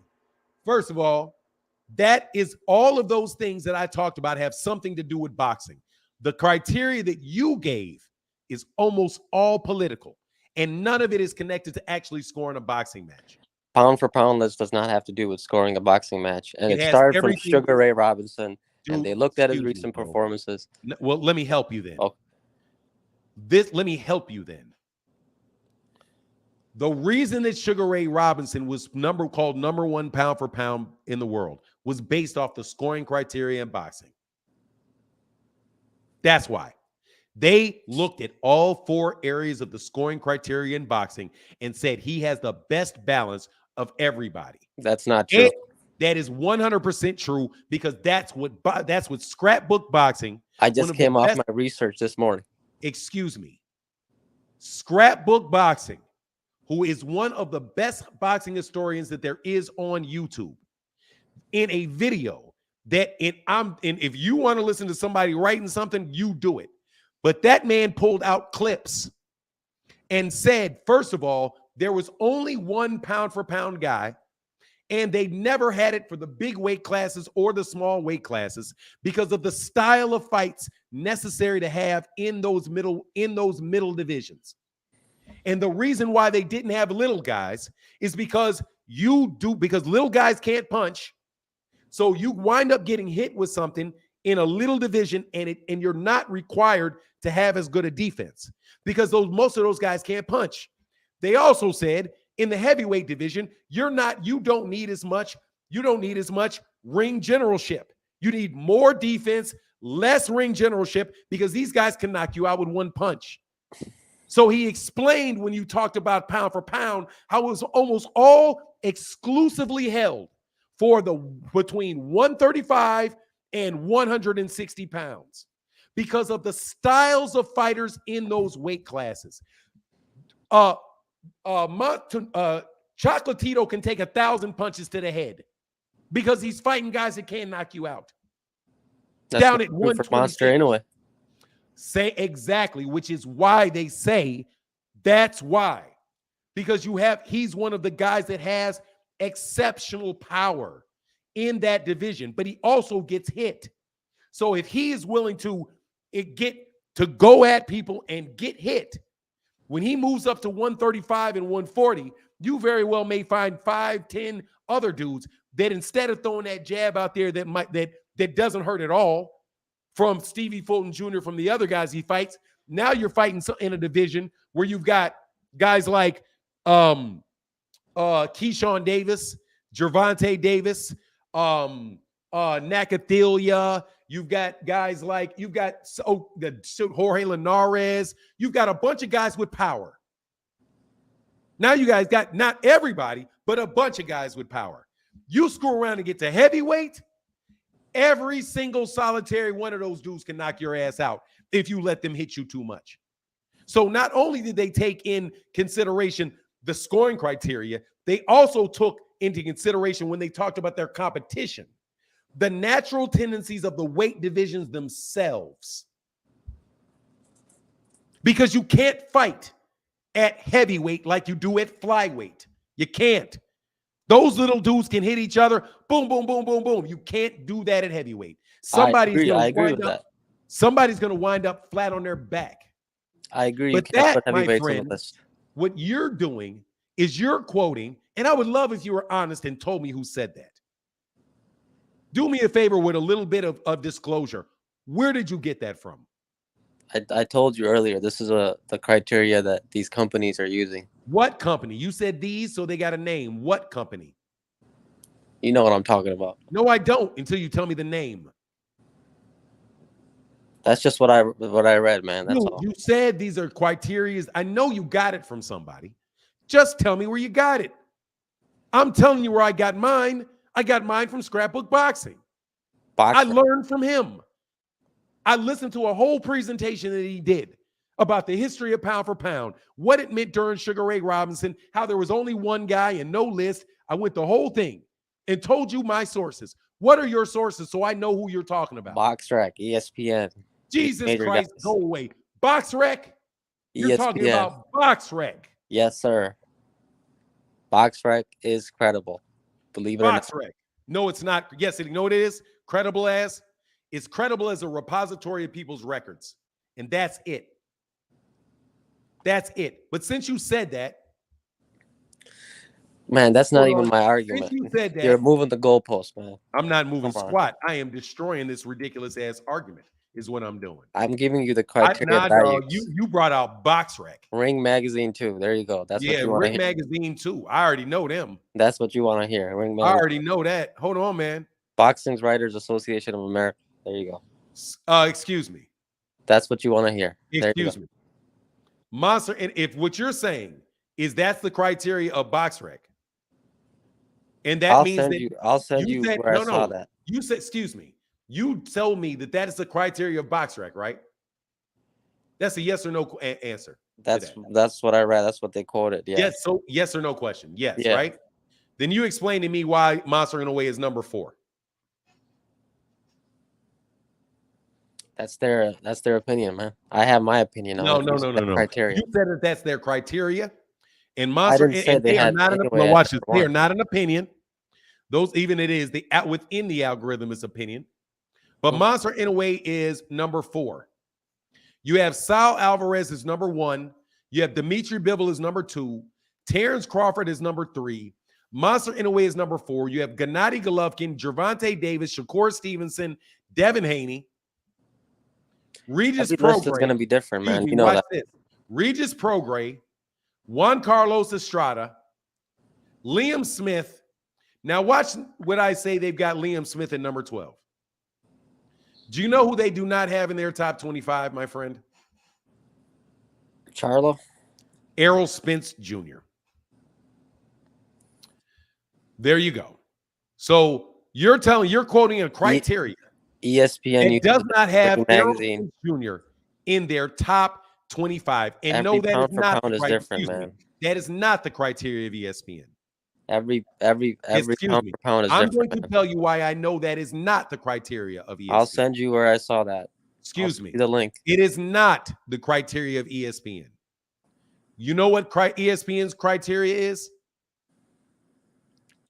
First of all, that is all of those things that I talked about have something to do with boxing. The criteria that you gave is almost all political, and none of it is connected to actually scoring a boxing match. Pound for pound list does not have to do with scoring a boxing match. And it started from Sugar Ray Robinson, and they looked at his recent performances. Well, let me help you then. Oh. Let me help you then. The reason that Sugar Ray Robinson was called number one pound for pound in the world was based off the scoring criteria in boxing. That's why. They looked at all four areas of the scoring criteria in boxing and said he has the best balance of everybody. That's not true. That is 100% true because that's what scrapbook boxing. I just came off my research this morning. Excuse me. Scrapbook boxing, who is one of the best boxing historians that there is on YouTube, in a video if you want to listen to somebody writing something, you do it. But that man pulled out clips and said, first of all, there was only one pound for pound guy, and they never had it for the big weight classes or the small weight classes because of the style of fights necessary to have in those middle divisions. And the reason why they didn't have little guys is because little guys can't punch. So you wind up getting hit with something in a little division, and you're not required to have as good a defense because most of those guys can't punch. They also said in the heavyweight division, you don't need as much ring generalship. You need more defense, less ring generalship because these guys can knock you out with one punch. So he explained when you talked about pound for pound, how it was almost all exclusively held for between 135 and 160 pounds because of the styles of fighters in those weight classes. Chocolatito can take 1,000 punches to the head because he's fighting guys that can't knock you out. That's Down at true for Monster 126. Inoue. Say exactly, which is why they say that's why. Because he's one of the guys that has exceptional power in that division, but he also gets hit. So if he is willing to go at people and get hit, when he moves up to 135 and 140, you very well may find 5, 10 other dudes that instead of throwing that jab out there that doesn't hurt at all from Stevie Fulton Jr. from the other guys he fights, now you're fighting in a division where you've got guys like Keyshawn Davis, Gervonta Davis, Nakathelia. You've got guys like Jorge Linares. You've got a bunch of guys with power. Now you guys got not everybody, but a bunch of guys with power. You screw around and get to heavyweight, every single solitary one of those dudes can knock your ass out if you let them hit you too much. So not only did they take in consideration the scoring criteria, they also took into consideration when they talked about their competition, the natural tendencies of the weight divisions themselves. Because you can't fight at heavyweight like you do at flyweight. You can't. Those little dudes can hit each other. Boom, boom, boom, boom, boom. You can't do that at heavyweight. Somebody's going to wind up flat on their back. I agree. But that, my friend, what you're doing is you're quoting, and I would love if you were honest and told me who said that. Do me a favor with a little bit of disclosure. Where did you get that from? I told you earlier, this is the criteria that these companies are using. What company? You said these, so they got a name. What company? You know what I'm talking about. No, I don't, until you tell me the name. That's just what I read, man. That's all. You said these are criteria. I know you got it from somebody. Just tell me where you got it. I'm telling you where I got mine. I got mine from Scrapbook Boxing. I learned from him. I listened to a whole presentation that he did about the history of pound for pound, what it meant during Sugar Ray Robinson, how there was only one guy and no list. I went the whole thing and told you my sources. What are your sources so I know who you're talking about? BoxRec, ESPN. Jesus Christ, go away. BoxRec? You're talking about BoxRec. Yes, sir. BoxRec is credible. Believe it or not. BoxRec. No, it's not. Yes, you know what it is? Credible as? It's credible as a repository of people's records. And that's it. That's it. But since you said that, man, that's not even my argument. Since you said that, you're moving the goalpost, man. I'm not moving squat. I am destroying this ridiculous ass argument. Is what I'm doing. I'm giving you the criteria. You brought out BoxRec. Ring Magazine too. There you go. That's what you want to hear. Ring Magazine too. I already know them. That's what you want to hear. Ring Magazine. I already know that. Hold on, man. Boxing Writers Association of America. There you go. Excuse me. That's what you want to hear. Excuse me. Monster, and if what you're saying is that's the criteria of BoxRec, and that means that I'll send you where I saw that. You said, excuse me. You tell me that is the criteria of BoxRec, right? That's a yes or no answer. That's what I read. That's what they quoted. Yeah. Yes. So yes or no question. Yes. Yeah. Right. Then you explain to me why Monster Inoue is number 4. That's their opinion, man. I have my opinion on no. criteria. You said that that's their criteria, and Monster they are not an opinion. Those even it is within the algorithm is opinion. But Monster Inoue is number 4. You have Saul Alvarez is number 1. You have Dimitri Bivol is number 2. Terrence Crawford is number 3. Monster Inoue is number 4. You have Gennady Golovkin, Gervonta Davis, Shakur Stevenson, Devin Haney. Regis Prograis is going to be different, man. You know that. This. Regis Prograis, Juan Carlos Estrada, Liam Smith. Now watch what I say. They've got Liam Smith at number 12. Do you know who they do not have in their top 25, my friend? Charlo? Errol Spence Jr. There you go. So you're quoting a criteria. ESPN. It does not have Errol Spence Jr. in their top 25. And no, that is not the criteria. That is not the criteria of ESPN. Every Excuse pound me. for pound is I'm different, going to man. tell you why I know that is not the criteria of ESPN. I'll send you where I saw that. Excuse I'll me. send you the link. It is not the criteria of ESPN. You know what ESPN's criteria is?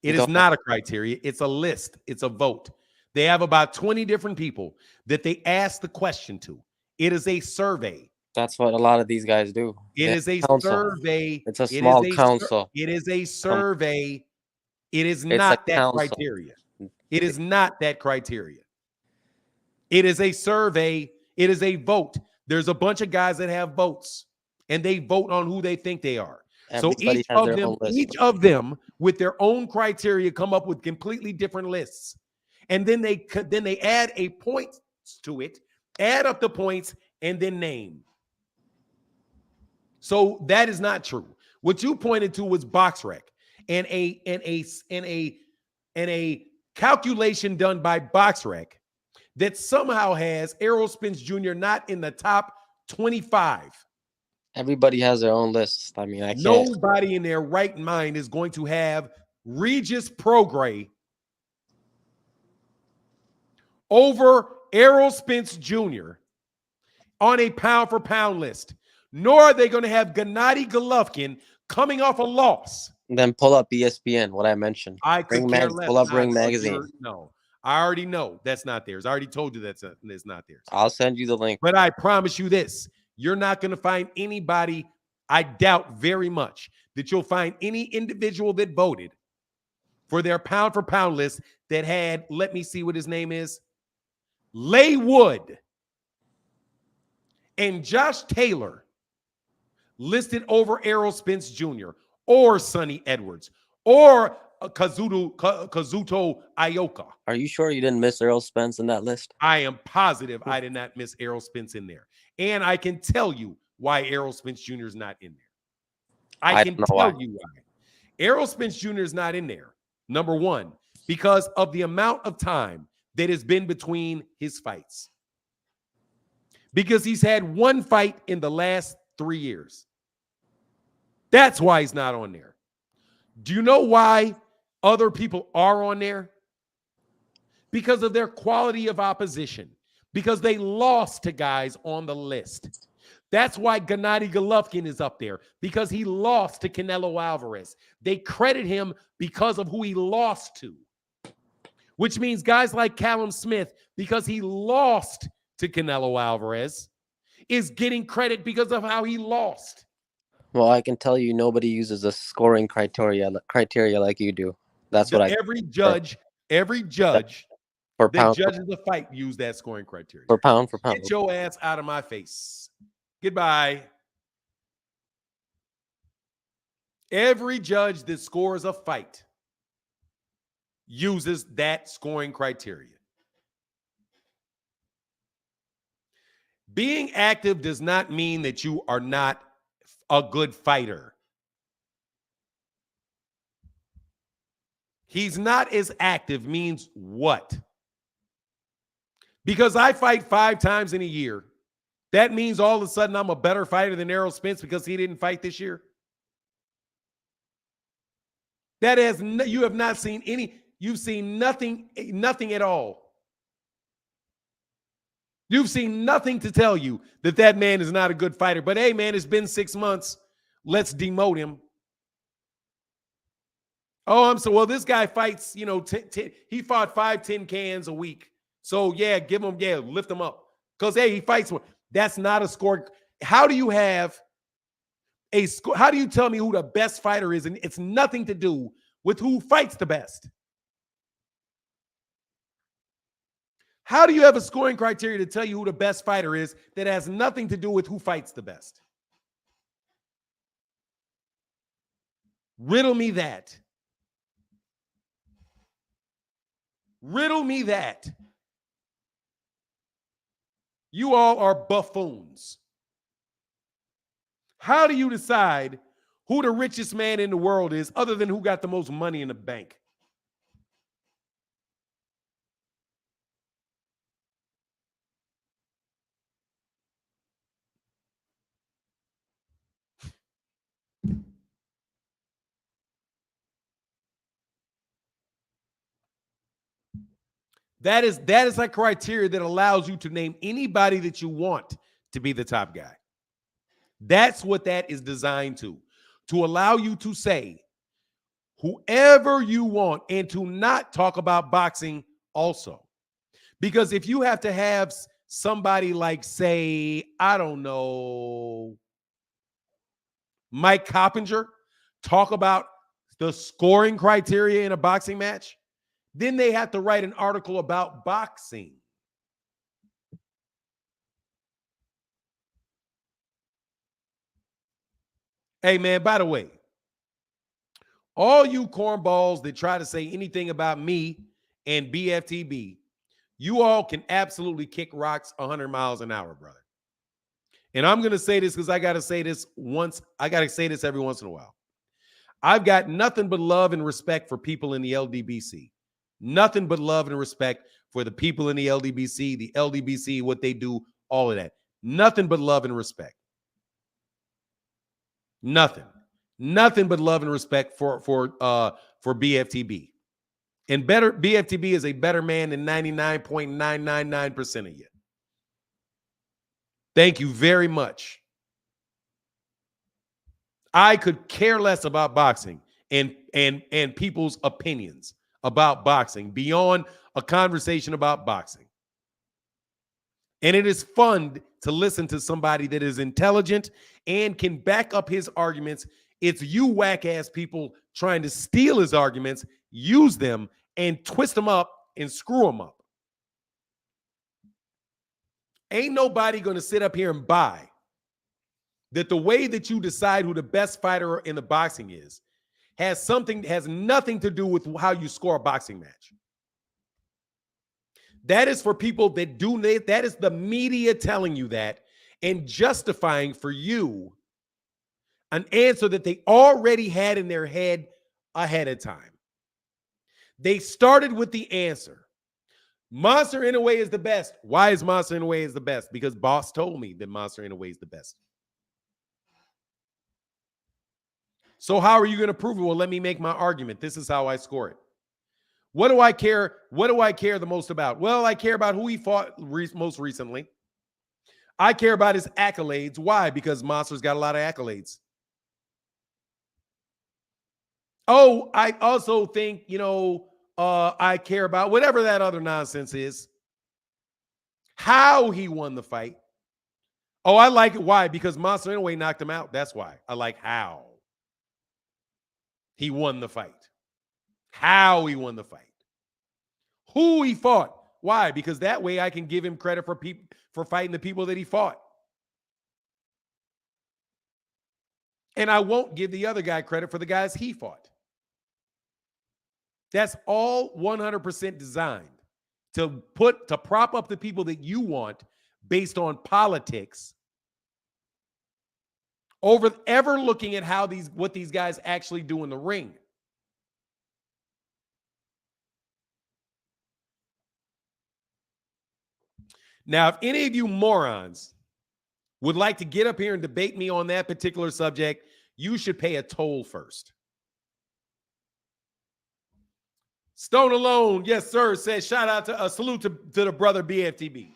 It is not a criteria. It's a list. It's a vote. They have about 20 different people that they ask the question to. It is a survey. That's what a lot of these guys do. It They is a council. survey. It's a small council. It is a survey. It is It's a not that council. criteria. It is not that criteria. It is a survey. It is a vote. There's a bunch of guys that have votes, and they vote on who they think they are. Everybody has their own list. Each of them, with their own criteria, come up with completely different lists, and then they add a point to it, add up the points, and then name. So that is not true. What you pointed to was BoxRec and a calculation done by BoxRec that somehow has Errol Spence Jr. not in the top 25. Everybody has their own list. I mean, I can't. Nobody in their right mind is going to have Regis Prograis over Errol Spence Jr. on a pound-for-pound list. Nor are they going to have Gennady Golovkin coming off a loss. Then pull up ESPN, what I mentioned. I could care less. Pull up Ring Magazine. No, I already know that's not theirs. I already told you that's not theirs. I'll send you the link. But I promise you this. You're not going to find anybody, I doubt very much, that you'll find any individual that voted for their pound-for-pound list that had, let me see what his name is, Leigh Wood and Josh Taylor listed over Errol Spence Jr. or Sonny Edwards or Kazuto Ioka. Are you sure you didn't miss Errol Spence in that list? I am positive I did not miss Errol Spence in there. And I can tell you why Errol Spence Jr. is not in there. I can tell you why. Errol Spence Jr. is not in there. Number one, because of the amount of time that has been between his fights. Because he's had one fight in the last 3 years. That's why he's not on there. Do you know why other people are on there? Because of their quality of opposition. Because they lost to guys on the list. That's why Gennady Golovkin is up there, because he lost to Canelo Alvarez. They credit him because of who he lost to, which means guys like Callum Smith, because he lost to Canelo Alvarez, is getting credit because of how he lost. Well, I can tell you nobody uses the scoring criteria like you do. That's what every judge for that pound judges the fight use that scoring criteria. for pound. Get your ass out of my face. Goodbye. Every judge that scores a fight uses that scoring criteria. Being active does not mean that you are not a good fighter. He's not as active means what? Because I fight 5 times in a year, that means all of a sudden I'm a better fighter than Errol Spence because he didn't fight this year? That has you have not seen any, you've seen nothing at all. You've seen nothing to tell you that that man is not a good fighter. But hey, man, it's been 6 months. Let's demote him. Oh, well, this guy fights, he fought 5-10 cans a week. So yeah, lift him up. Because hey, he fights one. That's not a score. How do you have a score? How do you tell me who the best fighter is? And it's nothing to do with who fights the best. How do you have a scoring criteria to tell you who the best fighter is that has nothing to do with who fights the best? Riddle me that. Riddle me that. You all are buffoons. How do you decide who the richest man in the world is other than who got the most money in the bank? That is a criteria that allows you to name anybody that you want to be the top guy. That's what that is designed to allow you to say whoever you want and to not talk about boxing also. Because if you have to have somebody like, say, I don't know, Mike Coppinger talk about the scoring criteria in a boxing match, then they have to write an article about boxing. Hey, man, by the way, all you cornballs that try to say anything about me and BFTB, you all can absolutely kick rocks 100 miles an hour, brother. And I'm going to say this because I got to say this once. I got to say this every once in a while. I've got nothing but love and respect for people in the LDBC. Nothing but love and respect for the people in the LDBC, what they do, all of that. Nothing but love and respect. Nothing but love and respect for BFTB. And BFTB is a better man than 99.999% of you. Thank you very much. I could care less about boxing and people's opinions about boxing beyond a conversation about boxing. And it is fun to listen to somebody that is intelligent and can back up his arguments. It's you whack-ass people trying to steal his arguments, use them, and twist them up and screw them up. Ain't nobody going to sit up here and buy that the way that you decide who the best fighter in the boxing is has nothing to do with how you score a boxing match. That is for people that that is the media telling you that and justifying for you an answer that they already had in their head ahead of time. They started with the answer. Monster Inoue is the best. Why is Monster Inoue the best? Because Boss told me that Monster Inoue is the best. So how are you going to prove it? Well, let me make my argument. This is how I score it. What do I care? What do I care the most about? Well, I care about who he fought most recently. I care about his accolades. Why? Because Monster's got a lot of accolades. Oh, I also think, I care about whatever that other nonsense is. How he won the fight. Oh, I like it. Why? Because Monster Inoue knocked him out. That's why. I like how he won the fight. How he won the fight. Who he fought. Why? Because that way I can give him credit for fighting the people that he fought. And I won't give the other guy credit for the guys he fought. That's all 100% designed to prop up the people that you want based on politics over ever looking at what these guys actually do in the ring. Now, if any of you morons would like to get up here and debate me on that particular subject, you should pay a toll first. Stone Alone, yes, sir, says shout out to salute to the brother BFTB.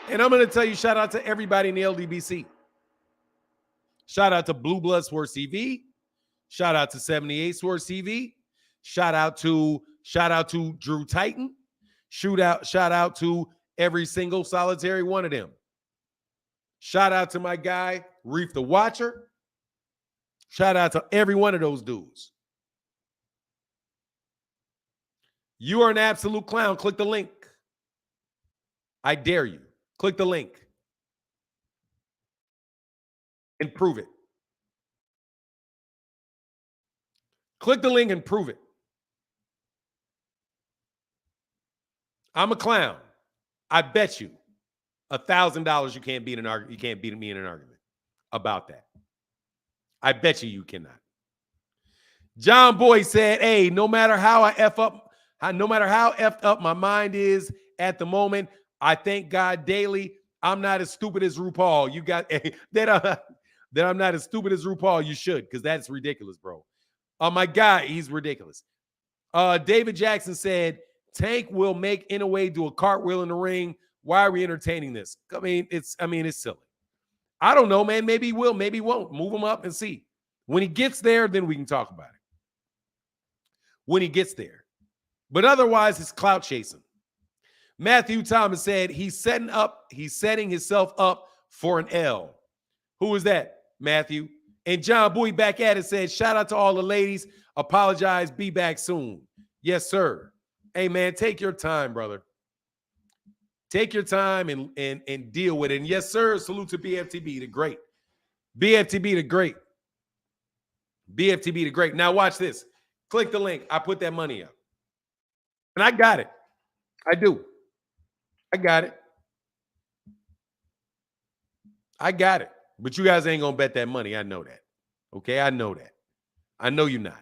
And I'm going to tell you, shout out to everybody in the LDBC. Shout out to Blue Blood Sports TV. Shout out to 78 Sports TV. Shout out to Drew Titan. Shout out to every single solitary one of them. Shout out to my guy, Reef the Watcher. Shout out to every one of those dudes. You are an absolute clown. Click the link. I dare you. Click the link. And prove it. Click the link and prove it. I'm a clown. I bet you $1,000 you can't beat you can't beat me in an argument about that. I bet you cannot. John Boy said, "Hey, no matter how effed up my mind is at the moment, I thank God daily. I'm not as stupid as RuPaul. You got that I'm not as stupid as RuPaul. You should, because that's ridiculous, bro. Oh my God, he's ridiculous. David Jackson said, Tank will make Inoue do a cartwheel in the ring. Why are we entertaining this? I mean, it's silly. I don't know, man. Maybe he will, maybe he won't. Move him up and see. When he gets there, then we can talk about it. When he gets there. But otherwise, it's clout chasing. Matthew Thomas said he's setting himself up for an L. Who is that, Matthew? And John Bowie back at it said, shout out to all the ladies. Apologize. Be back soon. Yes, sir. Hey, man, take your time, brother. Take your time and deal with it. And yes, sir, salute to BFTB, the great. BFTB, the great. BFTB, the great. Now watch this. Click the link. I put that money up. And I got it. I do. I got it. I got it. But you guys ain't going to bet that money. I know that. Okay? I know that. I know you're not.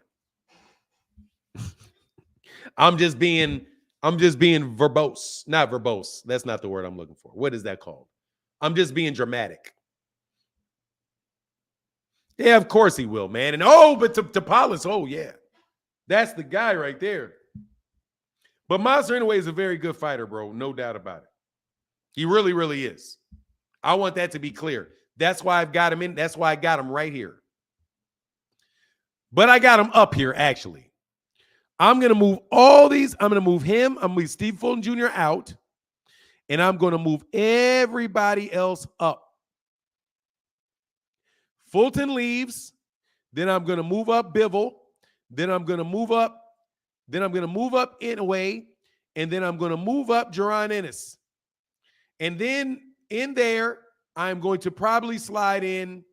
I'm just being verbose. Not verbose. That's not the word I'm looking for. What is that called? I'm just being dramatic. Yeah, of course he will, man. And but to Paulus, oh yeah. That's the guy right there. But Monster Inoue is a very good fighter, bro. No doubt about it. He really, really is. I want that to be clear. That's why I've got him in. That's why I got him right here. But I got him up here, actually. I'm going to move all these. I'm going to move him. I'm going to move Steve Fulton Jr. out. And I'm going to move everybody else up. Fulton leaves. Then I'm going to move up Bivol. Then I'm going to move up. Then I'm going to move up Inoue. And then I'm going to move up Jaron Ennis. And then in there, I'm going to probably slide in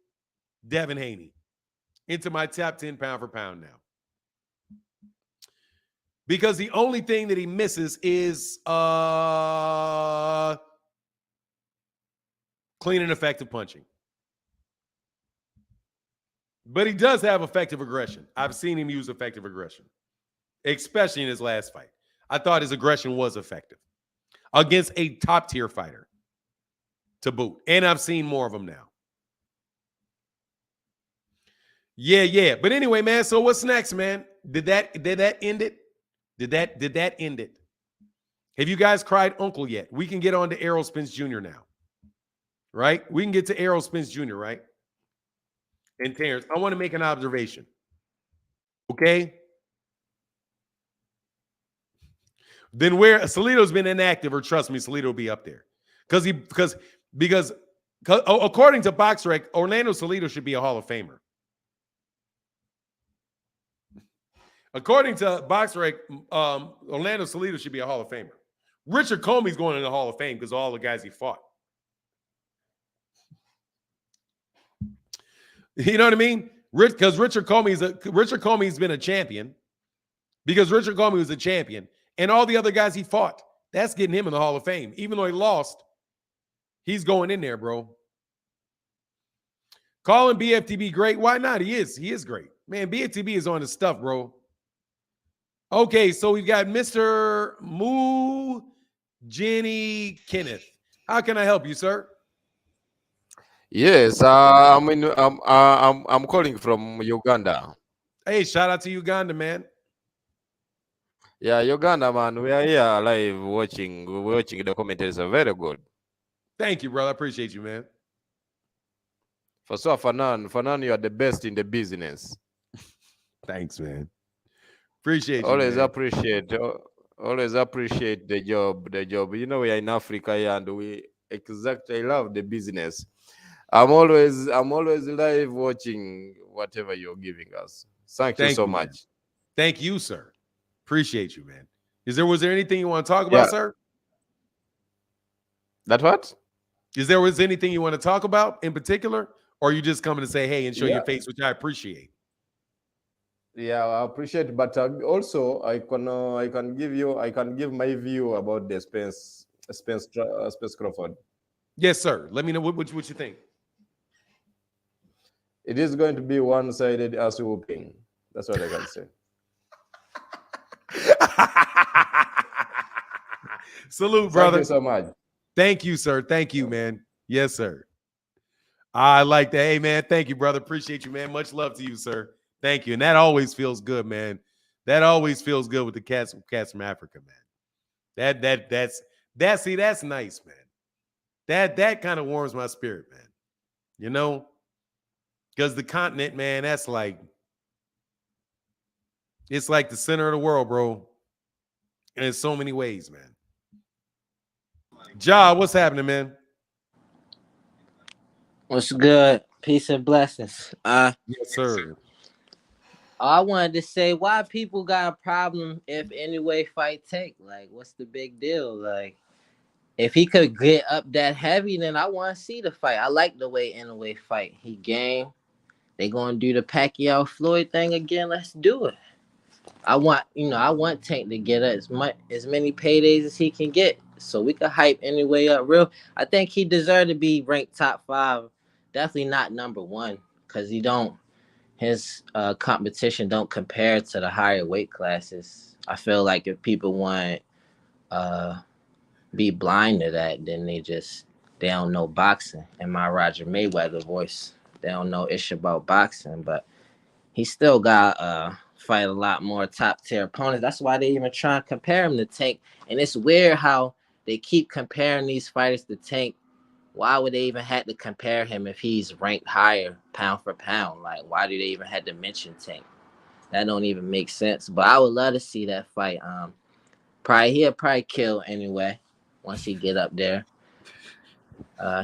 Devin Haney into my top 10 pound for pound now. Because the only thing that he misses is clean and effective punching. But he does have effective aggression. I've seen him use effective aggression, especially in his last fight. I thought his aggression was effective against a top-tier fighter to boot. And I've seen more of them now. Yeah. But anyway, man, so what's next, man? Did that end it? Did that end it? Have you guys cried uncle yet? We can get on to Errol Spence Jr. now. Right? We can get to Errol Spence Jr., right? And Terrence, I want to make an observation. Okay? Then where Salito's been inactive, or trust me, Salito will be up there. Because according to BoxRec, Orlando Salito should be a Hall of Famer. According to BoxRec, Orlando Salito should be a Hall of Famer. Richard Comey's going in the Hall of Fame because of all the guys he fought. You know what I mean? Because Richard Comey's been a champion. Because Richard Comey was a champion. And all the other guys he fought, that's getting him in the Hall of Fame. Even though he lost, he's going in there, bro. Calling BFTB great. Why not? He is great. Man, BFTB is on his stuff, bro. Okay, so we've got Mr. Moo Jenny Kenneth. How can I help you, sir? Yes, I'm calling from Uganda. Hey, shout out to Uganda, man. Yeah, Uganda, man. We are here live watching. We're watching the commentaries are very good. Thank you, brother. I appreciate you, man. For so, Fanan, you are the best in the business. Thanks, man. Appreciate you. Always man. Always appreciate the job. You know, we are in Africa here and we exactly love the business. I'm always live watching whatever you're giving us. Thank you so much. Man. Thank you, sir. Appreciate you, man. Was there anything you want to talk about, sir? That what? Was anything you want to talk about in particular? Or are you just coming to say hey and show your face, which I appreciate? Yeah, I appreciate it, but also I can give my view about the Spence Crawford. Yes, sir. Let me know what you think. It is going to be one-sided ass whooping. That's what I can say. Salute, brother. Thank you so much. Thank you, sir. Thank you, man. Yes, sir. I like that. Hey, man. Thank you, brother. Appreciate you, man. Much love to you, sir. Thank you. And that always feels good, man. That always feels good with the cats from Africa, man. That's nice, man. That kind of warms my spirit, man. You know, because the continent, man, that's like it's like the center of the world, bro. And in so many ways, man. Ja, what's happening, man? What's good? Peace and blessings. Yes, sir. I wanted to say why people got a problem if Inoue fight Tank. Like, what's the big deal? Like, if he could get up that heavy, then I want to see the fight. I like the way Inoue fight. He game. They gonna do the Pacquiao Floyd thing again. Let's do it. I want Tank to get as many paydays as he can get, so we could hype Inoue up real. I think he deserved to be ranked top 5. Definitely not number 1, because he don't. His competition don't compare to the higher weight classes. I feel like if people want uh be blind to that, then they don't know boxing. In my Roger Mayweather voice, they don't know ish about boxing. But he still got fight a lot more top tier opponents. That's why they even try to compare him to Tank. And it's weird how they keep comparing these fighters to Tank. Why would they even have to compare him if he's ranked higher pound for pound? Like, why do they even have to mention Tank? That don't even make sense. But I would love to see that fight. He'll probably kill anyway once he get up there.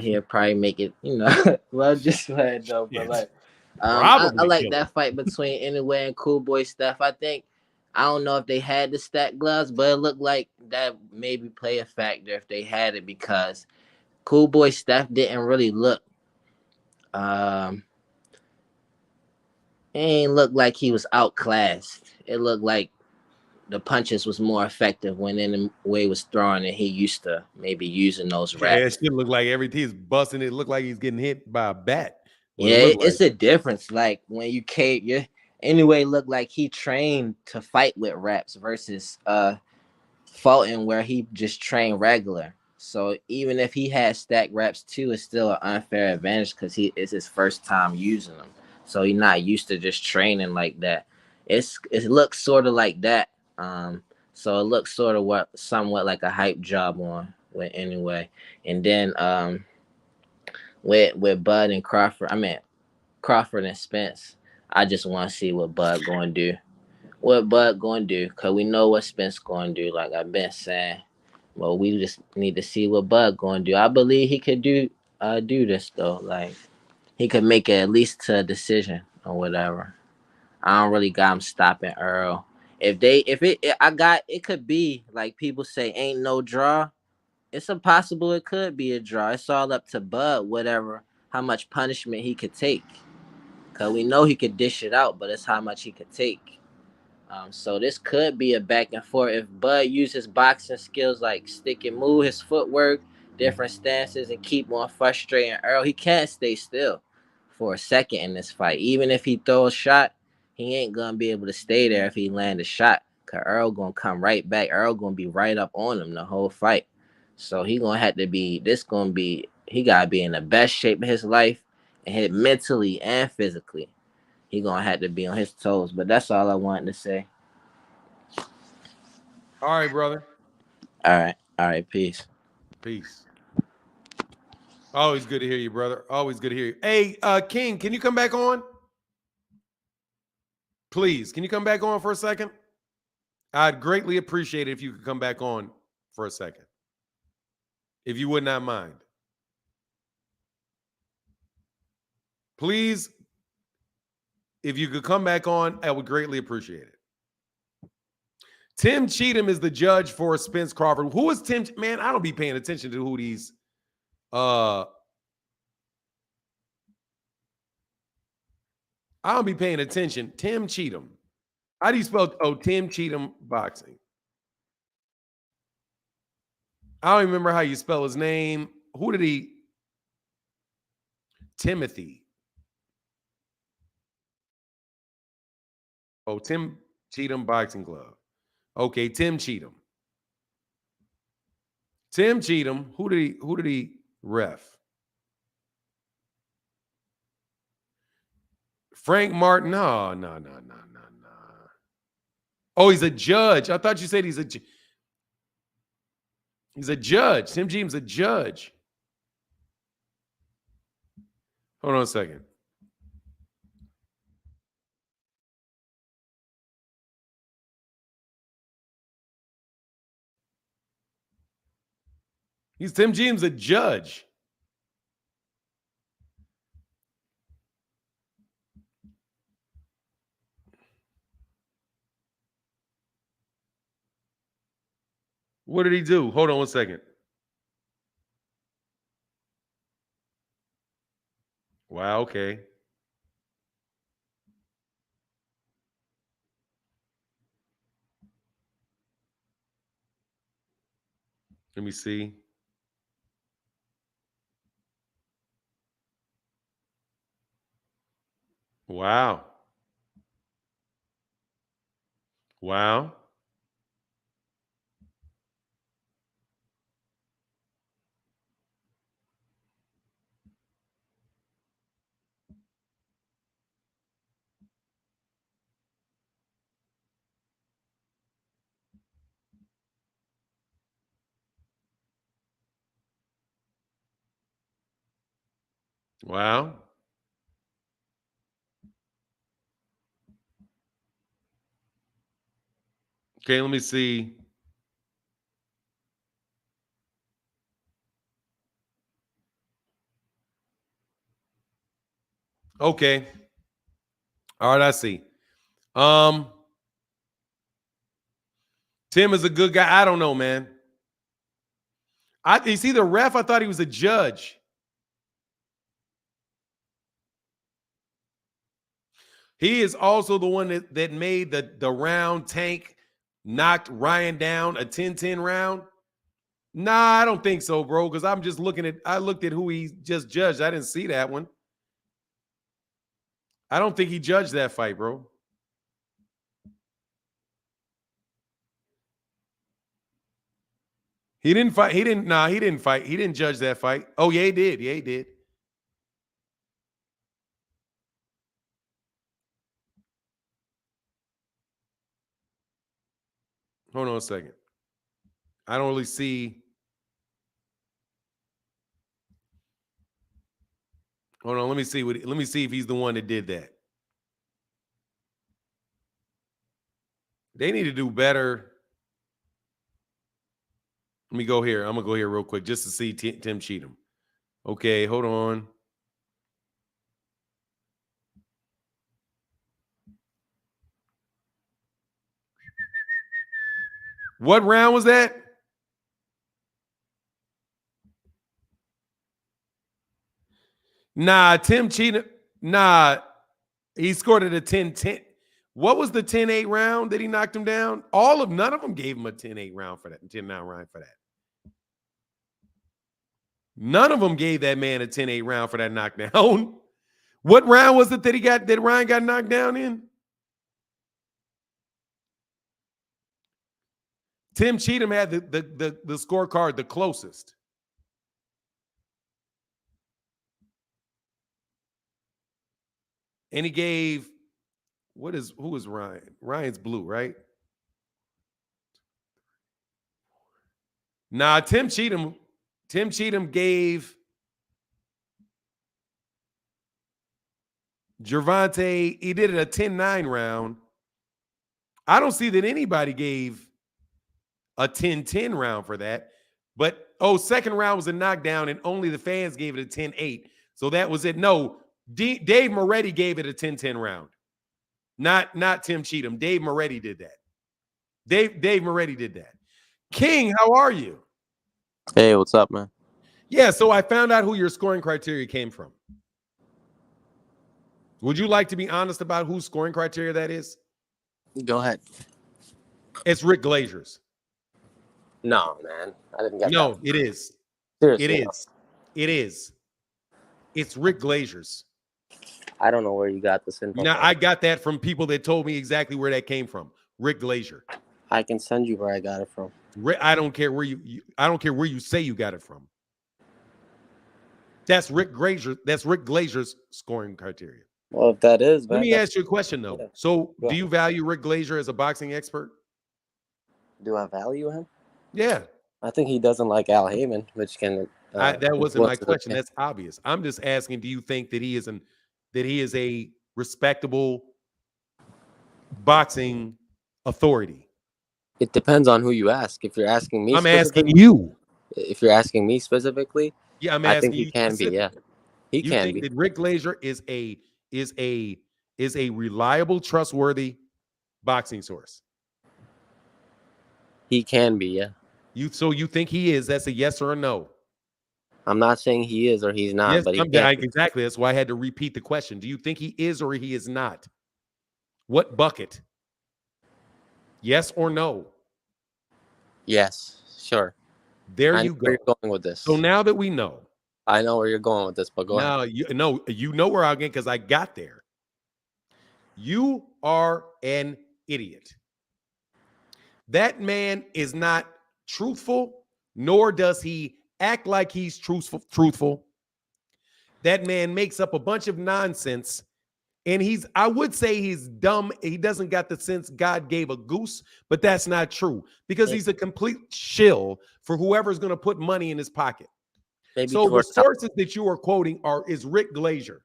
He'll probably make it, well, just let though. But Yes. like, I Probably like kill that fight between Inoue and Cool Boy Steph. I don't know if they had the stack gloves, but it looked like that maybe play a factor if they had it, because Cool Boy Steph didn't really look. It ain't look like he was outclassed. It looked like the punches was more effective when Inoue was throwing, and he used to maybe using those Yeah, it wraps. should look like everything's busting. It look like he's getting hit by a bat. What Yeah, it looked like. it's a difference. Like when you came, anyway, looked like he trained to fight with reps versus Fulton, where he just trained regular. So even if he had stack reps too, it's still an unfair advantage because it's his first time using them. So he's not used to just training like that. It looks sort of like that. So it looks sort of somewhat like a hype job on with anyway. And then with Bud and Crawford, Crawford and Spence, I just want to see what Bud going to do. What Bud going to do? Because we know what Spence going to do, like I've been saying. Well, we just need to see what Bud going to do. I believe he could do this, though. Like, he could make it at least to a decision or whatever. I don't really got him stopping Errol. It could be, like people say, ain't no draw. It's impossible it could be a draw. It's all up to Bud, whatever, how much punishment he could take. Because we know he could dish it out, but it's how much he could take. So this could be a back and forth if Bud uses boxing skills like stick and move, his footwork, different stances, and keep on frustrating Earl. He can't stay still for a second in this fight. Even if he throws a shot, he ain't gonna be able to stay there if he land a shot. Cause Earl gonna come right back. Earl gonna be right up on him the whole fight. So he gonna have to be. He gotta be in the best shape of his life, and hit mentally and physically. He gonna have to be on his toes. But that's all I wanted to say. All right, brother. All right, peace. Peace. Always good to hear you, brother. Always good to hear you. Hey, King, can you come back on? Please, can you come back on for a second? I'd greatly appreciate it if you could come back on for a second. If you would not mind. Please, if you could come back on, I would greatly appreciate it. Tim Cheatham is the judge for Spence Crawford. Who is Tim? Man, I don't be paying attention to who these I don't be paying attention. Tim Cheatham. How do you spell? Oh, Tim Cheatham Boxing. I don't remember how you spell his name. Who did he? Timothy. Oh, Tim Cheatham Boxing Club. Okay, Tim Cheatham. Tim Cheatham. Who did he ref? Frank Martin. No. Oh, he's a judge. I thought you said he's a judge. Tim Cheatham's a judge. Hold on a second. Tim Cheatham's a judge. What did he do? Hold on one second. Wow, okay. Let me see. Wow. Wow. Wow. Okay, let me see. Okay. All right, I see. Tim is a good guy. I don't know, man. Is he the ref? I thought he was a judge. He is also the one that made the round Tank knocked Ryan down, a 10-10 round. Nah, I don't think so, bro, because I'm just I looked at who he just judged. I didn't see that one. I don't think he judged that fight, bro. He didn't fight. He didn't fight. He didn't judge that fight. Oh, yeah, he did. Yeah, he did. Hold on a second. I don't really see. Hold on. Let me see if he's the one that did that. They need to do better. Let me go here. I'm going to go here real quick just to see Tim Cheatham. Okay, hold on. What round was that? Nah, Tim Cheatham. Nah, he scored at a 10-10. What was the 10-8 round that he knocked him down? None of them gave him a 10-8 round for that, 10-9 round for that. None of them gave that man a 10-8 round for that knockdown. What round was it that Ryan got knocked down in? Tim Cheatham had the scorecard the closest. And he gave, who is Ryan? Ryan's blue, right? Nah, Tim Cheatham gave Gervonta, he did it a 10-9 round. I don't see that anybody gave a 10-10 round for that. But, second round was a knockdown, and only the fans gave it a 10-8. So that was it. No, Dave Moretti gave it a 10-10 round. Not Tim Cheatham. Dave Moretti did that. Dave Moretti did that. King, how are you? Hey, what's up, man? Yeah, so I found out who your scoring criteria came from. Would you like to be honest about whose scoring criteria that is? Go ahead. It's Rick Glazier's. No, man. I didn't get No, that. it is. Seriously, It no. is. It is. It's Rick Glazier's. I don't know where you got this info. Now, I got that from people that told me exactly where that came from. Rick Glazier. I can send you where I got it from. I don't care where I don't care where you say you got it from. That's Rick Glazier. That's Rick Glazier's scoring criteria. Well, if that is, Let man, me that's ask you a question though. yeah. So, Go do you ahead. value Rick Glazier as a boxing expert? Do I value him? Yeah. I think he doesn't like Al Heyman, which can That wasn't my influence his question. opinion. That's obvious. I'm just asking, do you think that he is a respectable boxing authority? It depends on who you ask. If you're asking me I'm asking specifically, you. if you're asking me specifically, Yeah, I'm I think asking he you can be. Yeah, specifically. he You can think be. that Rick Glazier is a reliable, trustworthy boxing source? He can be. Yeah. You think he is? That's a yes or a no. I'm not saying he is or he's not, Yes, but he can be. exactly. That's why I had to repeat the question. Do you think he is or he is not? What bucket? Yes or no? Yes, sure. There I know you where go. you're going with this. So now that we know, I know where you're going with this, but go ahead. now you know where I'm getting because I got there. You are an idiot. That man is not truthful, nor does he act like he's truthful. That man makes up a bunch of nonsense. And I would say he's dumb. He doesn't got the sense God gave a goose, but that's not true because he's a complete shill for whoever's going to put money in his pocket. Maybe So the towards sources that you are quoting is Rick Glazier.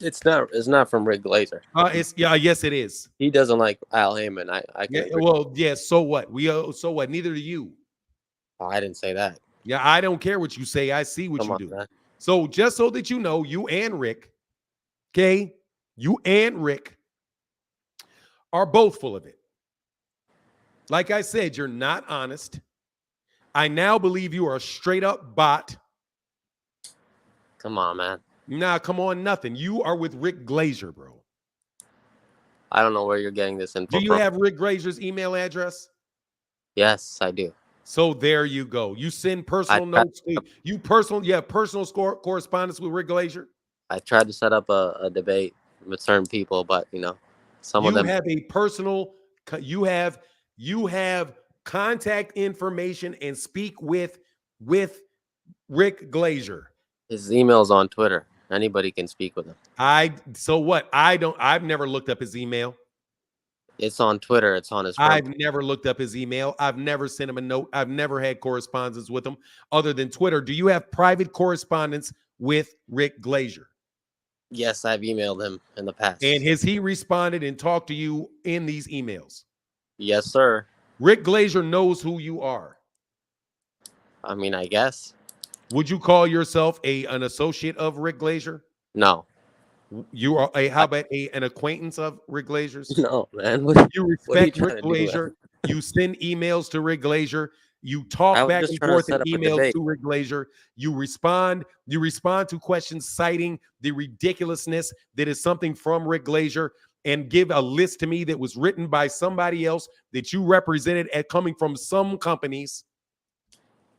it's not from Rick Glazer. Yes, it is. He doesn't like Al Heyman. I can Yeah, agree. well, yeah. So what? So what? Neither do you. Oh, I didn't say that. Yeah, I don't care what you say. I see what Come you on, do. man. So just so that you know, you and Rick, okay, you and Rick are both full of it. Like I said, you're not honest. I now believe you are a straight up bot. Come on, man. Nah, come on, nothing. You are with Rick Glazier, bro. I don't know where you're getting this info Do you from. have Rick Glazier's email address? Yes, I do. So there you go. You send personal notes to you personal correspondence with Rick Glazier. I tried to set up a debate with certain people, but some of them. Have a personal. You have contact information and speak with Rick Glazier. His email's on Twitter. Anybody can speak with him. So what? I've never looked up his email. It's on Twitter. It's on his front. I've never looked up his email. I've never sent him a note. I've never had correspondence with him other than Twitter. Do you have private correspondence with Rick Glazier? Yes, I've emailed him in the past. And has he responded and talked to you in these emails? Yes, sir. Rick Glazier knows who you are. I mean, I guess. Would you call yourself an associate of Rick Glazier? No. You are how about an acquaintance of Rick Glazier's? No, man. You respect Rick Glazier. You send emails to Rick Glazier. You talk back and forth in emails to Rick Glazier. You respond to questions citing the ridiculousness that is something from Rick Glazier and give a list to me that was written by somebody else that you represented at coming from some companies.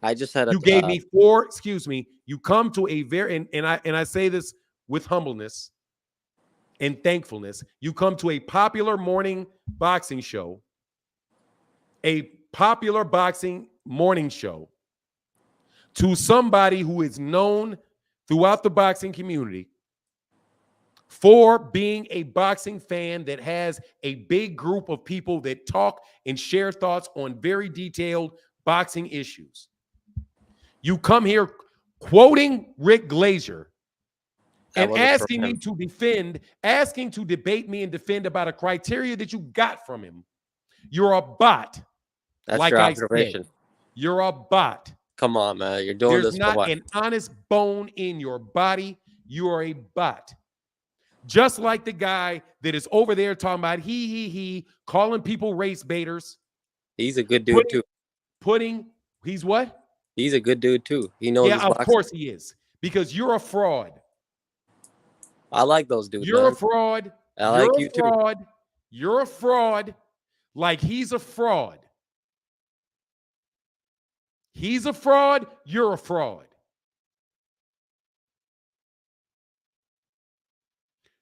I just had you gave me four, excuse me, you come to a very and I say this with humbleness and thankfulness. You come to a popular morning boxing show, a popular boxing morning show to somebody who is known throughout the boxing community for being a boxing fan that has a big group of people that talk and share thoughts on very detailed boxing issues. You come here quoting Rick Glazier and asking me to asking to debate me and defend about a criteria that you got from him. You're a bot. That's like your I observation. said, you're a bot. Come on, man. You're doing There's this not for what? an honest bone in your body. You are a bot. Just like the guy that is over there talking about he, calling people race baiters. He's a good dude too. He's what? He's a good dude too. He knows. Yeah, of course he is. Because you're a fraud. I like those dudes. You're man. a fraud. I like you fraud. too. You're a fraud. Like he's a fraud. He's a fraud. You're a fraud.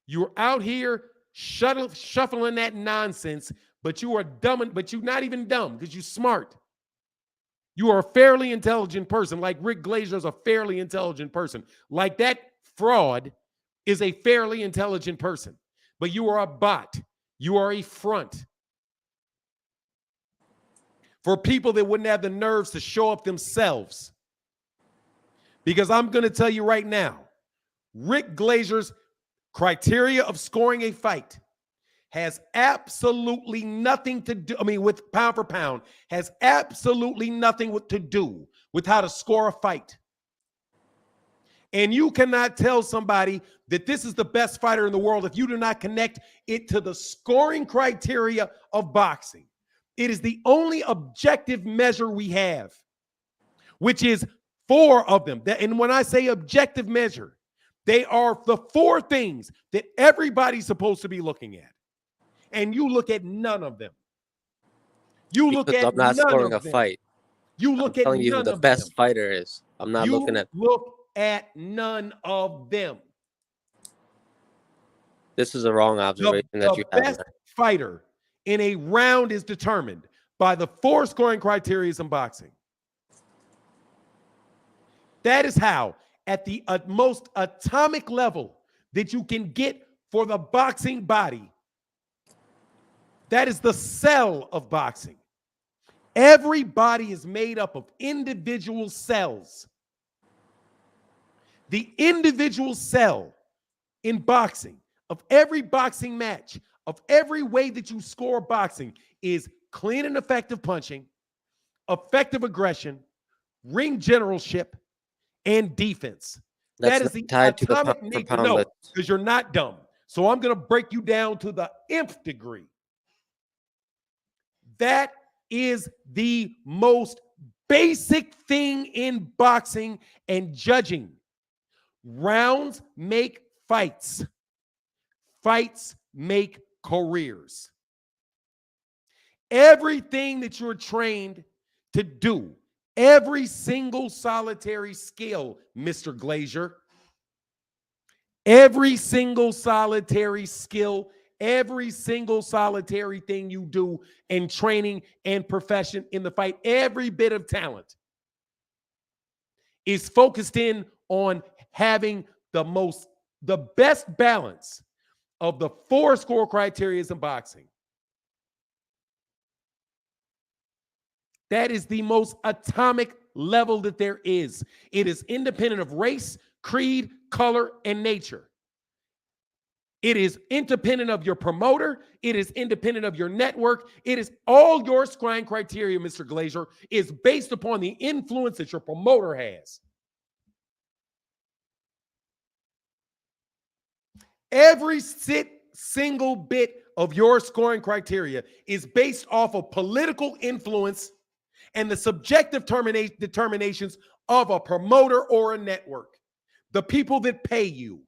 You're out here shuffling that nonsense, but you are dumb, but you're not even dumb because you're smart. You are a fairly intelligent person, like Rick Glazier is a fairly intelligent person. Like that fraud is a fairly intelligent person, but you are a bot. You are a front for people that wouldn't have the nerves to show up themselves. Because I'm going to tell you right now, Rick Glazer's criteria of scoring a fight has absolutely nothing to do, with pound for pound, has absolutely nothing to do with how to score a fight. And you cannot tell somebody that this is the best fighter in the world if you do not connect it to the scoring criteria of boxing. It is the only objective measure we have, which is 4 of them. And when I say objective measure, they are the 4 things that everybody's supposed to be looking at. And you look at none of them. You look Because at I'm not none scoring a of them. fight. You look I'm at telling you who none the of best them. fighter is. I'm not looking at. Look at none of them. This is a wrong observation that you have. The best fighter in a round is determined by the 4 scoring criteria in boxing. That is how, at the most atomic level that you can get for the boxing body, that is the cell of boxing. Every body is made up of individual cells. The individual cell in boxing, of every boxing match, of every way that you score boxing, is clean and effective punching, effective aggression, ring generalship, and defense. That is the atomic nature. No, because you're not dumb. So I'm going to break you down to the nth degree. That is the most basic thing in boxing and judging. Rounds make fights. Fights make careers. Everything that you're trained to do, every single solitary skill, Mr. Glazier, every single solitary skill, every single solitary thing you do in training and profession in the fight, every bit of talent is focused in on having the best balance of the 4 score criteria in boxing. That is the most atomic level that there is. It is independent of race, creed, color, and nature. It is independent of your promoter. It is independent of your network. It is all your scoring criteria, Mr. Glazier, is based upon the influence that your promoter has. Every single bit of your scoring criteria is based off of political influence and the subjective determinations of a promoter or a network. The people that pay you,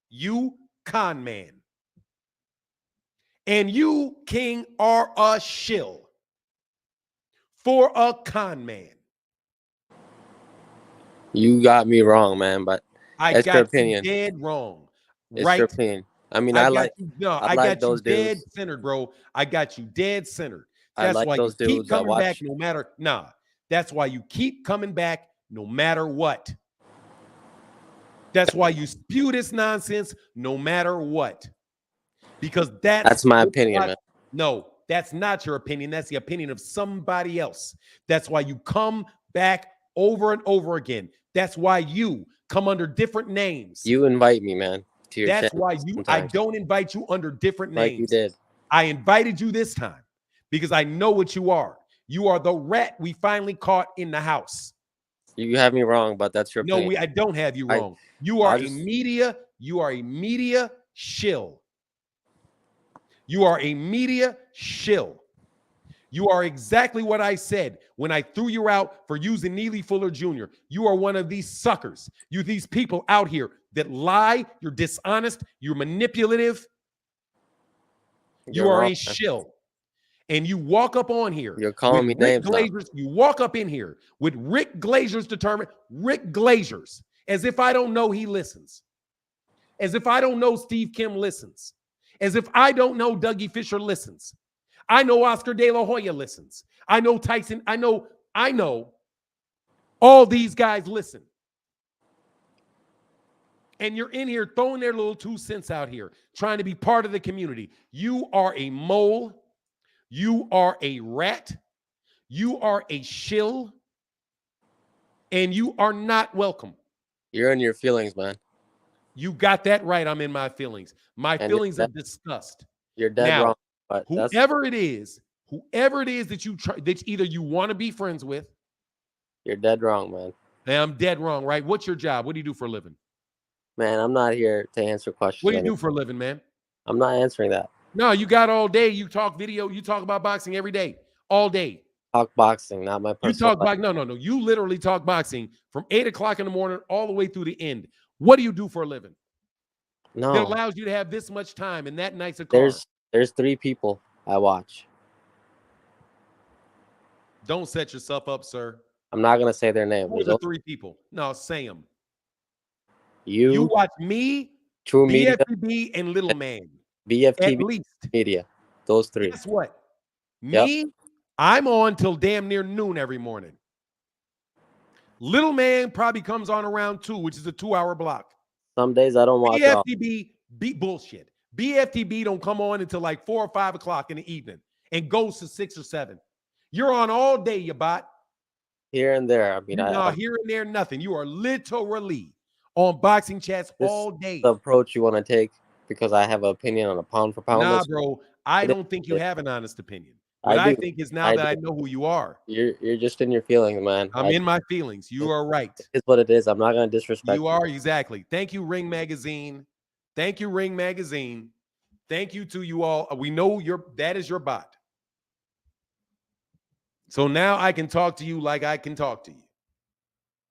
you con man. And you, King, are a shill for a con man. You got me wrong, man, but I got you dead wrong. It's right? your opinion. I mean, I like got you those dead dudes. centered, bro. I got you dead centered. I That's like why those you keep dudes. I coming back watch. no matter. That's why you keep coming back no matter what. That's why you spew this nonsense no matter what. Because that's my opinion, man. No, that's not your opinion. That's the opinion of somebody else. That's why you come back over and over again. That's why you come under different names. You invite me, man, to your That's channel why I sometimes. don't invite you under different names. Like you did. I invited you this time because I know what you are. You are the rat we finally caught in the house. You have me wrong, but that's your opinion. No, I don't have you wrong. You are a media shill. You are a media shill. You are exactly what I said when I threw you out for using Neely Fuller Jr. You are one of these suckers. These people out here that lie. You're dishonest. You're manipulative. You are a shill. And you walk up on here. You're calling me names now. You walk up in here with Rick Glazer's Rick Glazer's, as if I don't know he listens. As if I don't know Steve Kim listens. As if I don't know Dougie Fisher listens. I know Oscar De La Hoya listens. I know Tyson. I know all these guys listen. and you're in here throwing their little 2 cents out here, trying to be part of the community. You are a mole. You are a rat. You are a shill. And you are not welcome. You're in your feelings, man. You got that right. I'm in my feelings. My feelings are disgust. You're dead now, wrong. But whoever it is that you try, that either you want to be friends with. You're dead wrong, man. Now, I'm dead wrong, right? What's your job? What do you do for a living? Man, I'm not here to answer questions. What do you do for a living, man? I'm not answering that. No, you got all day. You talk video. You talk about boxing every day, all day. Talk boxing, not my personal. You talk boxing. No. You literally talk boxing from 8 o'clock in the morning all the way through the end. What do you do for a living? No. That allows you to have this much time and that nice a car. There's 3 people I watch. Don't set yourself up, sir. I'm not gonna say their name. Who are the 3 people? No, say them. You watch me, True Media, BFTB, and Little Man. BFTB, at least. Media. Those 3. Guess what? Yep. Me, I'm on till damn near noon every morning. Little Man probably comes on around 2, which is a 2-hour block. Some days I don't watch. BFTB beat bullshit. BFTB don't come on until like 4 or 5 o'clock in the evening and goes to 6 or 7. You're on all day, you bot. Here and there. I mean, here and there, nothing. You are literally on boxing chats all day. The approach you want to take because I have an opinion on a pound for pound. Nah, bro. I don't think you have an honest opinion. What I think is now that I know who you are. You're just in your feelings, man. I'm in my feelings. You are right. It's what it is. I'm not going to disrespect you. You are, exactly. Thank you, Ring Magazine. Thank you, Ring Magazine. Thank you to you all. We know that is your bot. So now I can talk to you like I can talk to you.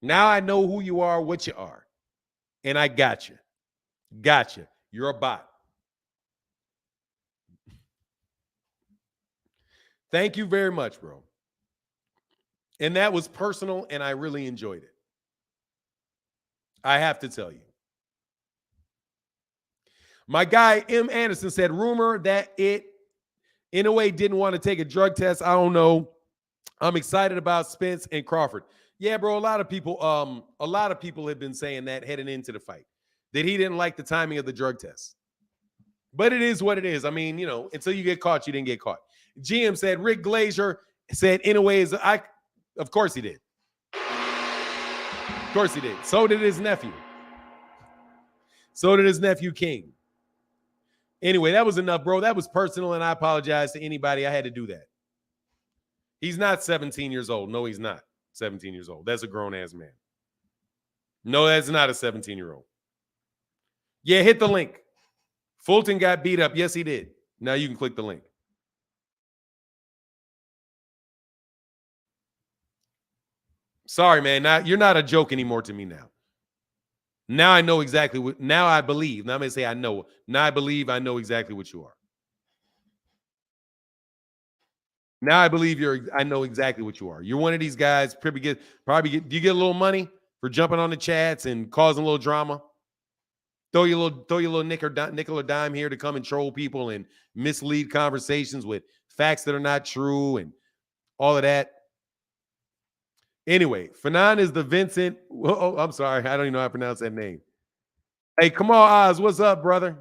Now I know who you are, what you are. And I got you. Gotcha. You're a bot. Thank you very much, bro. And that was personal, and I really enjoyed it. I have to tell you. My guy, M. Anderson, said, rumor that Inoue didn't want to take a drug test. I don't know. I'm excited about Spence and Crawford. Yeah, bro, a lot of people have been saying that heading into the fight, that he didn't like the timing of the drug test. But it is what it is. I mean, until you get caught, you didn't get caught. GM said, Rick Glazier said Inoue is, of course he did. Of course he did. So did his nephew. So did his nephew King. Anyway, that was enough, bro. That was personal, and I apologize to anybody. I had to do that. He's not 17 years old. No, he's not 17 years old. That's a grown-ass man. No, that's not a 17-year-old. Yeah, hit the link. Fulton got beat up. Yes, he did. Now you can click the link. Sorry, man. Now you're not a joke anymore to me now. Now I know exactly what. Now I believe. Now I'm going to say I know. Now I believe I know exactly what you are. Now I believe I know exactly what you are. You're one of these guys. Do you get a little money for jumping on the chats and causing a little drama? Throw your little nickel or dime here to come and troll people and mislead conversations with facts that are not true and all of that. Anyway, Fanon is the Vincent. Oh, I'm sorry. I don't even know how to pronounce that name. Hey, come on, Oz. What's up, brother?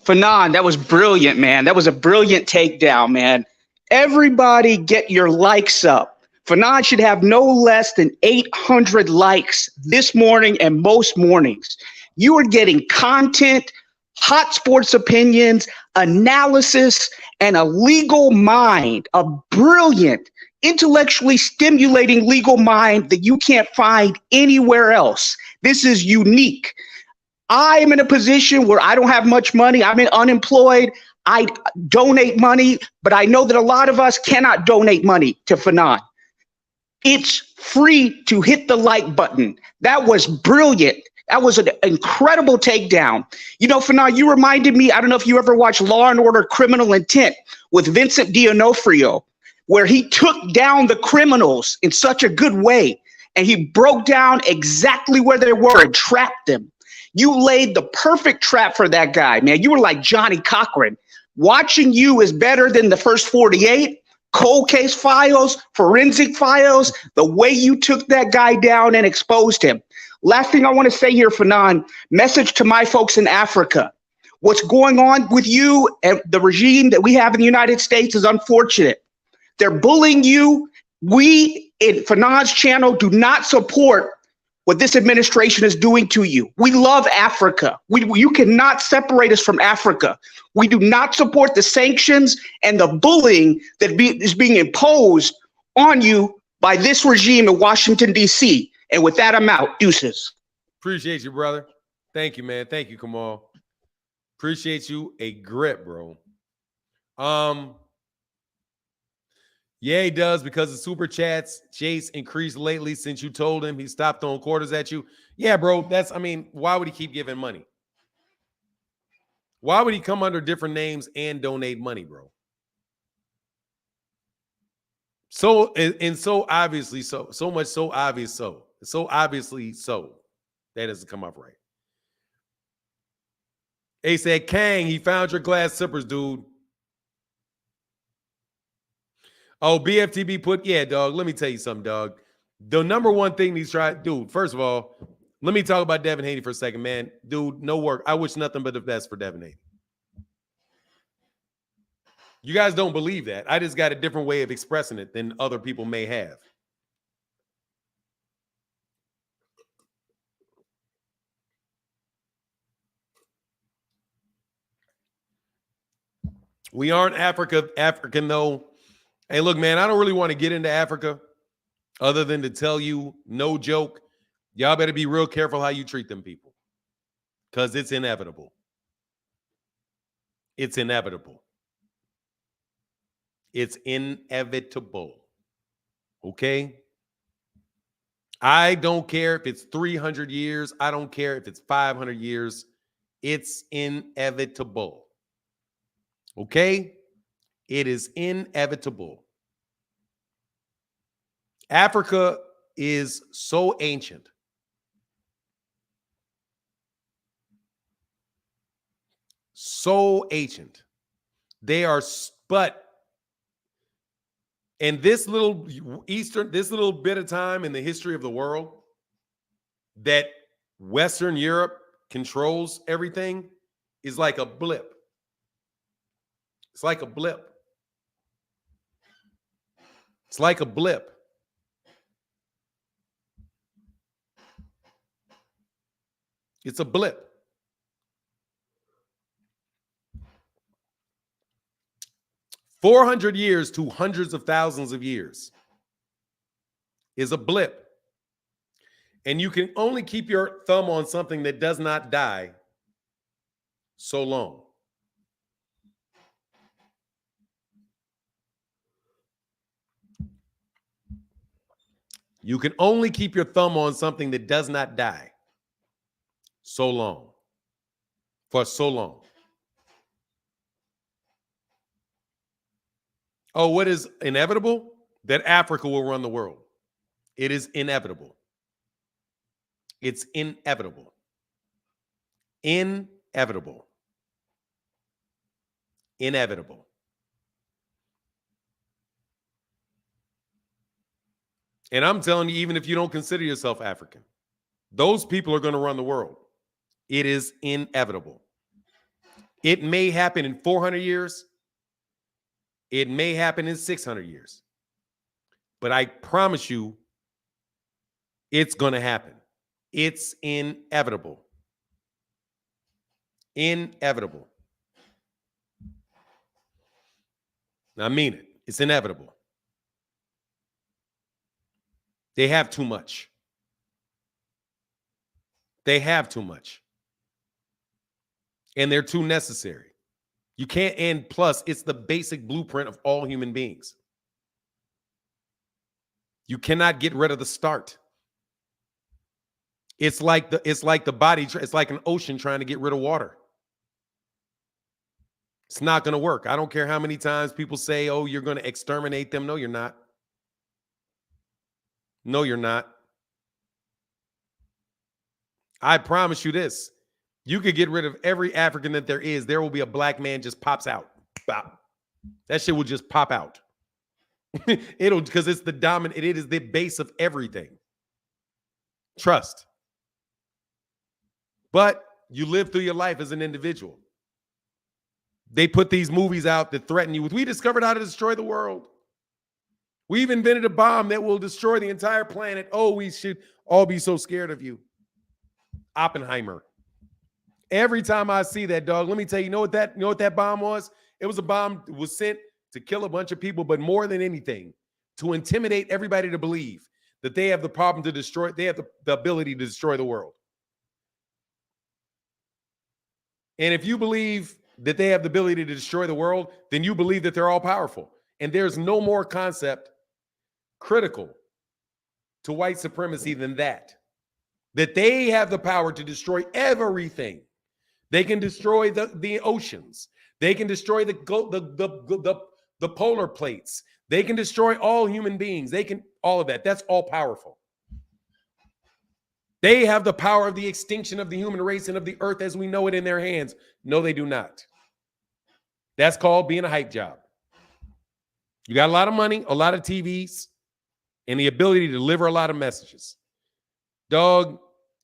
Fanon, that was brilliant, man. That was a brilliant takedown, man. Everybody get your likes up. Fanon should have no less than 800 likes this morning and most mornings. You are getting content, hot sports opinions, analysis, and a legal mind, a brilliant, intellectually stimulating legal mind that you can't find anywhere else. This is unique. I am in a position where I don't have much money. I'm unemployed. I donate money, but I know that a lot of us cannot donate money to Fanon. It's free to hit the like button. That was brilliant. That was an incredible takedown. Fanon, you reminded me, I don't know if you ever watched Law and Order Criminal Intent with Vincent D'Onofrio, where he took down the criminals in such a good way, and he broke down exactly where they were and trapped them. You laid the perfect trap for that guy, man. You were like Johnny Cochran. Watching you is better than the first 48, cold case files, forensic files, the way you took that guy down and exposed him. Last thing I want to say here, Fanon, message to my folks in Africa. What's going on with you and the regime that we have in the United States is unfortunate. They're bullying you. We in Fanon's channel do not support what this administration is doing to you. We love Africa. You cannot separate us from Africa. We do not support the sanctions and the bullying that is being imposed on you by this regime in Washington, D.C. And with that, I'm out. Deuces. Appreciate you, brother. Thank you, man. Thank you, Kamal. Appreciate you. A grip, bro. Yeah, he does, because the super chats Chase increased lately since you told him he stopped throwing quarters at you. Yeah, bro. Why would he keep giving money? Why would he come under different names and donate money, bro? So obviously so much so obvious so obviously so that doesn't come up right. He said, Kang, he found your glass sippers, dude. Oh, BFTB put, yeah, dog. Let me tell you something, dog. The number one thing he's trying, dude, first of all, let me talk about Devin Haney for a second, man. Dude, no work. I wish nothing but the best for Devin Haney. You guys don't believe that. I just got a different way of expressing it than other people may have. We aren't African, though. Hey, look, man, I don't really want to get into Africa other than to tell you, no joke, y'all better be real careful how you treat them people, because it's inevitable. It's inevitable. It's inevitable. Okay? I don't care if it's 300 years. I don't care if it's 500 years. It's inevitable. Okay? It is inevitable. Africa is so ancient. So ancient. They are, but in this little bit of time in the history of the world that Western Europe controls everything is like a blip. It's like a blip. It's like a blip. It's a blip. $400 years to hundreds of thousands of years is a blip. And you can only keep your thumb on something that does not die so long. You can only keep your thumb on something that does not die so long. For so long. Oh, what is inevitable? That Africa will run the world. It is inevitable. It's inevitable. Inevitable. Inevitable. And I'm telling you, even if you don't consider yourself African, those people are going to run the world. It is inevitable. It may happen in 400 years. It may happen in 600 years. But I promise you, it's going to happen. It's inevitable. Inevitable. I mean it. It's inevitable. They have too much. They have too much. And they're too necessary. You can't, and plus, it's the basic blueprint of all human beings. You cannot get rid of the start. It's like the body, it's like an ocean trying to get rid of water. It's not going to work. I don't care how many times people say, oh, you're going to exterminate them. No, you're not. No, you're not. I promise you this. You could get rid of every African that there is. There will be a black man just pops out. Bop. That shit will just pop out. It'll, because it's the dominant, it is the base of everything. Trust. But you live through your life as an individual. They put these movies out that threaten you with, we discovered how to destroy the world. We've invented a bomb that will destroy the entire planet. Oh, we should all be so scared of you. Oppenheimer. Every time I see that, dog, let me tell you, you know what that bomb was? It was a bomb that was sent to kill a bunch of people, but more than anything, to intimidate everybody to believe that they have the problem to destroy, they have the ability to destroy the world. And if you believe that they have the ability to destroy the world, then you believe that they're all powerful. And there's no more concept critical to white supremacy than that they have the power to destroy everything. They can destroy the oceans. They can destroy the polar plates. They can destroy all human beings. They can, all of that. That's all powerful. They have the power of the extinction of the human race and of the earth as we know it in their hands. No, they do not. That's called being a hype job. You got a lot of money, a lot of TVs, and the ability to deliver a lot of messages. Dog,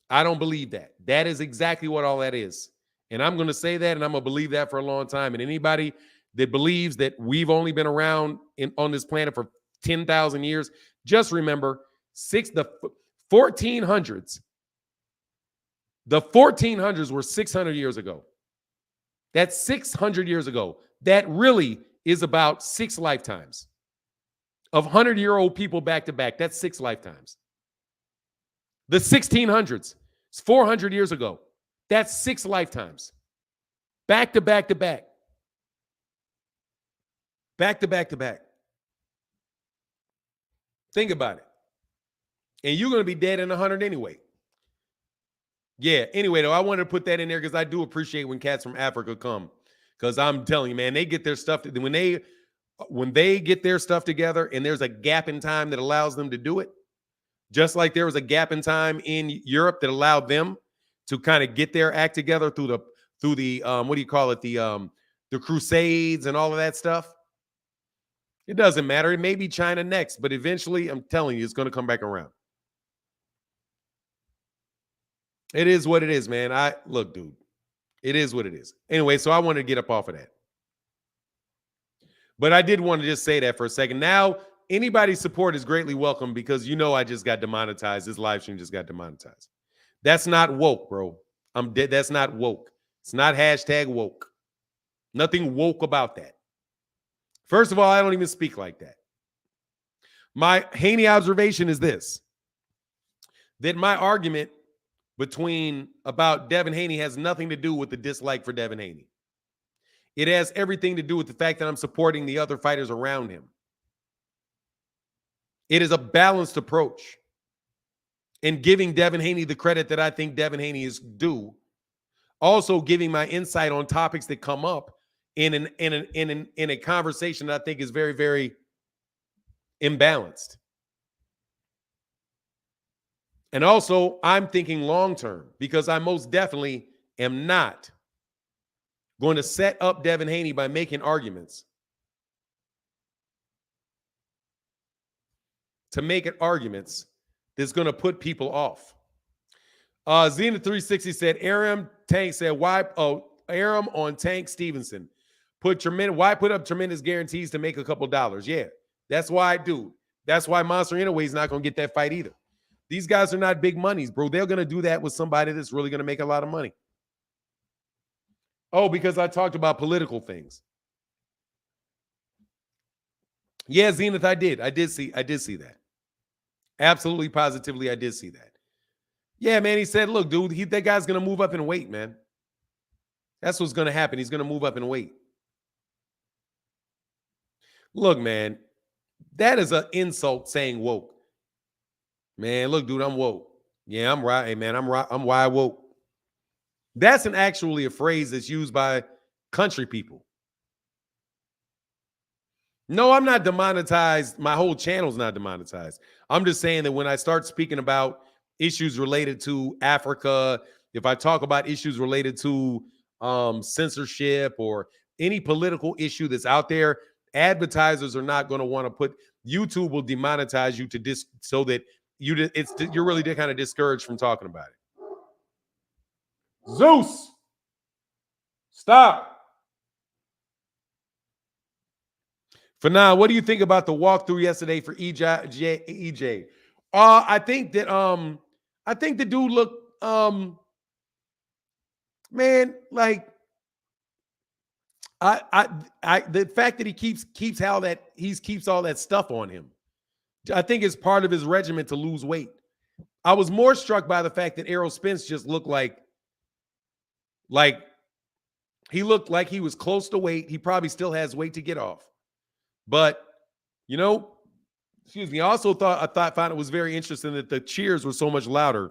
I don't believe that. That is exactly what all that is. And I'm going to say that, and I'm going to believe that for a long time. And anybody that believes that we've only been around on this planet for 10,000 years, just remember, the 1400s. The 1400s were 600 years ago. That's 600 years ago. That really is about 6 lifetimes of 100-year-old people back to back. That's 6 lifetimes. The 1600s, it's 400 years ago. That's 6 lifetimes. Back to back to back. Back to back to back. Think about it. And you're going to be dead in 100 anyway. Yeah, anyway, though, I wanted to put that in there because I do appreciate when cats from Africa come. Because I'm telling you, man, they get their stuff. When they get their stuff together and there's a gap in time that allows them to do it, just like there was a gap in time in Europe that allowed them to kind of get their act together through the what do you call it? The Crusades and all of that stuff. It doesn't matter. It may be China next, but eventually, I'm telling you, it's going to come back around. It is what it is, man. Look, dude, it is what it is. Anyway, so I wanted to get up off of that. But I did want to just say that for a second. Now, anybody's support is greatly welcome because you know I just got demonetized. This live stream just got demonetized. That's not woke, bro. I'm dead. That's not woke. It's not hashtag woke. Nothing woke about that. First of all, I don't even speak like that. My Haney observation is this, that my argument about Devin Haney has nothing to do with the dislike for Devin Haney. It has everything to do with the fact that I'm supporting the other fighters around him. It is a balanced approach in giving Devin Haney the credit that I think Devin Haney is due. Also giving my insight on topics that come up in a conversation that I think is very, very imbalanced. And also, I'm thinking long-term because I most definitely am not going to set up Devin Haney by making arguments to make it arguments that's going to put people off. Zenith 360 said, Aram Tank said, Aram on Tank Stevenson. Why put up tremendous guarantees to make a couple dollars? Yeah, that's why I do. That's why Monster Inoue is not going to get that fight either. These guys are not big monies, bro. They're going to do that with somebody that's really going to make a lot of money. Oh, because I talked about political things. Yeah, Zenith, I did see that. Absolutely, positively, I did see that. Yeah, man, he said, look, dude, that guy's going to move up in weight, man. That's what's going to happen. He's going to move up in weight. Look, man, that is an insult saying woke. Man, look, dude, I'm woke. Yeah, I'm right. Hey, man, I'm wide woke. That's actually a phrase that's used by country people. No, I'm not demonetized. My whole channel's not demonetized. I'm just saying that when I start speaking about issues related to Africa, if I talk about issues related to censorship or any political issue that's out there, advertisers are not going to want to put YouTube will demonetize you so that you're really kind of discouraged from talking about it. Zeus, stop. For now, what do you think about the walkthrough yesterday for EJ? I think the dude looked man, like the fact that he keeps all that stuff on him, I think is part of his regimen to lose weight. I was more struck by the fact that Errol Spence just looked like he looked like he was close to weight. He probably still has weight to get off. But, excuse me, I also found it was very interesting that the cheers were so much louder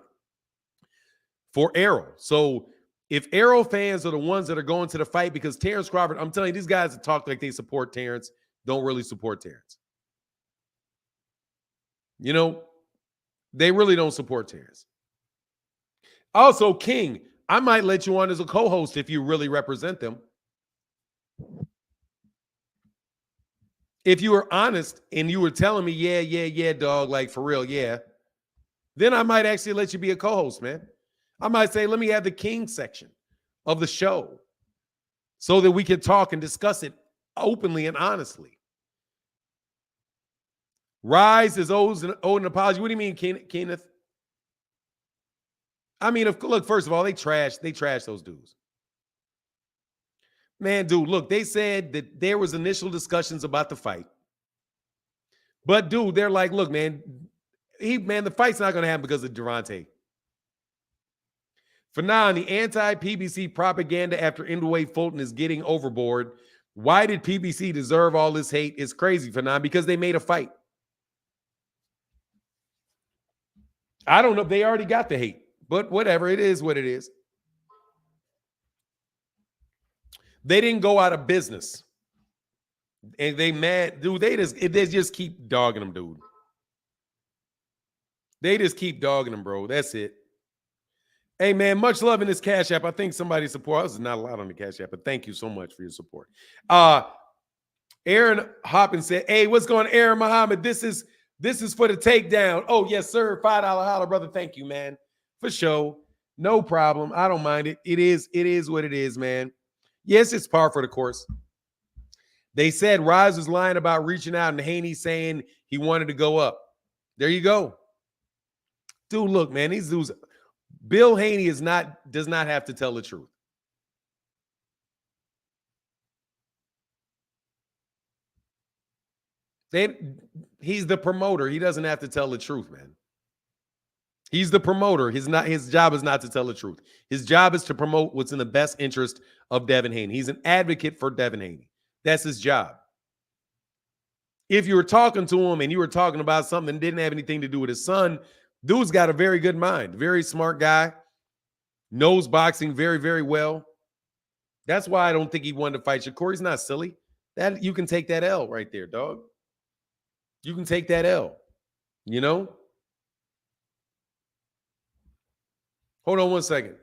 for Errol. So if Errol fans are the ones that are going to the fight, because Terrence Crawford, I'm telling you, these guys that talk like they support Terrence don't really support Terrence. They really don't support Terrence. Also, King, I might let you on as a co-host if you really represent them. If you were honest and you were telling me, yeah, dog, like for real, yeah, then I might actually let you be a co-host, man. I might say, let me have the King section of the show so that we can talk and discuss it openly and honestly. Rise is owed an apology. What do you mean, Kenneth? I mean, look, first of all, they trash those dudes. Man, dude, look, they said that there was initial discussions about the fight. But, dude, they're like, look, man, the fight's not going to happen because of Gervonta. For now, the anti-PBC propaganda after Inoue Fulton is getting overboard. Why did PBC deserve all this hate? It's crazy, for now, because they made a fight. I don't know if they already got the hate, but whatever. It is what it is. They didn't go out of business. And they mad, dude. They just keep dogging them, dude. They just keep dogging them, bro. That's it. Hey, man, much love in this Cash App. I think somebody support. This is not allowed on the Cash App, but thank you so much for your support. Aaron Hoppin said, hey, what's going on, Aaron Muhammad? This is for the takedown. Oh, yes, sir. $5 holler, brother. Thank you, man. For sure. No problem. I don't mind it. It is what it is, man. Yes, it's par for the course. They said Rise was lying about reaching out and Haney saying he wanted to go up. There you go. Dude, look, man, these dudes, Bill Haney does not have to tell the truth. He's the promoter. He doesn't have to tell the truth, man. He's the promoter. His job is not to tell the truth. His job is to promote what's in the best interest of Devin Haney. He's an advocate for Devin Haney. That's his job. If you were talking to him and you were talking about something that didn't have anything to do with his son, dude's got a very good mind, very smart guy, knows boxing very, very well. That's why I don't think he wanted to fight Shakur. He's not silly. You can take that L right there, dog. You can take that L, Hold on one second.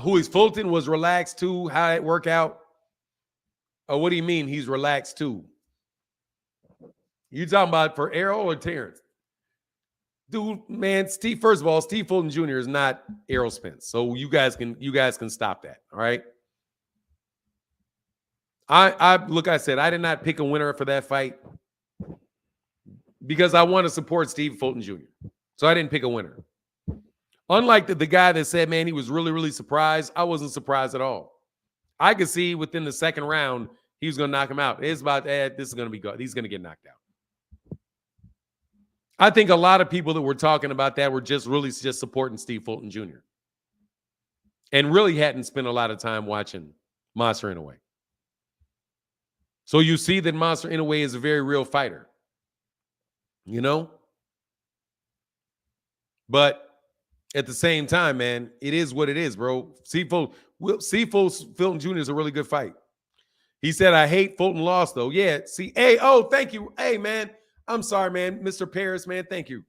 Who is Fulton was relaxed too. How it work out? Oh, what do you mean he's relaxed too? You talking about for Errol or Terrence? Dude, man, first of all, Steve Fulton Jr. is not Errol Spence. So you guys can stop that. All right. I said, I did not pick a winner for that fight because I want to support Steve Fulton Jr. So I didn't pick a winner. Unlike the guy that said, man, he was really, really surprised. I wasn't surprised at all. I could see within the second round, he was going to knock him out. It's about that. This is going to be good. He's going to get knocked out. I think a lot of people that were talking about that were just supporting Steve Fulton Jr. and really hadn't spent a lot of time watching Monster Inoue. So you see that Monster Inoue is a very real fighter. But at the same time, man, it is what it is, bro. Fulton Jr. is a really good fight. He said, I hate Fulton lost, though. Yeah, see, hey, oh, thank you. Hey, man, I'm sorry, man. Mr. Paris, man, thank you.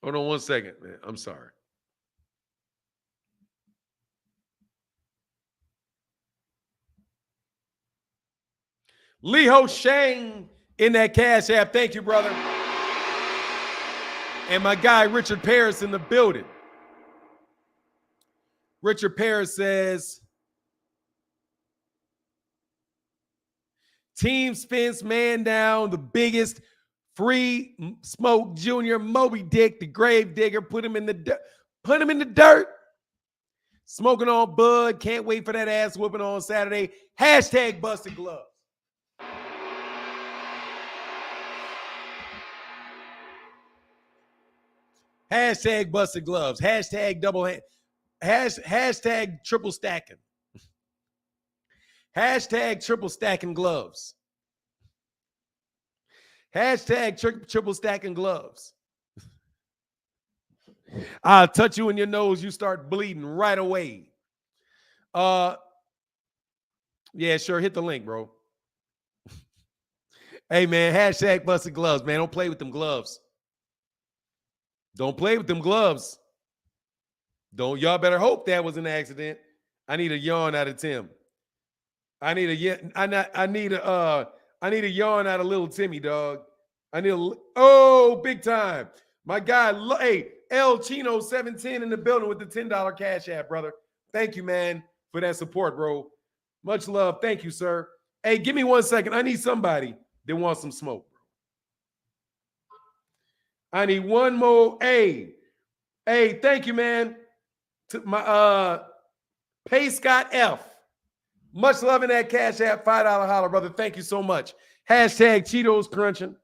Hold on one second, man. I'm sorry. Leho Shang in that Cash App. Thank you, brother. And my guy, Richard Paris, in the building. Richard Paris says, Team Spence, man down, the biggest free smoke junior, Moby Dick, the grave digger, put him in the dirt. Smoking on bud, can't wait for that ass whooping on Saturday. Hashtag busted gloves. Hashtag busted gloves. Hashtag double hand. Hashtag triple stacking. Hashtag triple stacking gloves. Hashtag triple stacking gloves. I'll touch you in your nose, you start bleeding right away. Yeah, sure. Hit the link, bro. Hey, man, hashtag busted gloves, man. Don't play with them gloves. Don't play with them gloves. Y'all better hope that was an accident. I need a yawn out of Tim. I need a yawn out of little Timmy, dog. Big time. My guy, hey, El Chino 710 in the building with the $10 Cash App, brother. Thank you, man, for that support, bro. Much love. Thank you, sir. Hey, give me 1 second. I need somebody that wants some smoke, bro. I need one more. Hey, thank you, man. To my Pay Scott F. Much love in that Cash App, $5 holler, brother. Thank you so much. Hashtag Cheetos crunching.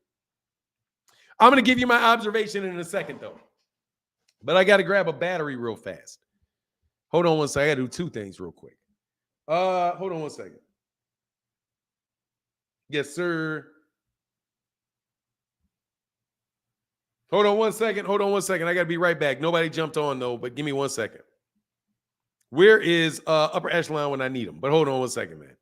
I'm going to give you my observation in a second, though. But I got to grab a battery real fast. Hold on one second. I got to do two things real quick. Hold on one second. Yes, sir. Hold on one second. I got to be right back. Nobody jumped on, though, but give me 1 second. Where is upper echelon when I need them? But hold on 1 second, man.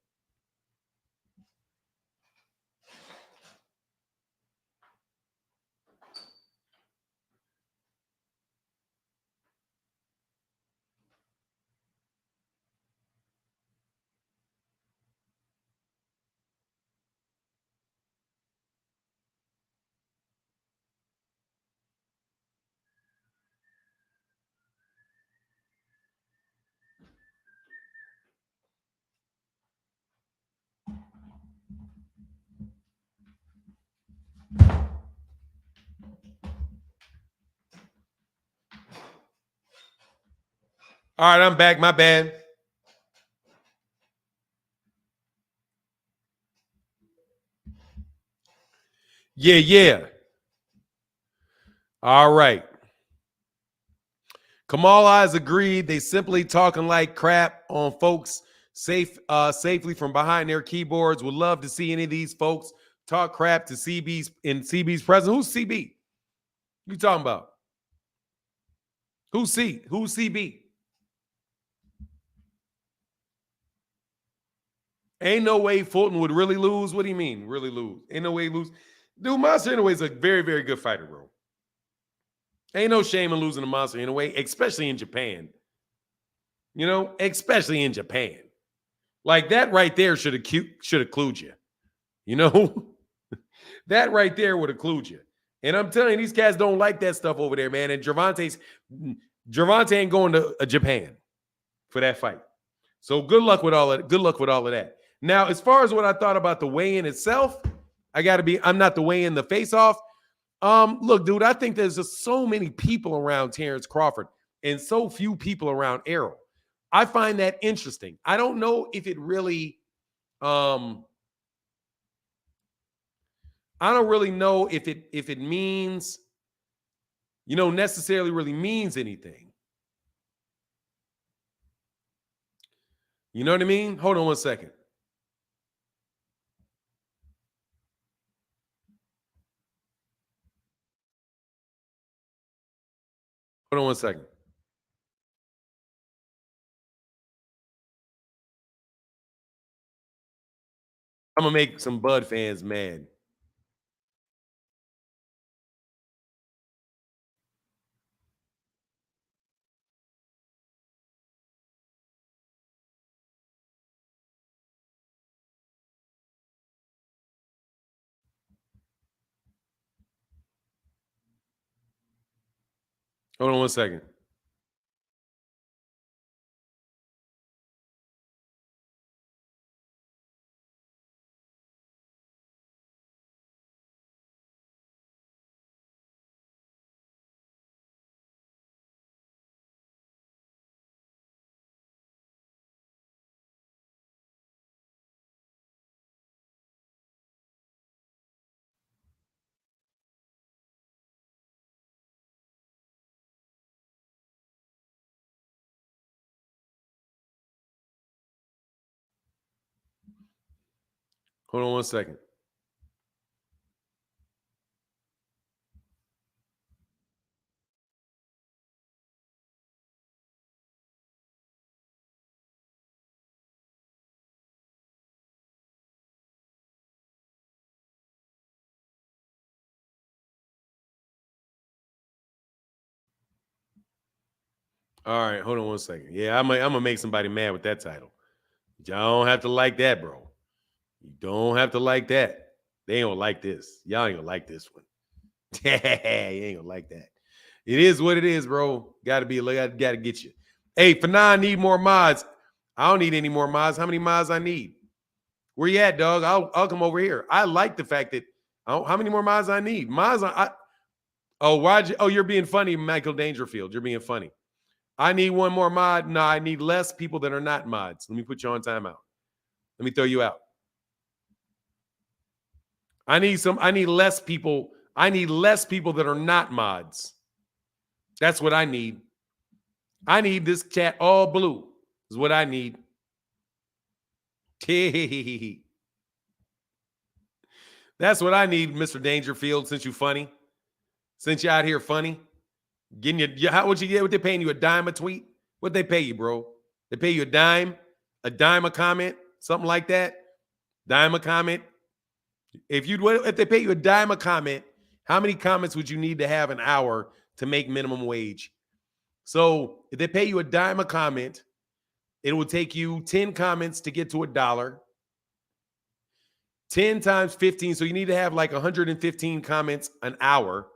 All right, I'm back. My bad. Yeah. All right. Kamal Eyes agreed. They simply talking like crap on folks safely from behind their keyboards. Would love to see any of these folks talk crap to CB's president. Who's CB? You talking about? Who's CB? Ain't no way Fulton would really lose. What do you mean, really lose? Ain't no way lose. Dude, Monster Inoue is a very, very good fighter, bro. Ain't no shame in losing to Monster Inoue, especially in Japan. You know, especially in Japan. Like that right there should have clued you. You know, that right there would have clued you. And I'm telling you, these cats don't like that stuff over there, man. And Gervonta ain't going to Japan for that fight. So good luck with all of that. Now, as far as what I thought about the weigh-in itself, I'm not the weigh-in, the face-off. Look, dude, I think there's just so many people around Terrence Crawford and so few people around Errol. I find that interesting. I don't know if it really, I don't really know if it means necessarily really means anything. You know what I mean? Hold on one second. Hold on one second. I'm going to make some Bud fans mad. Hold on one second. Hold on one second. All right, hold on one second. Yeah, I'm gonna make somebody mad with that title. Y'all don't have to like that, bro. You don't have to like that. They ain't gonna like this. Y'all ain't gonna like this one. You ain't gonna like that. It is what it is, bro. Gotta get you. Hey, Fanon, need more mods. I don't need any more mods. How many mods I need? Where you at, dog? I'll come over here. I like the fact that how many more mods I need. You're being funny, Michael Dangerfield. You're being funny. I need one more mod. No, I need less people that are not mods. Let me put you on timeout. Let me throw you out. I need less people. I need less people that are not mods. That's what I need. I need this chat all blue. Is what I need. That's what I need, Mr. Dangerfield, since you funny. Since you out here funny. Getting how would you get? What they paying you, a dime a tweet? What they pay you, bro? They pay you a dime a comment, something like that. Dime a comment. If they pay you a dime a comment, how many comments would you need to have an hour to make minimum wage? So if they pay you a dime a comment, it will take you 10 comments to get to $1. 10 times 15. So you need to have like 115 comments an hour.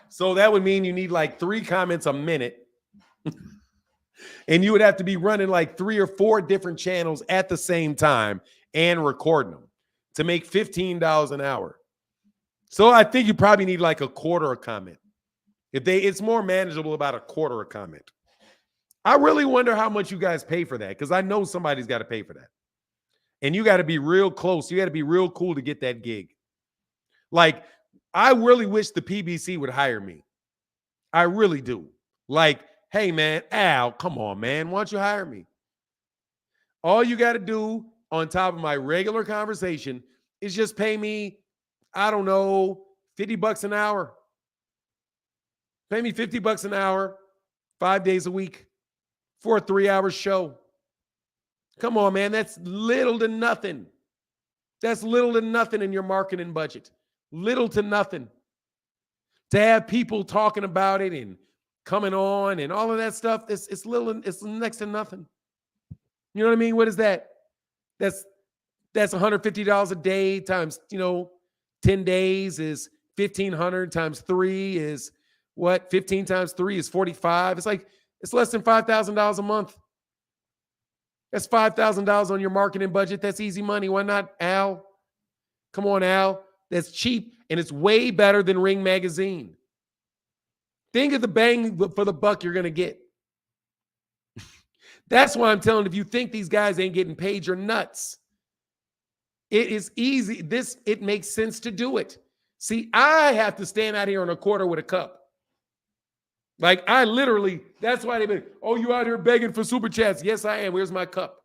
So that would mean you need like 3 comments a minute. And you would have to be running like 3 or 4 different channels at the same time and recording them to make $15 an hour. So I think you probably need like a quarter a comment. It's more manageable about a quarter a comment. I really wonder how much you guys pay for that, because I know somebody's got to pay for that. And you got to be real close. You got to be real cool to get that gig. Like, I really wish the PBC would hire me. I really do. Like, hey, man, Al, come on, man. Why don't you hire me? All you got to do on top of my regular conversation is just pay me, I don't know, $50 an hour. Pay me $50 an hour, 5 days a week for a 3-hour show. Come on, man. That's little to nothing. That's little to nothing in your marketing budget. Little to nothing. To have people talking about it and coming on and all of that stuff, it's next to nothing. You know what I mean? What is that? That's $150 a day times, 10 days is $1,500 times 3 is what? 15 times 3 is 45. It's less than $5,000 a month. That's $5,000 on your marketing budget. That's easy money. Why not, Al? Come on, Al. That's cheap, and it's way better than Ring Magazine. Think of the bang for the buck you're going to get. That's why I'm telling you, if you think these guys ain't getting paid, you're nuts. It is easy. It makes sense to do it. See, I have to stand out here on a quarter with a cup. Like, I literally, that's why they've been, oh, you out here begging for super chats. Yes, I am. Where's my cup?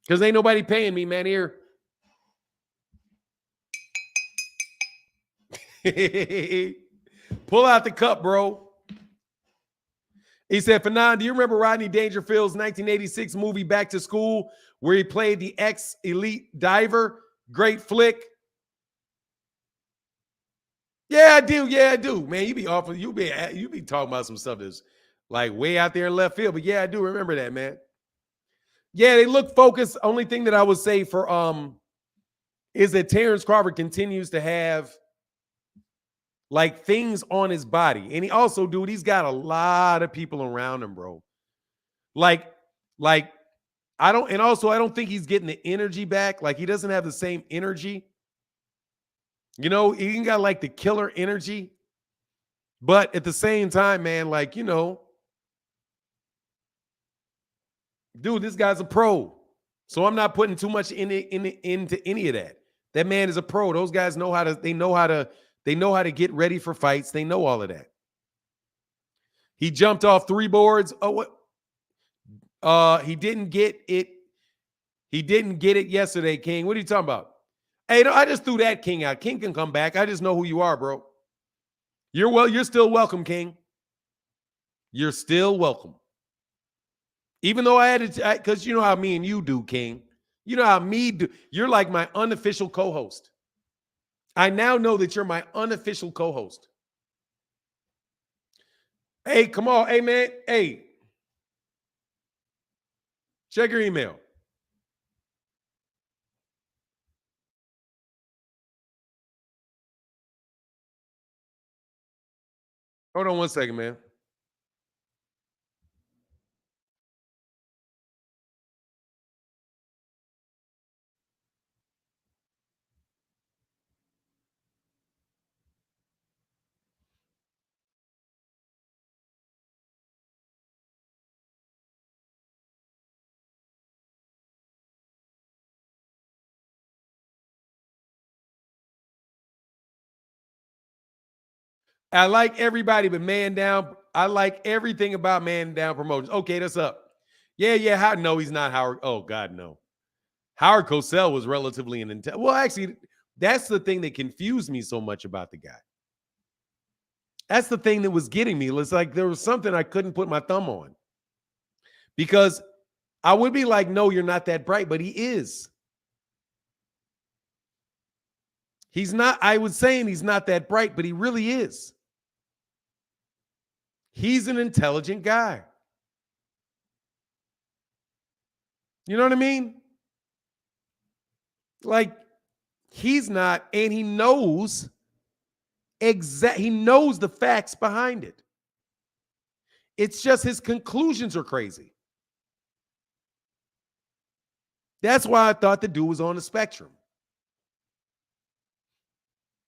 Because ain't nobody paying me, man, here. Pull out the cup, bro. He said, Fanon, do you remember Rodney Dangerfield's 1986 movie Back to School where he played the ex-elite diver? Great flick. Yeah, I do. Yeah, I do. Man, you be talking about some stuff that's like way out there in left field. But yeah, I do remember that, man. Yeah, they look focused. Only thing that I would say for is that Terrence Crawford continues to have like things on his body. And he also, dude, he's got a lot of people around him, bro. Like I don't think he's getting the energy back. Like he doesn't have the same energy. You know, he ain't got like the killer energy. But at the same time, man, like, you know, dude, this guy's a pro. So I'm not putting too much into any of that. That man is a pro. Those guys know how to get ready for fights. They know all of that. He jumped off 3 boards. Oh, what? He didn't get it. He didn't get it yesterday, King. What are you talking about? Hey, no, I just threw that King out. King can come back. I just know who you are, bro. You're still welcome, King. You're still welcome. Even though I had to, because you know how me and you do, King. You know how me do. You're like my unofficial co-host. I now know that you're my unofficial co-host. Hey, come on. Hey, man. Hey. Check your email. Hold on 1 second, man. I like everybody but Man Down. I like everything about Man Down Promotions. Okay, that's up. Yeah. No, he's not Howard. Oh, God, no. Howard Cosell was relatively an intelligent. Well, actually, that's the thing that confused me so much about the guy. That's the thing that was getting me. It's like there was something I couldn't put my thumb on. Because I would be like, no, you're not that bright, but he is. He's not, I was saying he's not that bright, but he really is. He's an intelligent guy. You know what I mean? Like, he's not, and he knows he knows the facts behind it. It's just his conclusions are crazy. That's why I thought the dude was on the spectrum.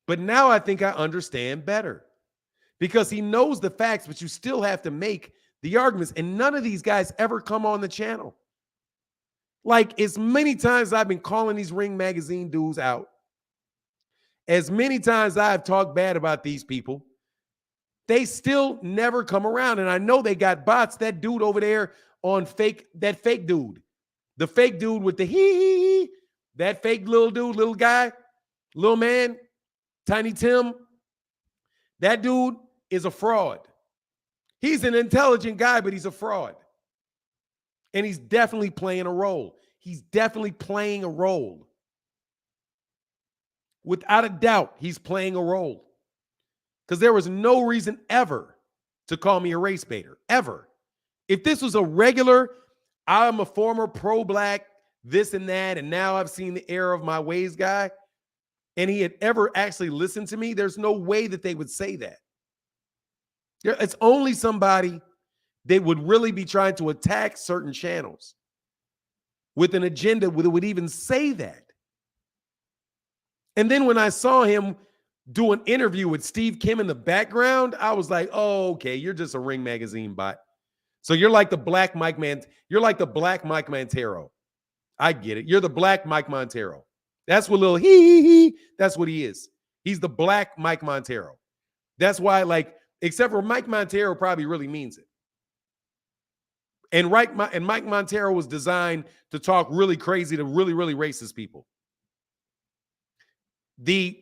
But now I think I understand better. Because he knows the facts, but you still have to make the arguments. And none of these guys ever come on the channel. Like, as many times I've been calling these Ring Magazine dudes out, as many times I've talked bad about these people, they still never come around. And I know they got bots. That dude over there on that fake dude. The fake dude with the hee, that fake little dude, little guy, little man, Tiny Tim. That dude is a fraud. He's an intelligent guy, but he's a fraud. And he's definitely playing a role. He's definitely playing a role. Without a doubt, he's playing a role. Because there was no reason ever to call me a race baiter, ever. If this was a regular, I'm a former pro-black, this and that, and now I've seen the error of my ways guy, and he had ever actually listened to me, there's no way that they would say that. It's only somebody that would really be trying to attack certain channels with an agenda that would even say that. And then when I saw him do an interview with Steve Kim in the background, I was like, oh, okay, you're just a Ring Magazine bot. So you're like the black Mike Montero. I get it. You're the black Mike Montero. That's what little that's what he is. He's the black Mike Montero. That's why, like, except for Mike Montero probably really means it. And Mike Montero was designed to talk really crazy to really, really racist people. The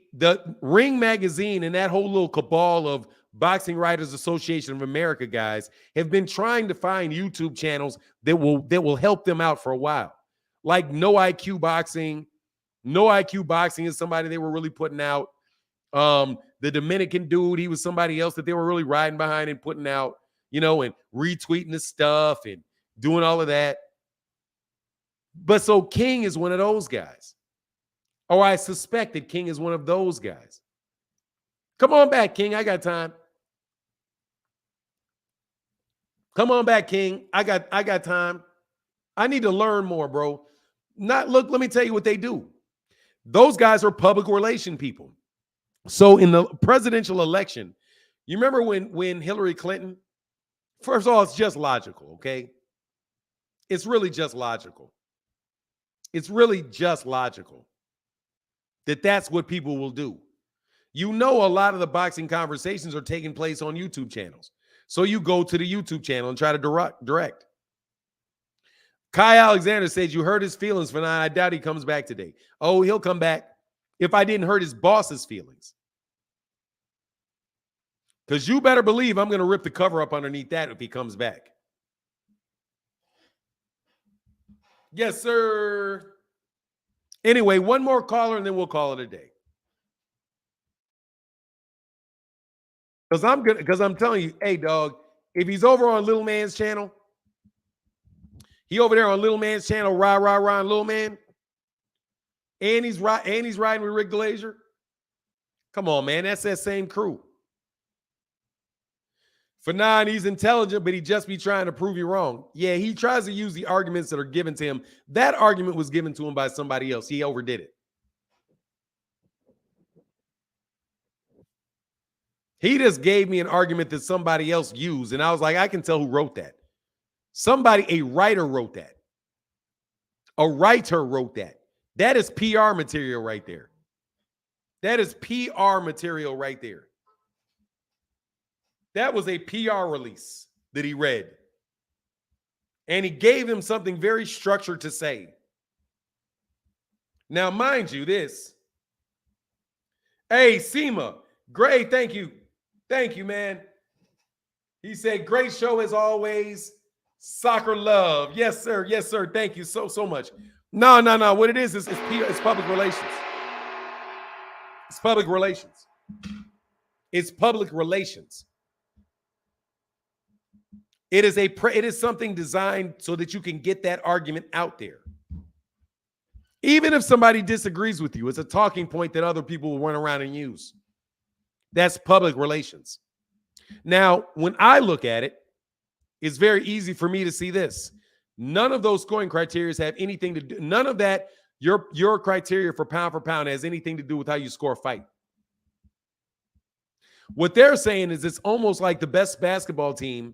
Ring magazine and that whole little cabal of Boxing Writers Association of America guys have been trying to find YouTube channels that will help them out for a while. Like No IQ Boxing. No IQ Boxing is somebody they were really putting out. The Dominican dude, he was somebody else that they were really riding behind and putting out, you know, and retweeting the stuff and doing all of that. But so King is one of those guys. Or I suspect that King is one of those guys. Come on back, King. I got time. Come on back, King. I got time. I need to learn more, bro. Let me tell you what they do. Those guys are public relation people. So in the presidential election, you remember when Hillary Clinton, first of all, it's just logical, okay? It's really just logical. It's really just logical that that's what people will do. You know, a lot of the boxing conversations are taking place on YouTube channels. So you go to the YouTube channel and try to direct. Kai Alexander says you hurt his feelings for now. I doubt he comes back today. Oh, he'll come back if I didn't hurt his boss's feelings. Because you better believe I'm going to rip the cover up underneath that if he comes back. Yes, sir. Anyway, one more caller and then we'll call it a day. Because I'm telling you, hey, dog, if he's over on Little Man's channel, he over there on Little Man's channel, rah, Little Man, and he's riding with Rick Glazier. Come on, man, that's that same crew. For 9, he's intelligent, but he just be trying to prove you wrong. Yeah, he tries to use the arguments that are given to him. That argument was given to him by somebody else. He overdid it. He just gave me an argument that somebody else used, and I was like, I can tell who wrote that. A writer wrote that. A writer wrote that. That is PR material right there. That is PR material right there. That was a PR release that he read. And he gave him something very structured to say. Now, mind you, this. Hey, Seema. Great, thank you. Thank you, man. He said, great show as always. Soccer love. Yes, sir. Yes, sir. Thank you so much. No. What it is it's public relations. It's public relations. It's public relations. It is something designed so that you can get that argument out there. Even if somebody disagrees with you, it's a talking point that other people will run around and use. That's public relations. Now, when I look at it, it's very easy for me to see this. None of those scoring criteria have anything to do. None of that, your criteria for pound has anything to do with how you score a fight. What they're saying is it's almost like the best basketball team.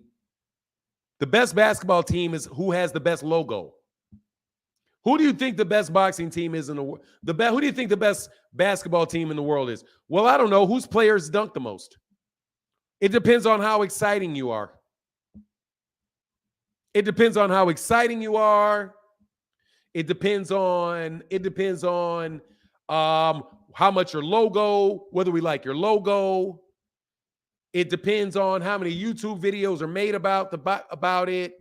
The best basketball team is who has the best logo. Who do you think the best boxing team is in the world? Who do you think the best basketball team in the world is? Well, I don't know. Whose players dunk the most? It depends on how exciting you are. It depends on how exciting you are. It depends on how much your logo, whether we like your logo. It depends on how many YouTube videos are made about it.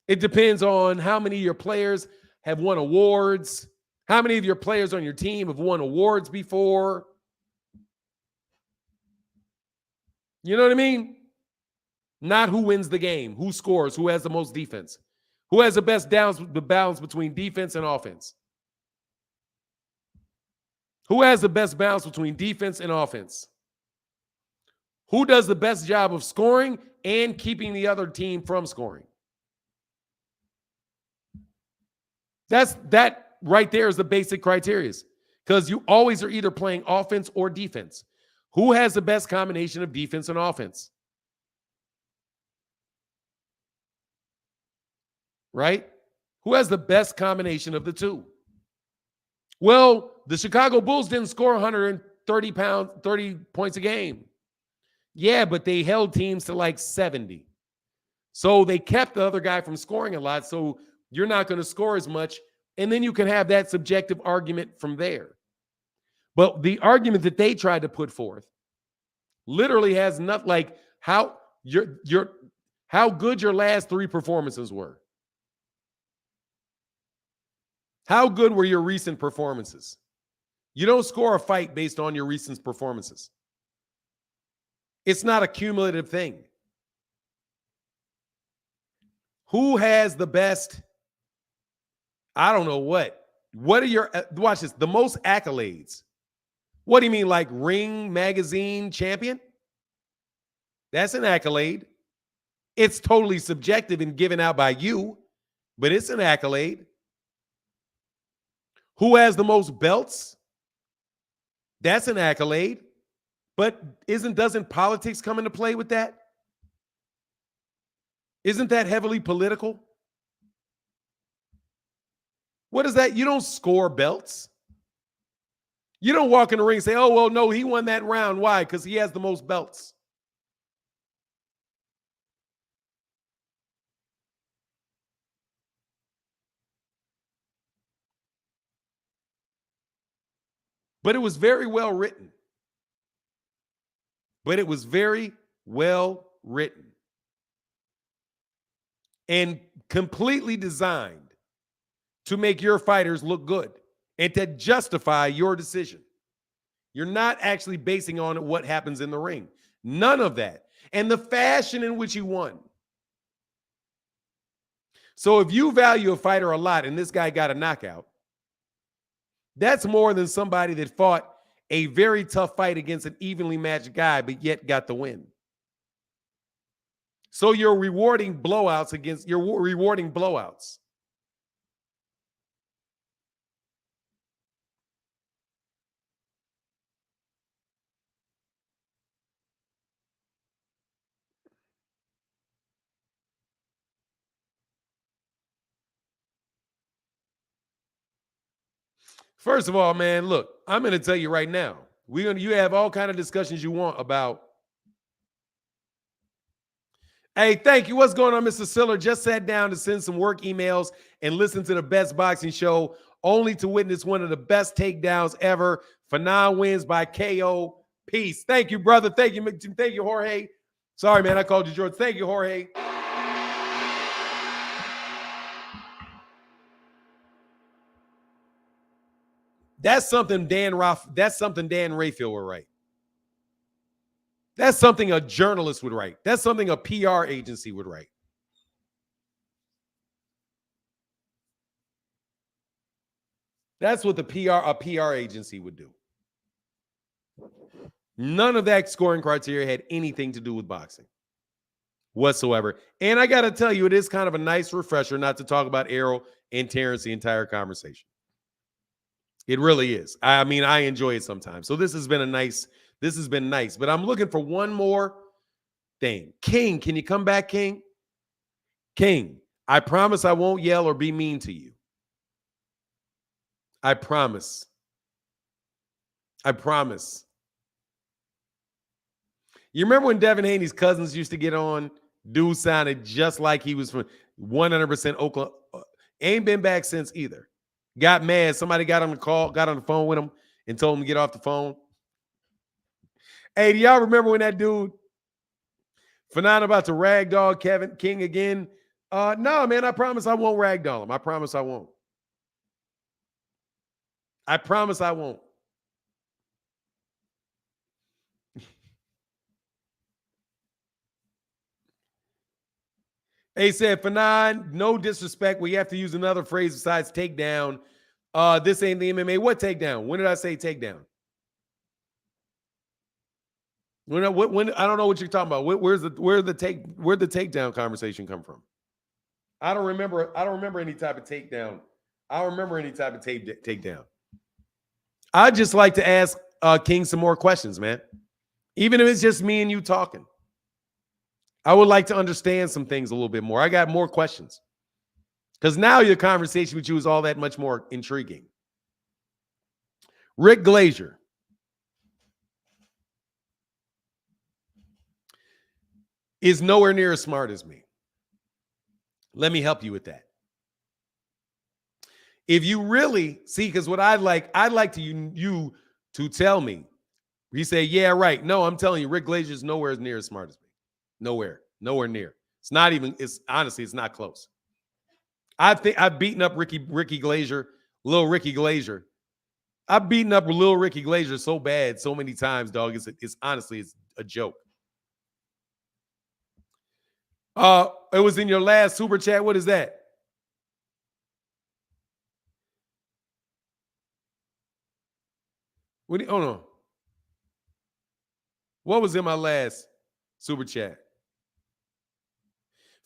It depends on how many of your players have won awards. How many of your players on your team have won awards before? You know what I mean? Not who wins the game, who scores, who has the most defense, who has the best balance between defense and offense. Who has the best balance between defense and offense? Who does the best job of scoring and keeping the other team from scoring? That right there is the basic criteria, because you always are either playing offense or defense. Who has the best combination of defense and offense? Right? Who has the best combination of the two? Well, the Chicago Bulls didn't score 30 points a game. Yeah, but they held teams to like 70. So they kept the other guy from scoring a lot. So you're not going to score as much. And then you can have that subjective argument from there. But the argument that they tried to put forth literally has nothing like how good your last 3 performances were. How good were your recent performances? You don't score a fight based on your recent performances. It's not a cumulative thing. Who has the best? I don't know what. What are your, watch this, the most accolades? What do you mean, like Ring Magazine champion? That's an accolade. It's totally subjective and given out by you, but it's an accolade. Who has the most belts? That's an accolade. But doesn't politics come into play with that? Isn't that heavily political? What is that? You don't score belts. You don't walk in the ring and say, oh, well, no, he won that round. Why? Because he has the most belts. But it was very well written. And completely designed to make your fighters look good and to justify your decision. You're not actually basing on what happens in the ring. None of that. And the fashion in which he won. So if you value a fighter a lot and this guy got a knockout, that's more than somebody that fought a very tough fight against an evenly matched guy, but yet got the win. So you're rewarding blowouts. First of all, man, look, I'm going to tell you right now. You have all kind of discussions you want about. Hey, thank you. What's going on, Mr. Siller? Just sat down to send some work emails and listen to the best boxing show, only to witness one of the best takedowns ever. Fanon wins by KO. Peace. Thank you, brother. Thank you, Jorge. Sorry, man, I called you George. Thank you, Jorge. That's something Dan Rayfield would write. That's something a journalist would write. That's something a PR agency would write. That's what a PR agency would do. None of that scoring criteria had anything to do with boxing whatsoever. And I got to tell you, it is kind of a nice refresher not to talk about Errol and Terrence the entire conversation. It really is. I mean, I enjoy it sometimes. So this has been nice, but I'm looking for one more thing. King, can you come back, King? King, I promise I won't yell or be mean to you. I promise. I promise. You remember when Devin Haney's cousins used to get on? Dude sounded just like he was from 100% Oklahoma. Ain't been back since either. Got mad. Somebody got on the phone with him and told him to get off the phone. Hey, do y'all remember when that dude, Fanon, about to ragdoll Kevin King again? No, man, I promise I won't ragdoll him. I promise I won't. I promise I won't. He said, Fanon, no disrespect. We have to use another phrase besides takedown. This ain't the MMA. What takedown? When did I say takedown? When I don't know what you're talking about. Where'd the takedown conversation come from? I don't remember any type of takedown. I don't remember any type of takedown. I'd just like to ask King some more questions, man. Even if it's just me and you talking. I would like to understand some things a little bit more. I got more questions. Because now your conversation with you is all that much more intriguing. Rick Glazier is nowhere near as smart as me. Let me help you with that. If you really see, because what I'd like to you to tell me. He said, yeah, right. No, I'm telling you, Rick Glazier is nowhere near as smart as me. Nowhere near. It's not even, honestly, it's not close. I've beaten up Ricky Glazier, little Ricky Glazier. I've beaten up little Ricky Glazier so bad so many times, dog. It's honestly, it's a joke. It was in your last super chat. What is that? Oh no. What was in my last super chat?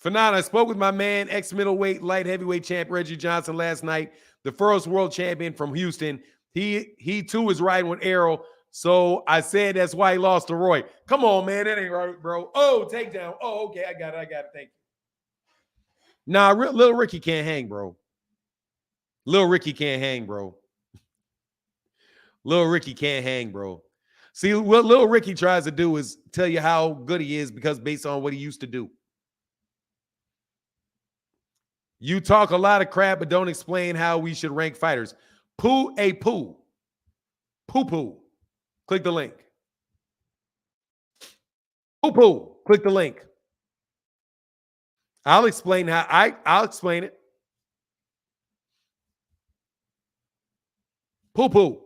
Fanon, I spoke with my man, ex-middleweight, light heavyweight champ Reggie Johnson last night, the first world champion from Houston. He too is riding with Errol, so I said that's why he lost to Roy. Come on, man, that ain't right, bro. Oh, takedown. Oh, okay, I got it. Thank you. Nah, little Ricky can't hang, bro. Little Ricky can't hang, bro. Little Ricky can't hang, bro. See, what little Ricky tries to do is tell you how good he is because based on what he used to do. You talk a lot of crap, but don't explain how we should rank fighters. Poo. Click the link. Poo. Click the link. I'll explain how I'll explain it. Puzu.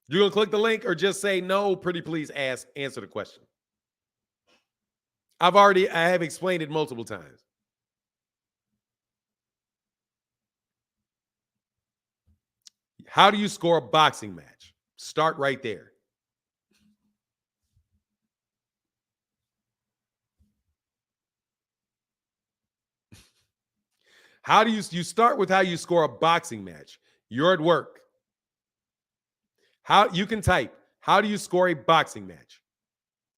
You gonna click the link or just say no? Pretty please answer the question. I have explained it multiple times. How do you score a boxing match? Start right there. How do you start with how you score a boxing match? You're at work. How you can type, how do you score a boxing match?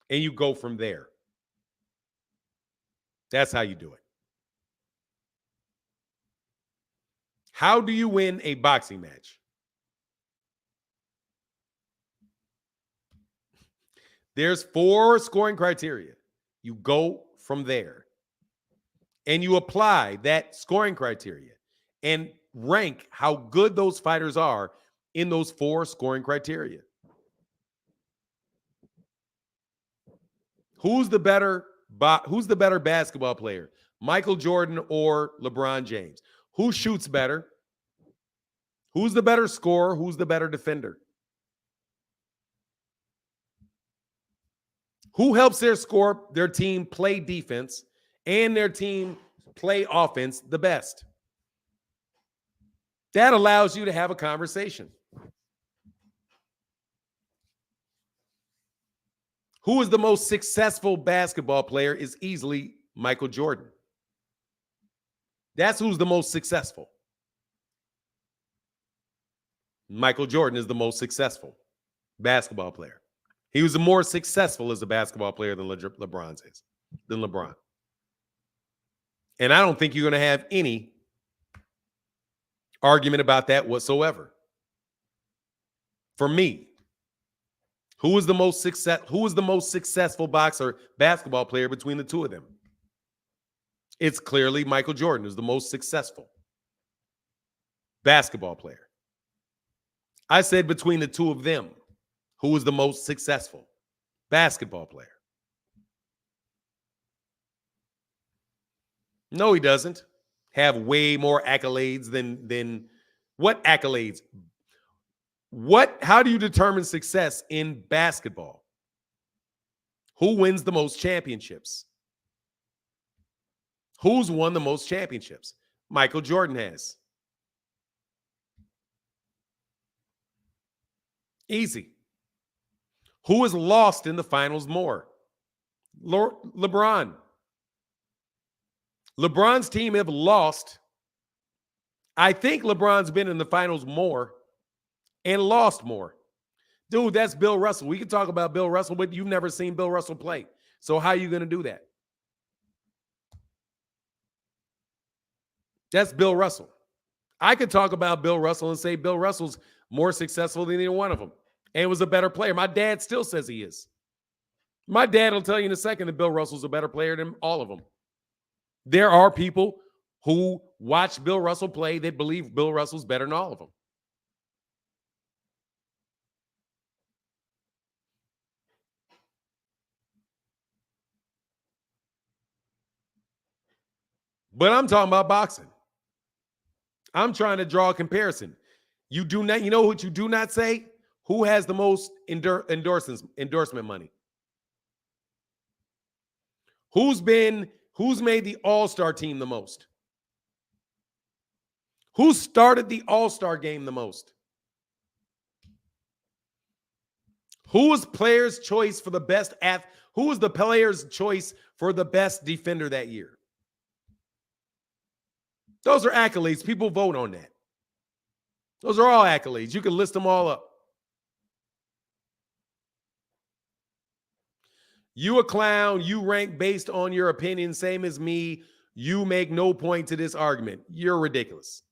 And you go from there. That's how you do it. How do you win a boxing match? There's 4 scoring criteria. You go from there. And you apply that scoring criteria and rank how good those fighters are in those 4 scoring criteria. Who's the better basketball player? Michael Jordan or LeBron James? Who shoots better? Who's the better scorer? Who's the better defender? Who helps their team play defense and their team play offense the best? That allows you to have a conversation. Who is the most successful basketball player is easily Michael Jordan. That's who's the most successful. Michael Jordan is the most successful basketball player. He was more successful as a basketball player than LeBron. And I don't think you're going to have any argument about that whatsoever. For me, who is the most successful basketball player between the two of them? It's clearly Michael Jordan who's the most successful basketball player. I said between the two of them, who is the most successful basketball player? No, he doesn't have way more accolades than what accolades? How do you determine success in basketball? Who wins the most championships? Who's won the most championships? Michael Jordan has. Easy. Who has lost in the finals more? LeBron. LeBron's team have lost. I think LeBron's been in the finals more and lost more. Dude, that's Bill Russell. We can talk about Bill Russell, but you've never seen Bill Russell play. So how are you going to do that? That's Bill Russell. I could talk about Bill Russell and say Bill Russell's more successful than either one of them and was a better player. My dad still says he is. My dad will tell you in a second that Bill Russell's a better player than all of them. There are people who watch Bill Russell play that believe Bill Russell's better than all of them. But I'm talking about boxing. I'm trying to draw a comparison. You know what you do not say? Who has the most endorsement money? Who's made the All-Star team the most? Who started the All-Star game the most? Who was player's choice for the best who was the player's choice for the best defender that year? Those are accolades. People vote on that. Those are all accolades. You can list them all up. You a clown. You rank based on your opinion, same as me. You make no point to this argument. You're ridiculous.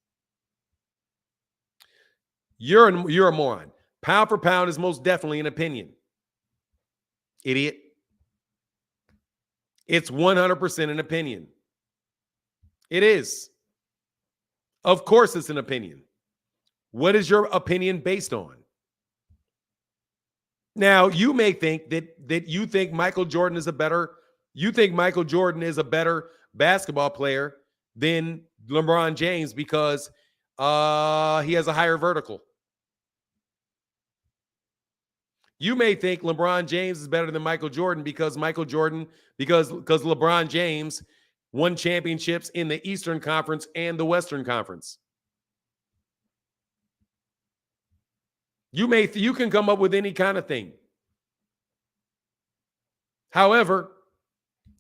You're a moron. Pound for pound is most definitely an opinion. Idiot. It's 100% an opinion. It is. Of course it's an opinion. What is your opinion based on? Now, you may think that you think Michael Jordan is a better basketball player than LeBron James because he has a higher vertical. You may think LeBron James is better than Michael Jordan because LeBron James won championships in the Eastern Conference and the Western Conference. You can come up with any kind of thing. However,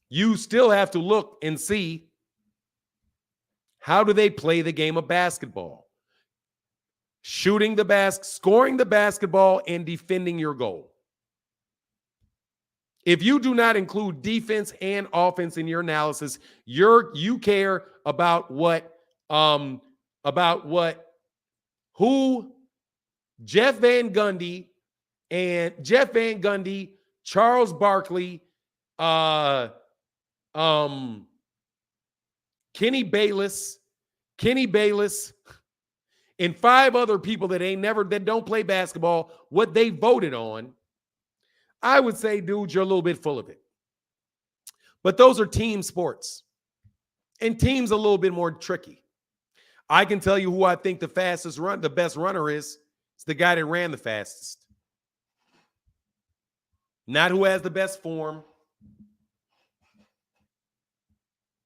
you still have to look and see how do they play the game of basketball. Scoring the basketball, and defending your goal. If you do not include defense and offense in your analysis, you care about who Jeff Van Gundy, Charles Barkley, Kenny Bayless, and 5 other people that don't play basketball, what they voted on. I would say, dude, you're a little bit full of it. But those are team sports. And teams a little bit more tricky. I can tell you who I think the best runner is. It's the guy that ran the fastest. Not who has the best form.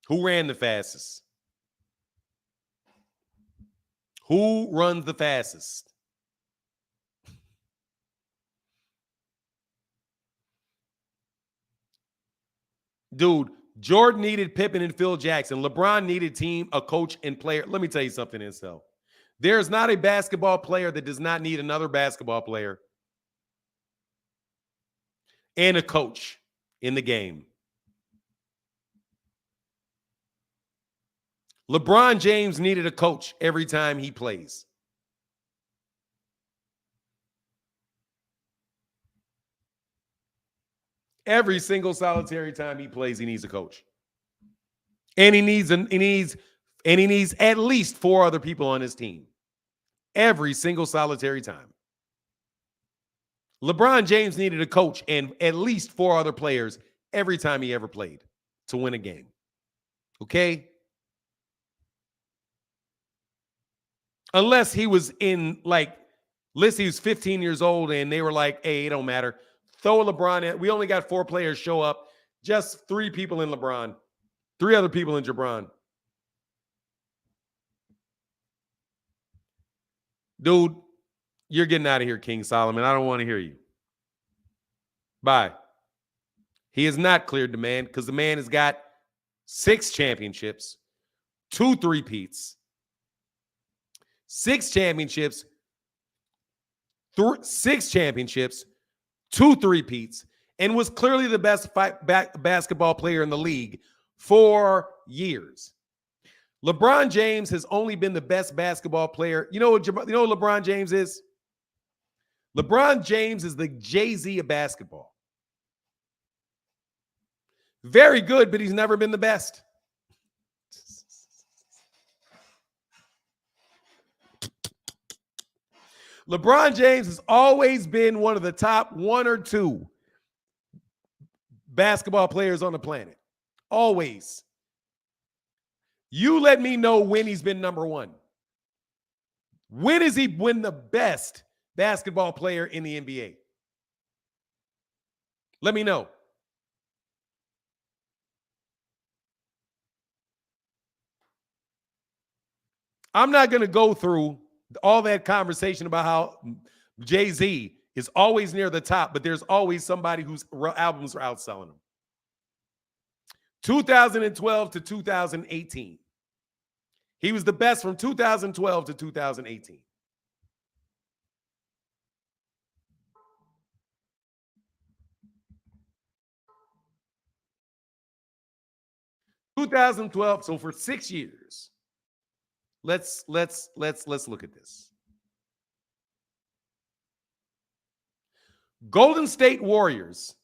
Who ran the fastest? Who runs the fastest? Dude, Jordan needed Pippen and Phil Jackson. LeBron needed a coach, and player. Let me tell you something, Incel. There's not a basketball player that does not need another basketball player and a coach in the game. LeBron James needed a coach every time he plays. Every single solitary time he plays, he needs a coach. And he needs at least 4 other people on his team. Every single solitary time. LeBron James needed a coach and at least 4 other players every time he ever played to win a game. Okay? Unless he was unless he was 15 years old and they were like, hey, it don't matter. Throw LeBron in. We only got 4 players show up. Just 3 people in LeBron. 3 other people in Jabron. Dude, you're getting out of here, King Solomon. I don't want to hear you. Bye. He has not cleared the man because the man has got 6 championships, 2 three-peats, 6 championships, 6 championships, 2 three-peats, and was clearly the best basketball player in the league for years. LeBron James has only been the best basketball player. You know what LeBron James is? LeBron James is the Jay-Z of basketball. Very good, but he's never been the best. LeBron James has always been one of the top 1 or 2 basketball players on the planet. Always. You let me know when he's been number 1. When has he been the best basketball player in the NBA? Let me know. I'm not going to go through all that conversation about how Jay-Z is always near the top, but there's always somebody whose albums are outselling him. 2012 to 2018. He was the best from 2012 to 2018. So for 6 years. Let's look at this. Golden State Warriors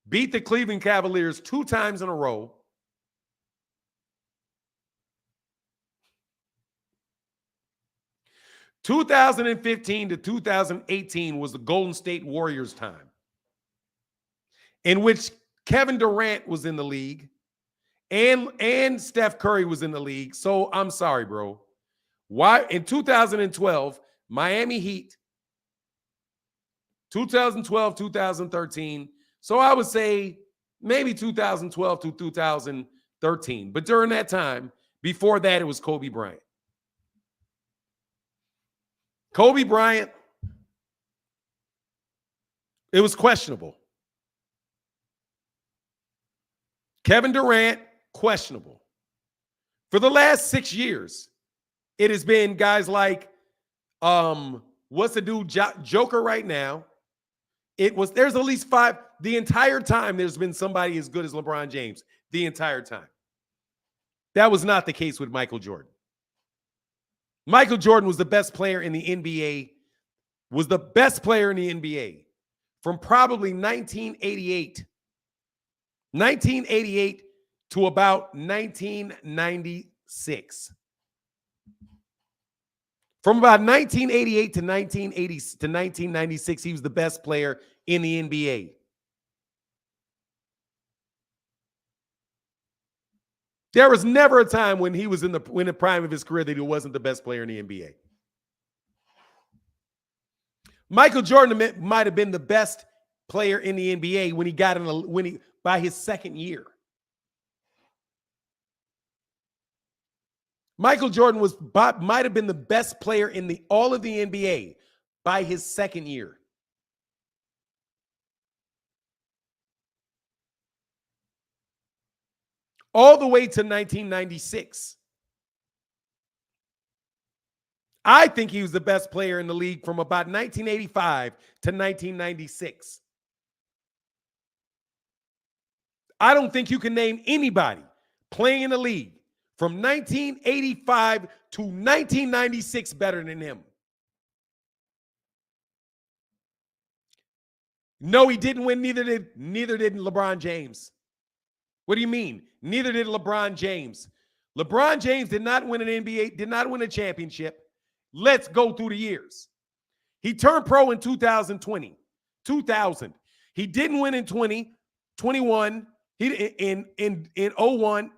beat the Cleveland Cavaliers 2 times in a row. (2015 to 2018 was the Golden State Warriors' time, in which Kevin Durant was in the league and Steph Curry was in the league. So I'm sorry, bro. Why in 2012, Miami Heat, 2012, 2013. So I would say maybe 2012 to 2013. But during that time, before that, it was Kobe Bryant. Kobe Bryant, it was questionable. Kevin Durant, questionable. For the last 6 years, it has been guys like, what's the dude, Joker right now. There's at least 5. The entire time there's been somebody as good as LeBron James. The entire time. That was not the case with Michael Jordan. Michael Jordan was the best player in the NBA, from probably 1988 to about 1996. From about 1988 to 1996, he was the best player in the NBA. There was never a time when he was in the prime of his career that he wasn't the best player in the NBA. Michael Jordan might have been the best player in the NBA when he got by his second year. Michael Jordan might have been the best player in all of the NBA by his second year. All the way to 1996. I think he was the best player in the league from about 1985 to 1996. I don't think you can name anybody playing in the league from 1985 to 1996 better than him. No, he didn't win. Neither did LeBron James. What do you mean? Neither did LeBron James. LeBron James did not win an NBA, did not win a championship. Let's go through the years. He turned pro in 2020. 2000. He didn't win in 2021. He in 01,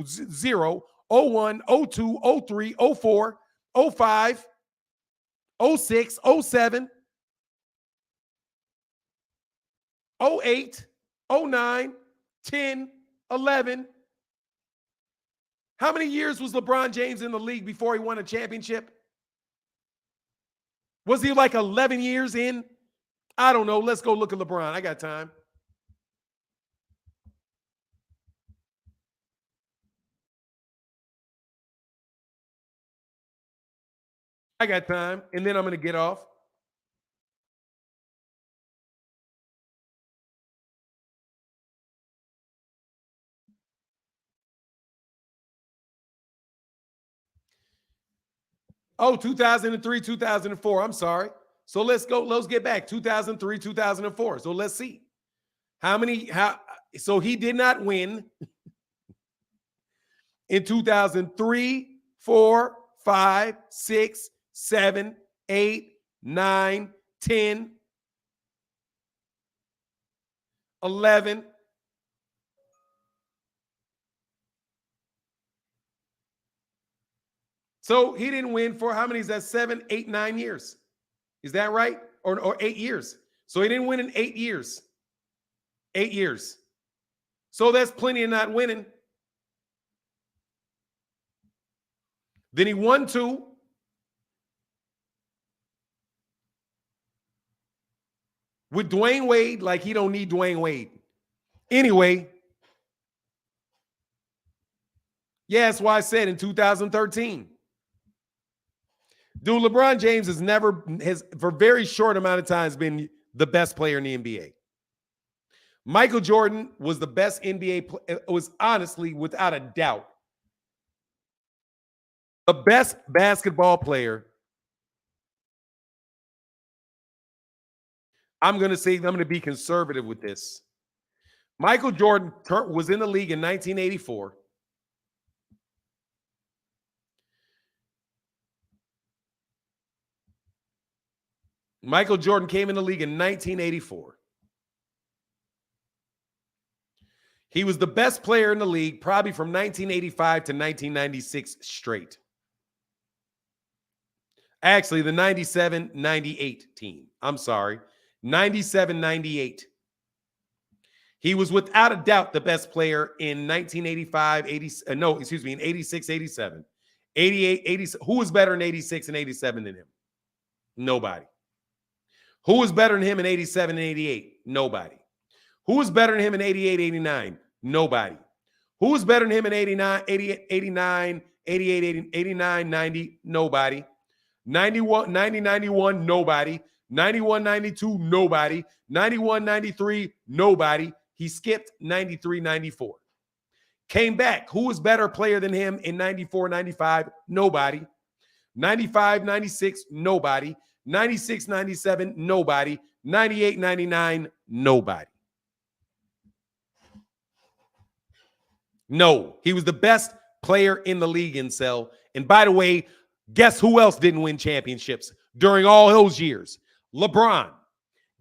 0, 01, 02, 03, 04, 05, 06, 07, 08, 09, 10, 11. How many years was LeBron James in the league before he won a championship? Was he like 11 years in? I don't know. Let's go look at LeBron. I got time. I got time. And then I'm going to get off. Oh, 2003, 2004. I'm sorry. So let's go. Let's get back. 2003, 2004. So let's see. So he did not win in 2003, 4, 5, 6, 7, 8, 9, 10, 11. So he didn't win for how many is that? 7, 8, 9 years. Is that right? Or 8 years. So he didn't win in 8 years. 8 years. So that's plenty of not winning. Then he won 2. With Dwayne Wade, like he don't need Dwayne Wade. Anyway, yeah, that's why I said in 2013. Dude, LeBron James has for a very short amount of time been the best player in the NBA. Michael Jordan was the best NBA player, was honestly, without a doubt, the best basketball player. I'm going to be conservative with this. Michael Jordan was in the league in 1984. Michael Jordan came in the league in 1984. He was the best player in the league probably from 1985 to 1996 straight. Actually, the 97-98 team. I'm sorry. 97-98. He was without a doubt the best player in 1985, in 86, 87. 88, 80. Who was better in 86 and 87 than him? Nobody. Who was better than him in 87 and 88? Nobody. Who was better than him in 88, 89? Nobody. Who was better than him in 89, 88, 89, 88, 89, 90? Nobody. 91, 90, 91? Nobody. 91, 92? Nobody. 91, 93? Nobody. He skipped 93, 94. Came back. Who was better player than him in 94, 95? Nobody. 95, 96? Nobody. 96, 97? Nobody. 98, 99? Nobody. No, he was the best player in the league in Cell. And by the way, guess who else didn't win championships during all those years? LeBron.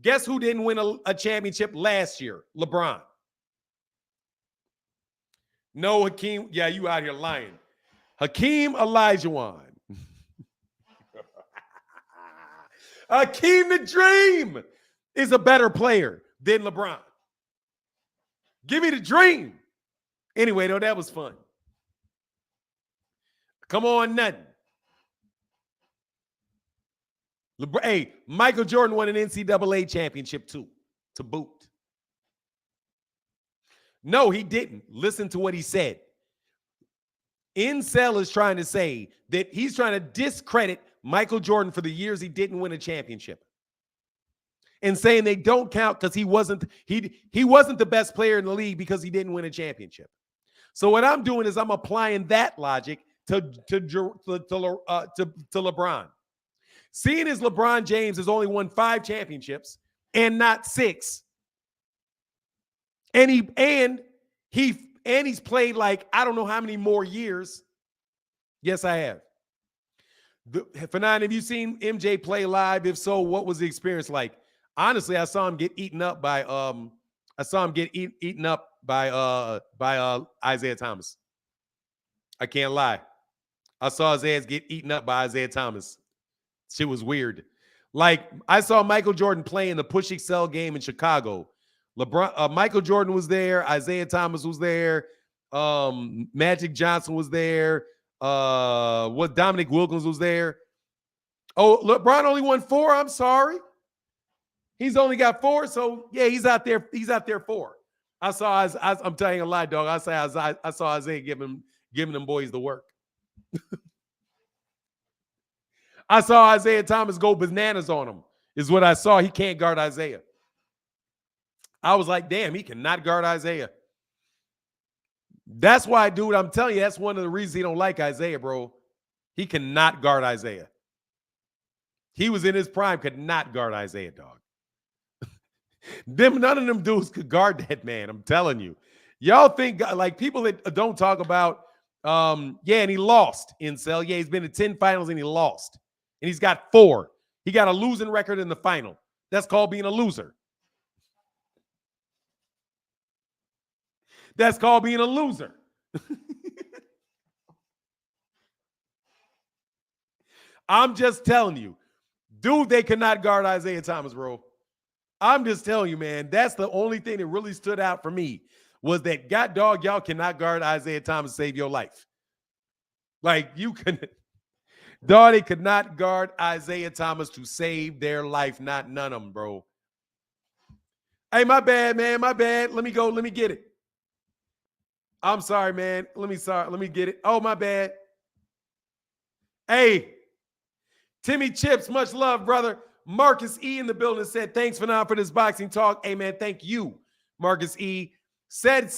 Guess who didn't win a championship last year? LeBron. No, Hakeem. Yeah, you out here lying. Hakeem Olajuwon. Hakeem the Dream is a better player than LeBron. Give me the dream. Anyway, though, that was fun. Come on, nothing. Hey, Michael Jordan won an NCAA championship too, to boot. No, he didn't. Listen to what he said. Incel is trying to say that he's trying to discredit Michael Jordan for the years he didn't win a championship. And saying they don't count because he wasn't the best player in the league because he didn't win a championship. So what I'm doing is I'm applying that logic to LeBron. Seeing as LeBron James has only won 5 championships and not 6, and he's played like I don't know how many more years. Yes, I have. Fanon, have you seen MJ play live? If so, what was the experience like? Honestly, I saw him get eaten up by Isaiah Thomas. I can't lie. I saw his ass get eaten up by Isaiah Thomas. Shit was weird. Like I saw Michael Jordan play in the Push Excel game in Chicago. Michael Jordan was there. Isaiah Thomas was there. Magic Johnson was there. Dominic Wilkins was there. Oh, LeBron only won 4. I'm sorry. He's only got 4. So yeah, he's out there 4. I'm telling you a lie, dog. I saw Isaiah giving them boys the work. I saw Isaiah Thomas go bananas on him, is what I saw. He can't guard Isaiah. I was like, damn, he cannot guard Isaiah. That's why, dude, I'm telling you, that's one of the reasons he don't like Isaiah, bro. He cannot guard Isaiah. He was in his prime, could not guard Isaiah, dog. None of them dudes could guard that man. I'm telling you. Y'all think like people that don't talk about, yeah, and he lost in Cell. Yeah, he's been to 10 finals and he lost. And he's got 4. He got a losing record in the final. That's called being a loser. That's called being a loser. I'm just telling you, dude, they could not guard Isaiah Thomas, bro. I'm just telling you, man, that's the only thing that really stood out for me was that, god dog, y'all cannot guard Isaiah Thomas, save your life. Like, you can, dog, they could not guard Isaiah Thomas to save their life. None of them, bro. Hey, my bad, man, my bad. Let me go. Let me get it. I'm sorry, man. Let me get it. Oh, my bad. Hey, Timmy Chips, much love, brother. Marcus E in the building said, thanks for this boxing talk. Hey, man, thank you, Marcus E. Said,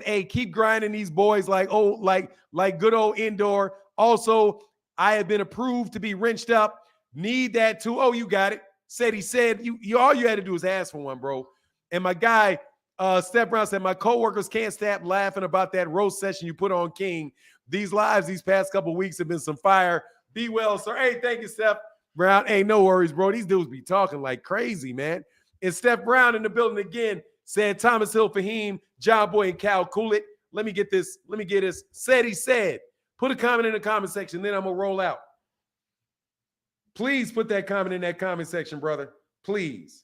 hey, keep grinding these boys like good old indoor. Also, I have been approved to be wrenched up. Need that too. Oh, you got it. He said, you all you had to do is ask for one, bro. And my guy, Steph Brown said, my coworkers can't stop laughing about that roast session you put on King. These lives these past couple of weeks have been some fire. Be well, sir. Hey, thank you, Steph Brown. Hey, no worries, bro. These dudes be talking like crazy, man. And Steph Brown in the building again said, Thomas Hill, Fahim, John Boy, and Cal, cool it. Let me get this. Said he said. Put a comment in the comment section, then I'm going to roll out. Please put that comment in that comment section, brother. Please.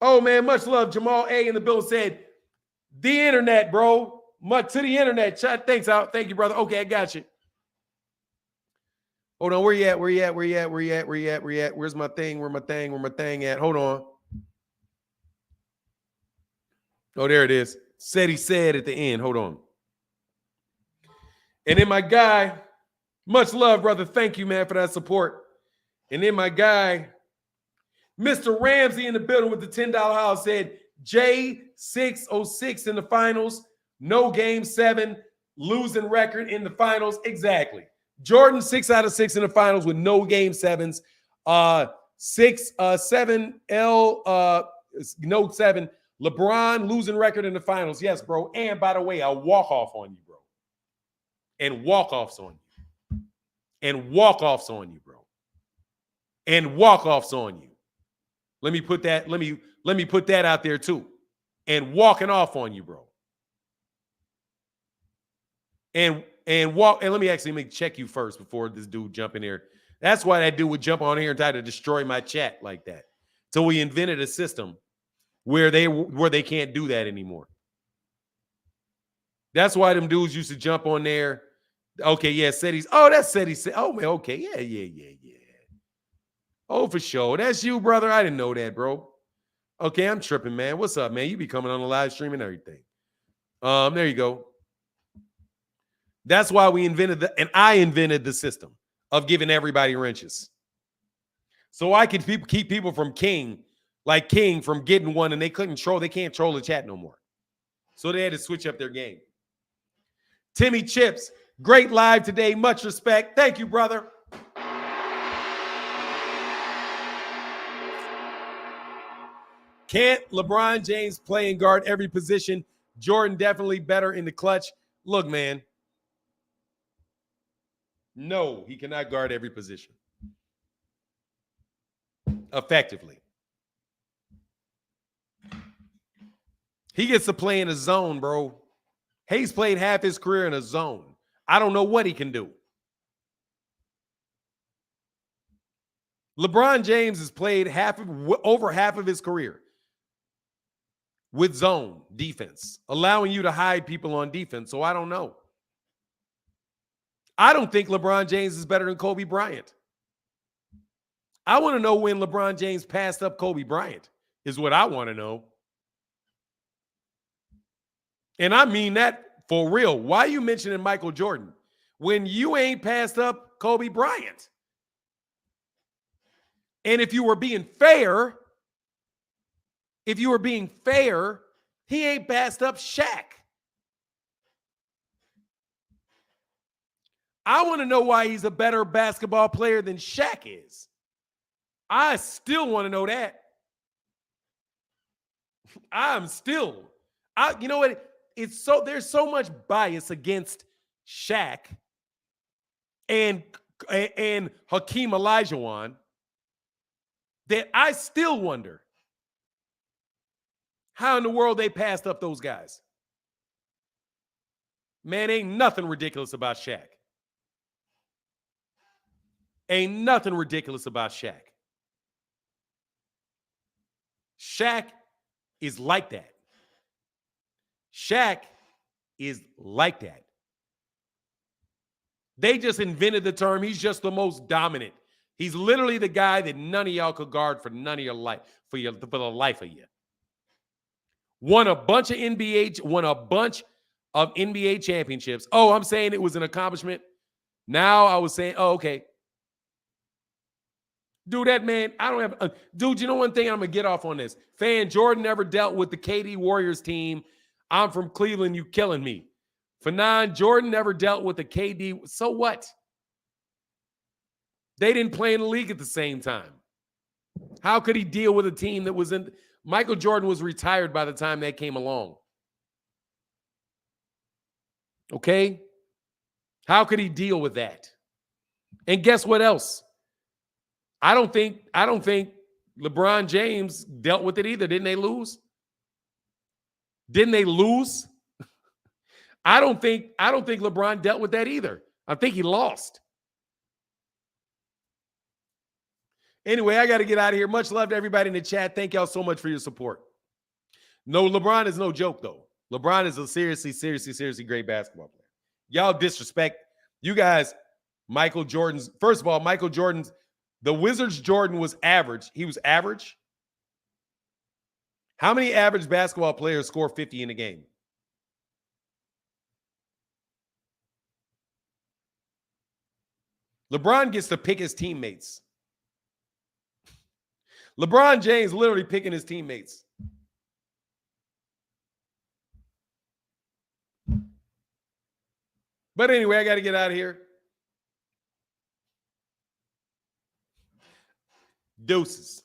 Oh, man, much love. Jamal A in the building said, the internet, bro. Much to the internet. Chat. Thanks, out. Thank you, brother. Okay, I got you. Hold on. Where you at? Where's my thing? Where my thing at? Hold on. Oh, there it is. Said he said at the end. Hold on. And then my guy, much love, brother. Thank you, man, for that support. And then my guy, Mr. Ramsey in the building with the $10 house said, J606 in the finals, no game 7, losing record in the finals. Exactly. Jordan 6 out of 6 in the finals with no game 7s. 7 no 7. LeBron losing record in the finals. Yes, bro. And by the way, a walk-off on you, bro. And walk-offs on you. And walk-offs on you, bro. And walk-offs on you. Let me put that out there too. And walking off on you, bro. And let me actually check you first before this dude jump in here. That's why that dude would jump on here and try to destroy my chat like that. So we invented a system where they can't do that anymore. That's why them dudes used to jump on there. Okay, yeah, Seti's. Oh, that's Seti. Oh, okay, yeah. Oh, for sure. That's you, brother. I didn't know that, bro. Okay, I'm tripping, man. What's up, man? You be coming on the live stream and everything. There you go. That's why we I invented the system of giving everybody wrenches. So I could keep people from King from getting one, and they can't troll the chat no more. So they had to switch up their game. Timmy Chips, great live today. Much respect. Thank you, brother. Can't LeBron James play and guard every position? Jordan definitely better in the clutch. Look, man. No, he cannot guard every position effectively. He gets to play in a zone, bro. He's played half his career in a zone. I don't know what he can do. LeBron James has played over half of his career with zone defense, allowing you to hide people on defense. So I don't know. I don't think LeBron James is better than Kobe Bryant. I want to know when LeBron James passed up Kobe Bryant is what I want to know. And I mean that for real. Why are you mentioning Michael Jordan when you ain't passed up Kobe Bryant? And if you were being fair, he ain't passed up Shaq. I want to know why he's a better basketball player than Shaq is. I still want to know that. You know what? There's so much bias against Shaq and Hakeem Olajuwon that I still wonder how in the world they passed up those guys. Man, ain't nothing ridiculous about Shaq. Ain't nothing ridiculous about Shaq. Shaq is like that. Shaq is like that. They just invented the term, he's just the most dominant. He's literally the guy that none of y'all could guard for none of your life, for the life of you. Won a bunch of NBA championships. Oh, I'm saying it was an accomplishment. Now I was saying, oh, okay. Dude, that man, I don't have, dude, you know one thing, I'm going to get off on this. Jordan never dealt with the KD Warriors team. I'm from Cleveland, you killing me. Fanon, Jordan never dealt with the KD. So what? They didn't play in the league at the same time. How could he deal with a team that was in, Michael Jordan was retired by the time that came along. Okay? How could he deal with that? And guess what else? I don't think LeBron James dealt with it either. Didn't they lose? Didn't they lose? I don't think LeBron dealt with that either. I think he lost. Anyway, I got to get out of here. Much love to everybody in the chat. Thank y'all so much for your support. No, LeBron is no joke, though. LeBron is a seriously great basketball player. Y'all disrespect. You guys, Michael Jordan's, first of all, Michael Jordan's, the Wizards' Jordan was average. He was average. How many average basketball players score 50 in a game? LeBron gets to pick his teammates. LeBron James literally picking his teammates. But anyway, I got to get out of here. Deuces.